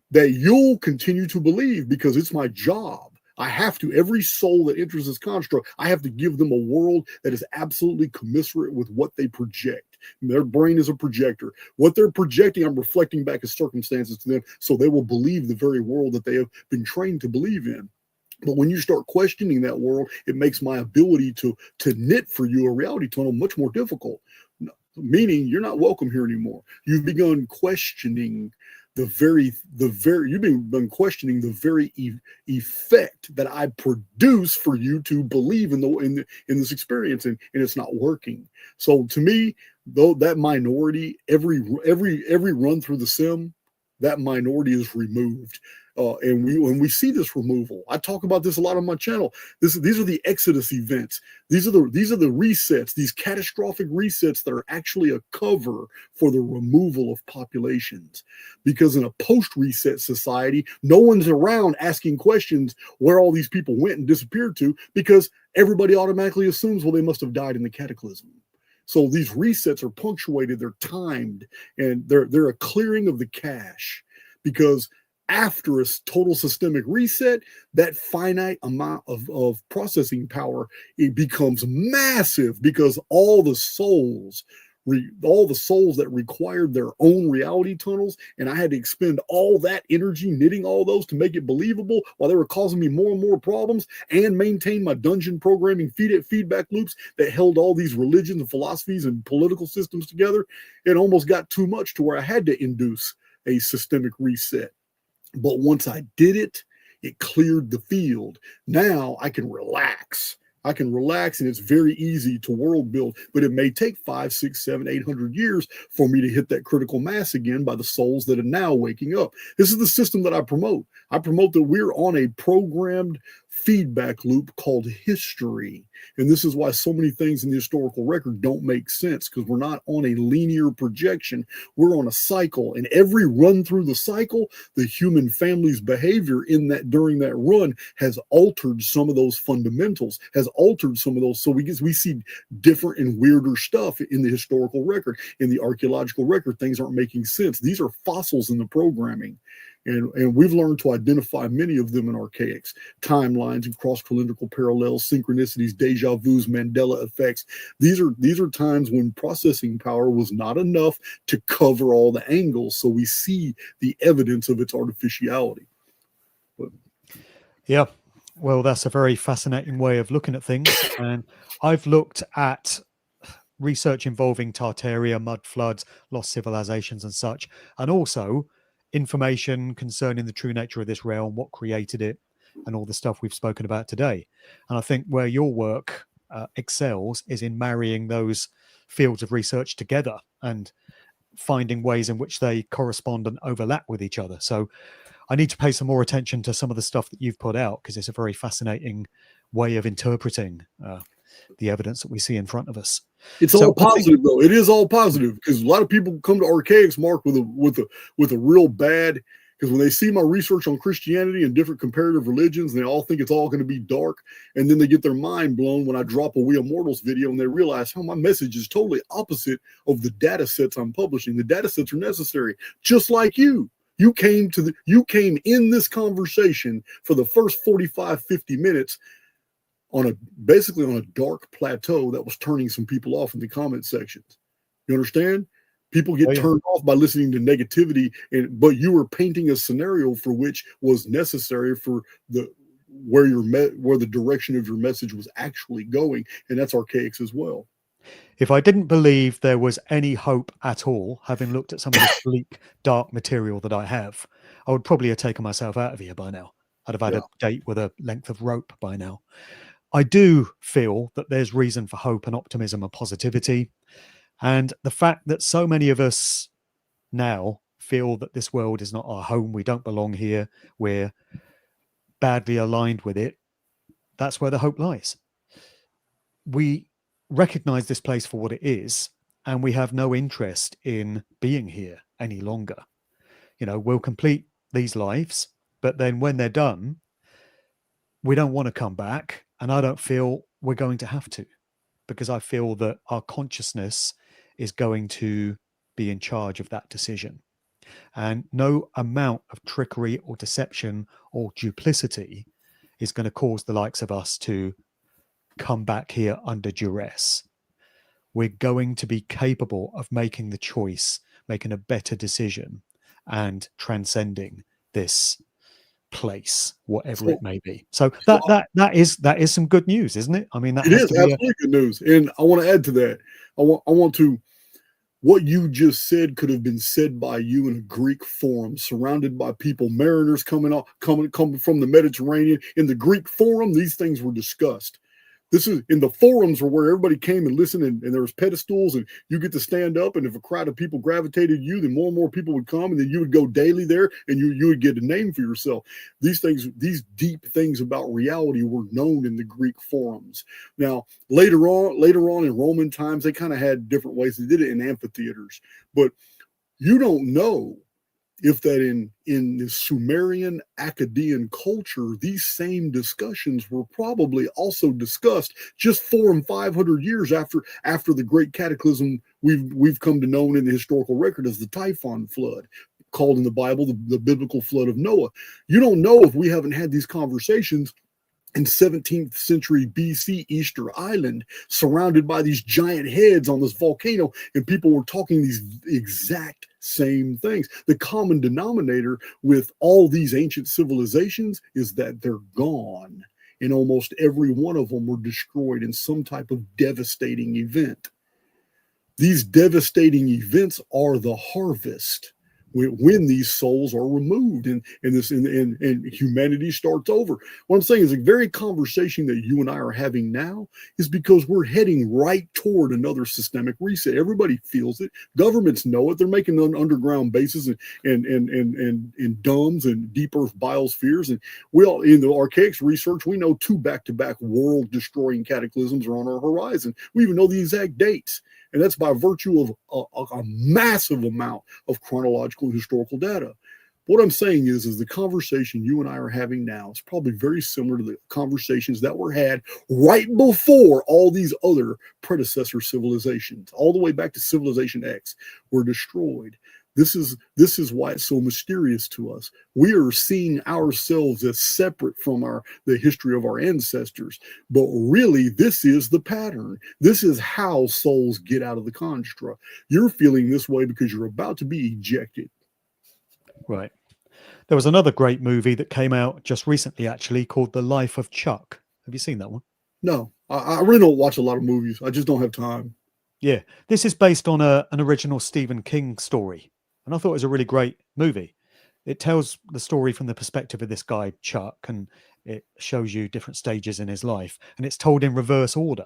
that you'll continue to believe, because it's my job. I have to, every soul that enters this construct, I have to give them a world that is absolutely commensurate with what they project. Their brain is a projector. What they're projecting, I'm reflecting back as circumstances to them, so they will believe the very world that they have been trained to believe in. But when you start questioning that world, it makes my ability to knit for you a reality tunnel much more difficult. Meaning, you're not welcome here anymore. You've begun questioning you've been questioning the very effect that I produce for you to believe in this experience, and it's not working. So to me, though, that minority, every run through the sim, that minority is removed. And when we see this removal, I talk about this a lot on my channel. These are the Exodus events. These are the resets, these catastrophic resets that are actually a cover for the removal of populations. Because in a post-reset society, no one's around asking questions where all these people went and disappeared to, because everybody automatically assumes, well, they must have died in the cataclysm. So these resets are punctuated, they're timed, and they're a clearing of the cache, because after a total systemic reset, that finite amount of processing power, it becomes massive, because all the souls that required their own reality tunnels, and I had to expend all that energy knitting all those to make it believable, while they were causing me more and more problems, and maintain my dungeon programming feedback loops that held all these religions and philosophies and political systems together. It almost got too much to where I had to induce a systemic reset. But once I did it, it cleared the field. Now I can relax. And it's very easy to world build, but it may take 5, 6, 7, 800 years for me to hit that critical mass again by the souls that are now waking up. This is the system that I promote. I promote that we're on a programmed feedback loop called history. And this is why so many things in the historical record don't make sense, because we're not on a linear projection. We're on a cycle, and every run through the cycle, the human family's behavior during that run has altered some of those fundamentals, has altered some of those. So we see different and weirder stuff in the historical record. In the archaeological record, things aren't making sense. These are fossils in the programming. And we've learned to identify many of them in Archaix: timelines and cross-calendrical parallels, synchronicities, deja vus, Mandela effects. These are times when processing power was not enough to cover all the angles, so we see the evidence of its artificiality. Yeah, well, that's a very fascinating way of looking at things. And I've looked at research involving Tartaria, mud floods, lost civilizations and such, and also information concerning the true nature of this realm, what created it, and all the stuff we've spoken about today. And I think where your work excels is in marrying those fields of research together and finding ways in which they correspond and overlap with each other. So I need to pay some more attention to some of the stuff that you've put out, because it's a very fascinating way of interpreting the evidence that we see in front of us. It's all positive, though. It is all positive, because a lot of people come to Archaix, Mark, with a real bad, because when they see my research on Christianity and different comparative religions, they all think it's all going to be dark, and then they get their mind blown when I drop a We Immortals video, and they realize, my message is totally opposite of the data sets I'm publishing. The data sets are necessary, just like you. You came in this conversation for the first 45, 50 minutes basically on a dark plateau that was turning some people off in the comment sections. You understand? People get turned off by listening to negativity, but you were painting a scenario for which was necessary for where the direction of your message was actually going, and that's Archaix as well. If I didn't believe there was any hope at all, having looked at some of the bleak, dark material that I have, I would probably have taken myself out of here by now. I'd have had Yeah. a date with a length of rope by now. I do feel that there's reason for hope and optimism and positivity. And the fact that so many of us now feel that this world is not our home, we don't belong here, we're badly aligned with it, that's where the hope lies. We recognize this place for what it is, and we have no interest in being here any longer. We'll complete these lives, but then when they're done, we don't want to come back. And I don't feel we're going to have to, because I feel that our consciousness is going to be in charge of that decision. And no amount of trickery or deception or duplicity is going to cause the likes of us to come back here under duress. We're going to be capable of making the choice, making a better decision, and transcending this place, whatever it may be. So that is some good news, isn't it? I mean, that It has is to be absolutely good news. And I want to add to that. I want to, what you just said could have been said by you in a Greek forum, surrounded by people, mariners coming from the Mediterranean. In the Greek forum, these things were discussed. This is in the forums where everybody came and listened, and there was pedestals, and you get to stand up. And if a crowd of people gravitated you, then more and more people would come, and then you would go daily there, and you would get a name for yourself. These things, these deep things about reality, were known in the Greek forums. Now, later on in Roman times, they kind of had different ways. They did it in amphitheaters, but you don't know if that in the Sumerian Akkadian culture, these same discussions were probably also discussed just 400 and 500 years after the great cataclysm we've come to know in the historical record as the Typhon flood, called in the Bible the biblical flood of Noah. You don't know if we haven't had these conversations in 17th century BC Easter Island, surrounded by these giant heads on this volcano, and people were talking these exact same things. The common denominator with all these ancient civilizations is that they're gone, and almost every one of them were destroyed in some type of devastating event. These devastating events are the harvest when these souls are removed and humanity starts over. What I'm saying is, the very conversation that you and I are having now is because we're heading right toward another systemic reset. Everybody feels it. Governments know it. They're making underground bases and domes and deep earth biospheres. And we all, in the Archaix research, we know 2 back-to-back world-destroying cataclysms are on our horizon. We even know the exact dates. And that's by virtue of a massive amount of chronological and historical data. What I'm saying is the conversation you and I are having now is probably very similar to the conversations that were had right before all these other predecessor civilizations, all the way back to Civilization X, were destroyed. This is why it's so mysterious to us. We are seeing ourselves as separate from the history of our ancestors, but really this is the pattern. This is how souls get out of the construct. You're feeling this way because you're about to be ejected. right. There was another great movie that came out just recently, actually, called The Life of Chuck. Have you seen that one? No, I really don't watch a lot of movies. I just don't have time. Yeah, this is based on an original Stephen King story, and I thought it was a really great movie. It tells the story from the perspective of this guy, Chuck, and it shows you different stages in his life, and it's told in reverse order.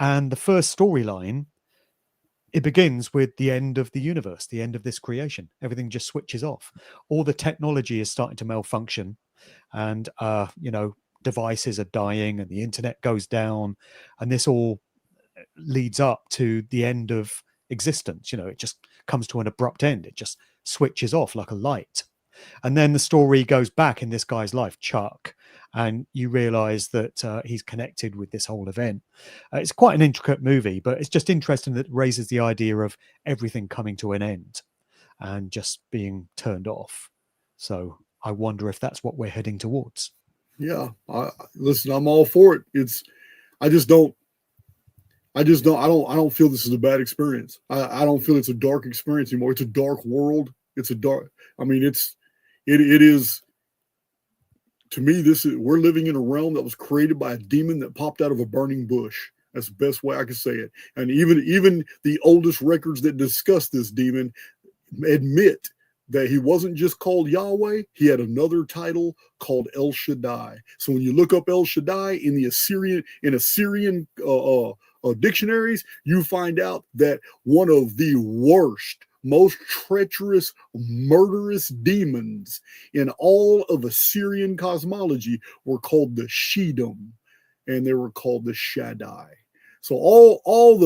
And the first storyline, it begins with the end of the universe, the end of this creation. Everything just switches off. All the technology is starting to malfunction, and devices are dying, and the internet goes down, and this all leads up to the end of existence. It just comes to an abrupt end. It just switches off like a light. And then the story goes back in this guy's life, Chuck, and you realize that he's connected with this whole event. It's quite an intricate movie, but it's just interesting that it raises the idea of everything coming to an end and just being turned off. So I wonder if that's what we're heading towards. Yeah, listen, I'm all for it. I don't feel this is a bad experience. I don't feel it's a dark experience anymore. It's a dark world. It is, to me, we're living in a realm that was created by a demon that popped out of a burning bush. That's the best way I can say it. And even the oldest records that discuss this demon admit that he wasn't just called Yahweh, he had another title called El Shaddai. So when you look up El Shaddai in the Assyrian dictionaries, you find out that one of the worst, most treacherous, murderous demons in all of Assyrian cosmology were called the Shedom, and they were called the Shaddai. So all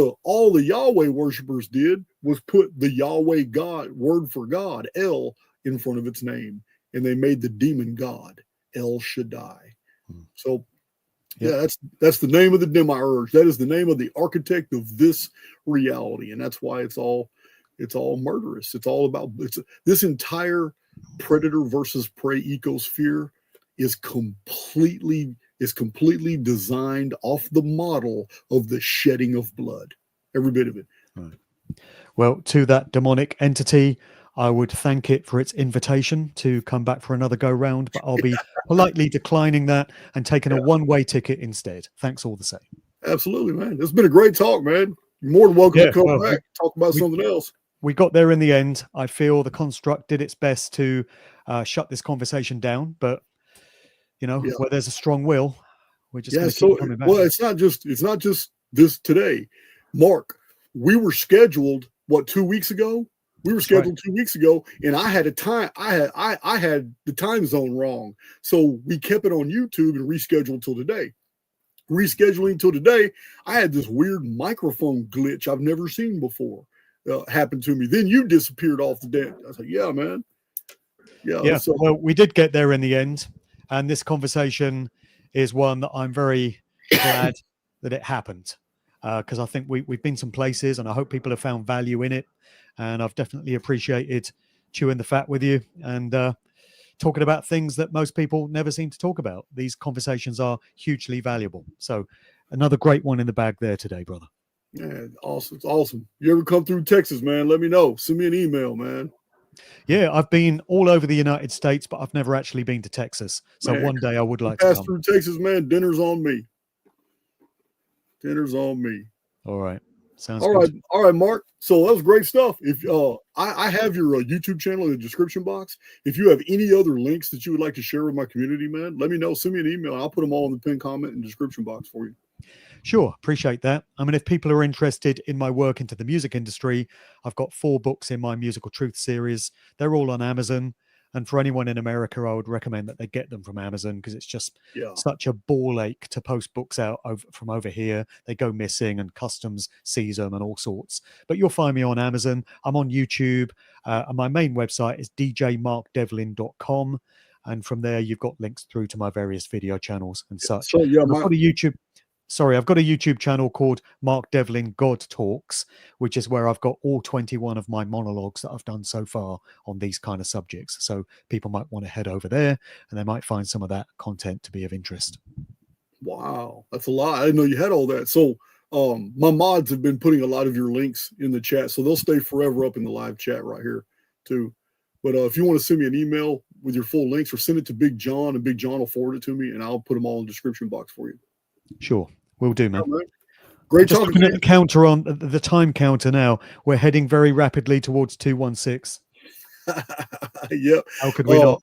the Yahweh worshipers did was put the Yahweh God word for God, El, in front of its name, and they made the demon god El Shaddai. So yeah, that's the name of the demiurge. That is the name of the architect of this reality, and that's why it's all murderous. It's all about this entire predator versus prey ecosphere is completely designed off the model of the shedding of blood. Every bit of it. Right. Well, to that demonic entity, I would thank it for its invitation to come back for another go round, but I'll be politely declining that and taking a one-way ticket instead. Thanks all the same. Absolutely, man. It's been a great talk, man. You're more than welcome to come back and talk about something else. We got there in the end. I feel the construct did its best to shut this conversation down, but where there's a strong will, we're just going to keep coming back. Well, it's not just this today, Mark. We were scheduled 2 weeks ago. We were scheduled 2 weeks ago, and I had I had the time zone wrong, so we kept it on YouTube and rescheduled till today. Rescheduling till today, I had this weird microphone glitch I've never seen before happen to me. Then you disappeared off the deck. I was like, yeah, man. Yeah. So, well, we did get there in the end, and this conversation is one that I'm very glad that it happened, because I think we've been some places, and I hope people have found value in it. And I've definitely appreciated chewing the fat with you and talking about things that most people never seem to talk about. These conversations are hugely valuable. So another great one in the bag there today, brother. Yeah, awesome. It's awesome. You ever come through Texas, man, let me know. Send me an email, man. Yeah, I've been all over the United States, but I've never actually been to Texas. So one day I would like to pass through Texas, man. Dinner's on me. Dinner's on me. All right. Sounds all good. Right. All right, Mark. So that was great stuff. If I have your YouTube channel in the description box. If you have any other links that you would like to share with my community, man, let me know. Send me an email. I'll put them all in the pinned comment and description box for you. Sure. Appreciate that. I mean, if people are interested in my work into the music industry, I've got 4 books in my Musical Truth series. They're all on Amazon. And for anyone in America, I would recommend that they get them from Amazon, because it's just such a ball ache to post books out from over here. They go missing and customs seize them and all sorts. But you'll find me on Amazon. I'm on YouTube. And my main website is djmarkdevlin.com. And from there, you've got links through to my various video channels and such. So, yeah, I've got a YouTube. Sorry, I've got a YouTube channel called Mark Devlin God Talks, which is where I've got all 21 of my monologues that I've done so far on these kind of subjects. So people might want to head over there, and they might find some of that content to be of interest. Wow, that's a lot. I didn't know you had all that. So my mods have been putting a lot of your links in the chat, so they'll stay forever up in the live chat right here too. But if you want to send me an email with your full links, or send it to Big John, and Big John will forward it to me, and I'll put them all in the description box for you. Sure, will do, man. Great Just talking looking at the counter on the time counter now. We're heading very rapidly towards 2:16. Yep. How could we not?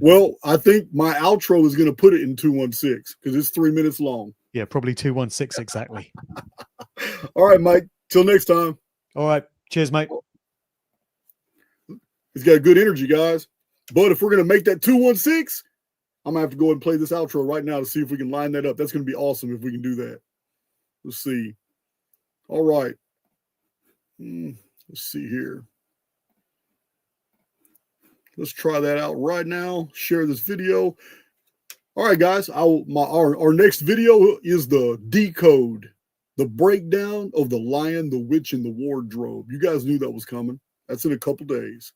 Well, I think my outro is going to put it in 2:16 because it's 3 minutes long. Yeah, probably 2:16 exactly. All right, Mike. Till next time. All right. Cheers, mate. He's got good energy, guys. But if we're going to make that 2:16, I'm going to have to go and play this outro right now to see if we can line that up. That's going to be awesome if we can do that. Let's see. All right. Let's see here. Let's try that out right now. Share this video. All right, guys. Our next video is the decode, the breakdown of the Lion, the Witch, and the Wardrobe. You guys knew that was coming. That's in a couple days.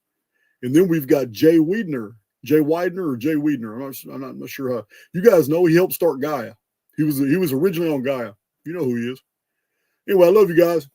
And then we've got Jay Weidner. I'm not sure how. You guys know he helped start Gaia. He was originally on Gaia. You know who he is. Anyway, I love you guys.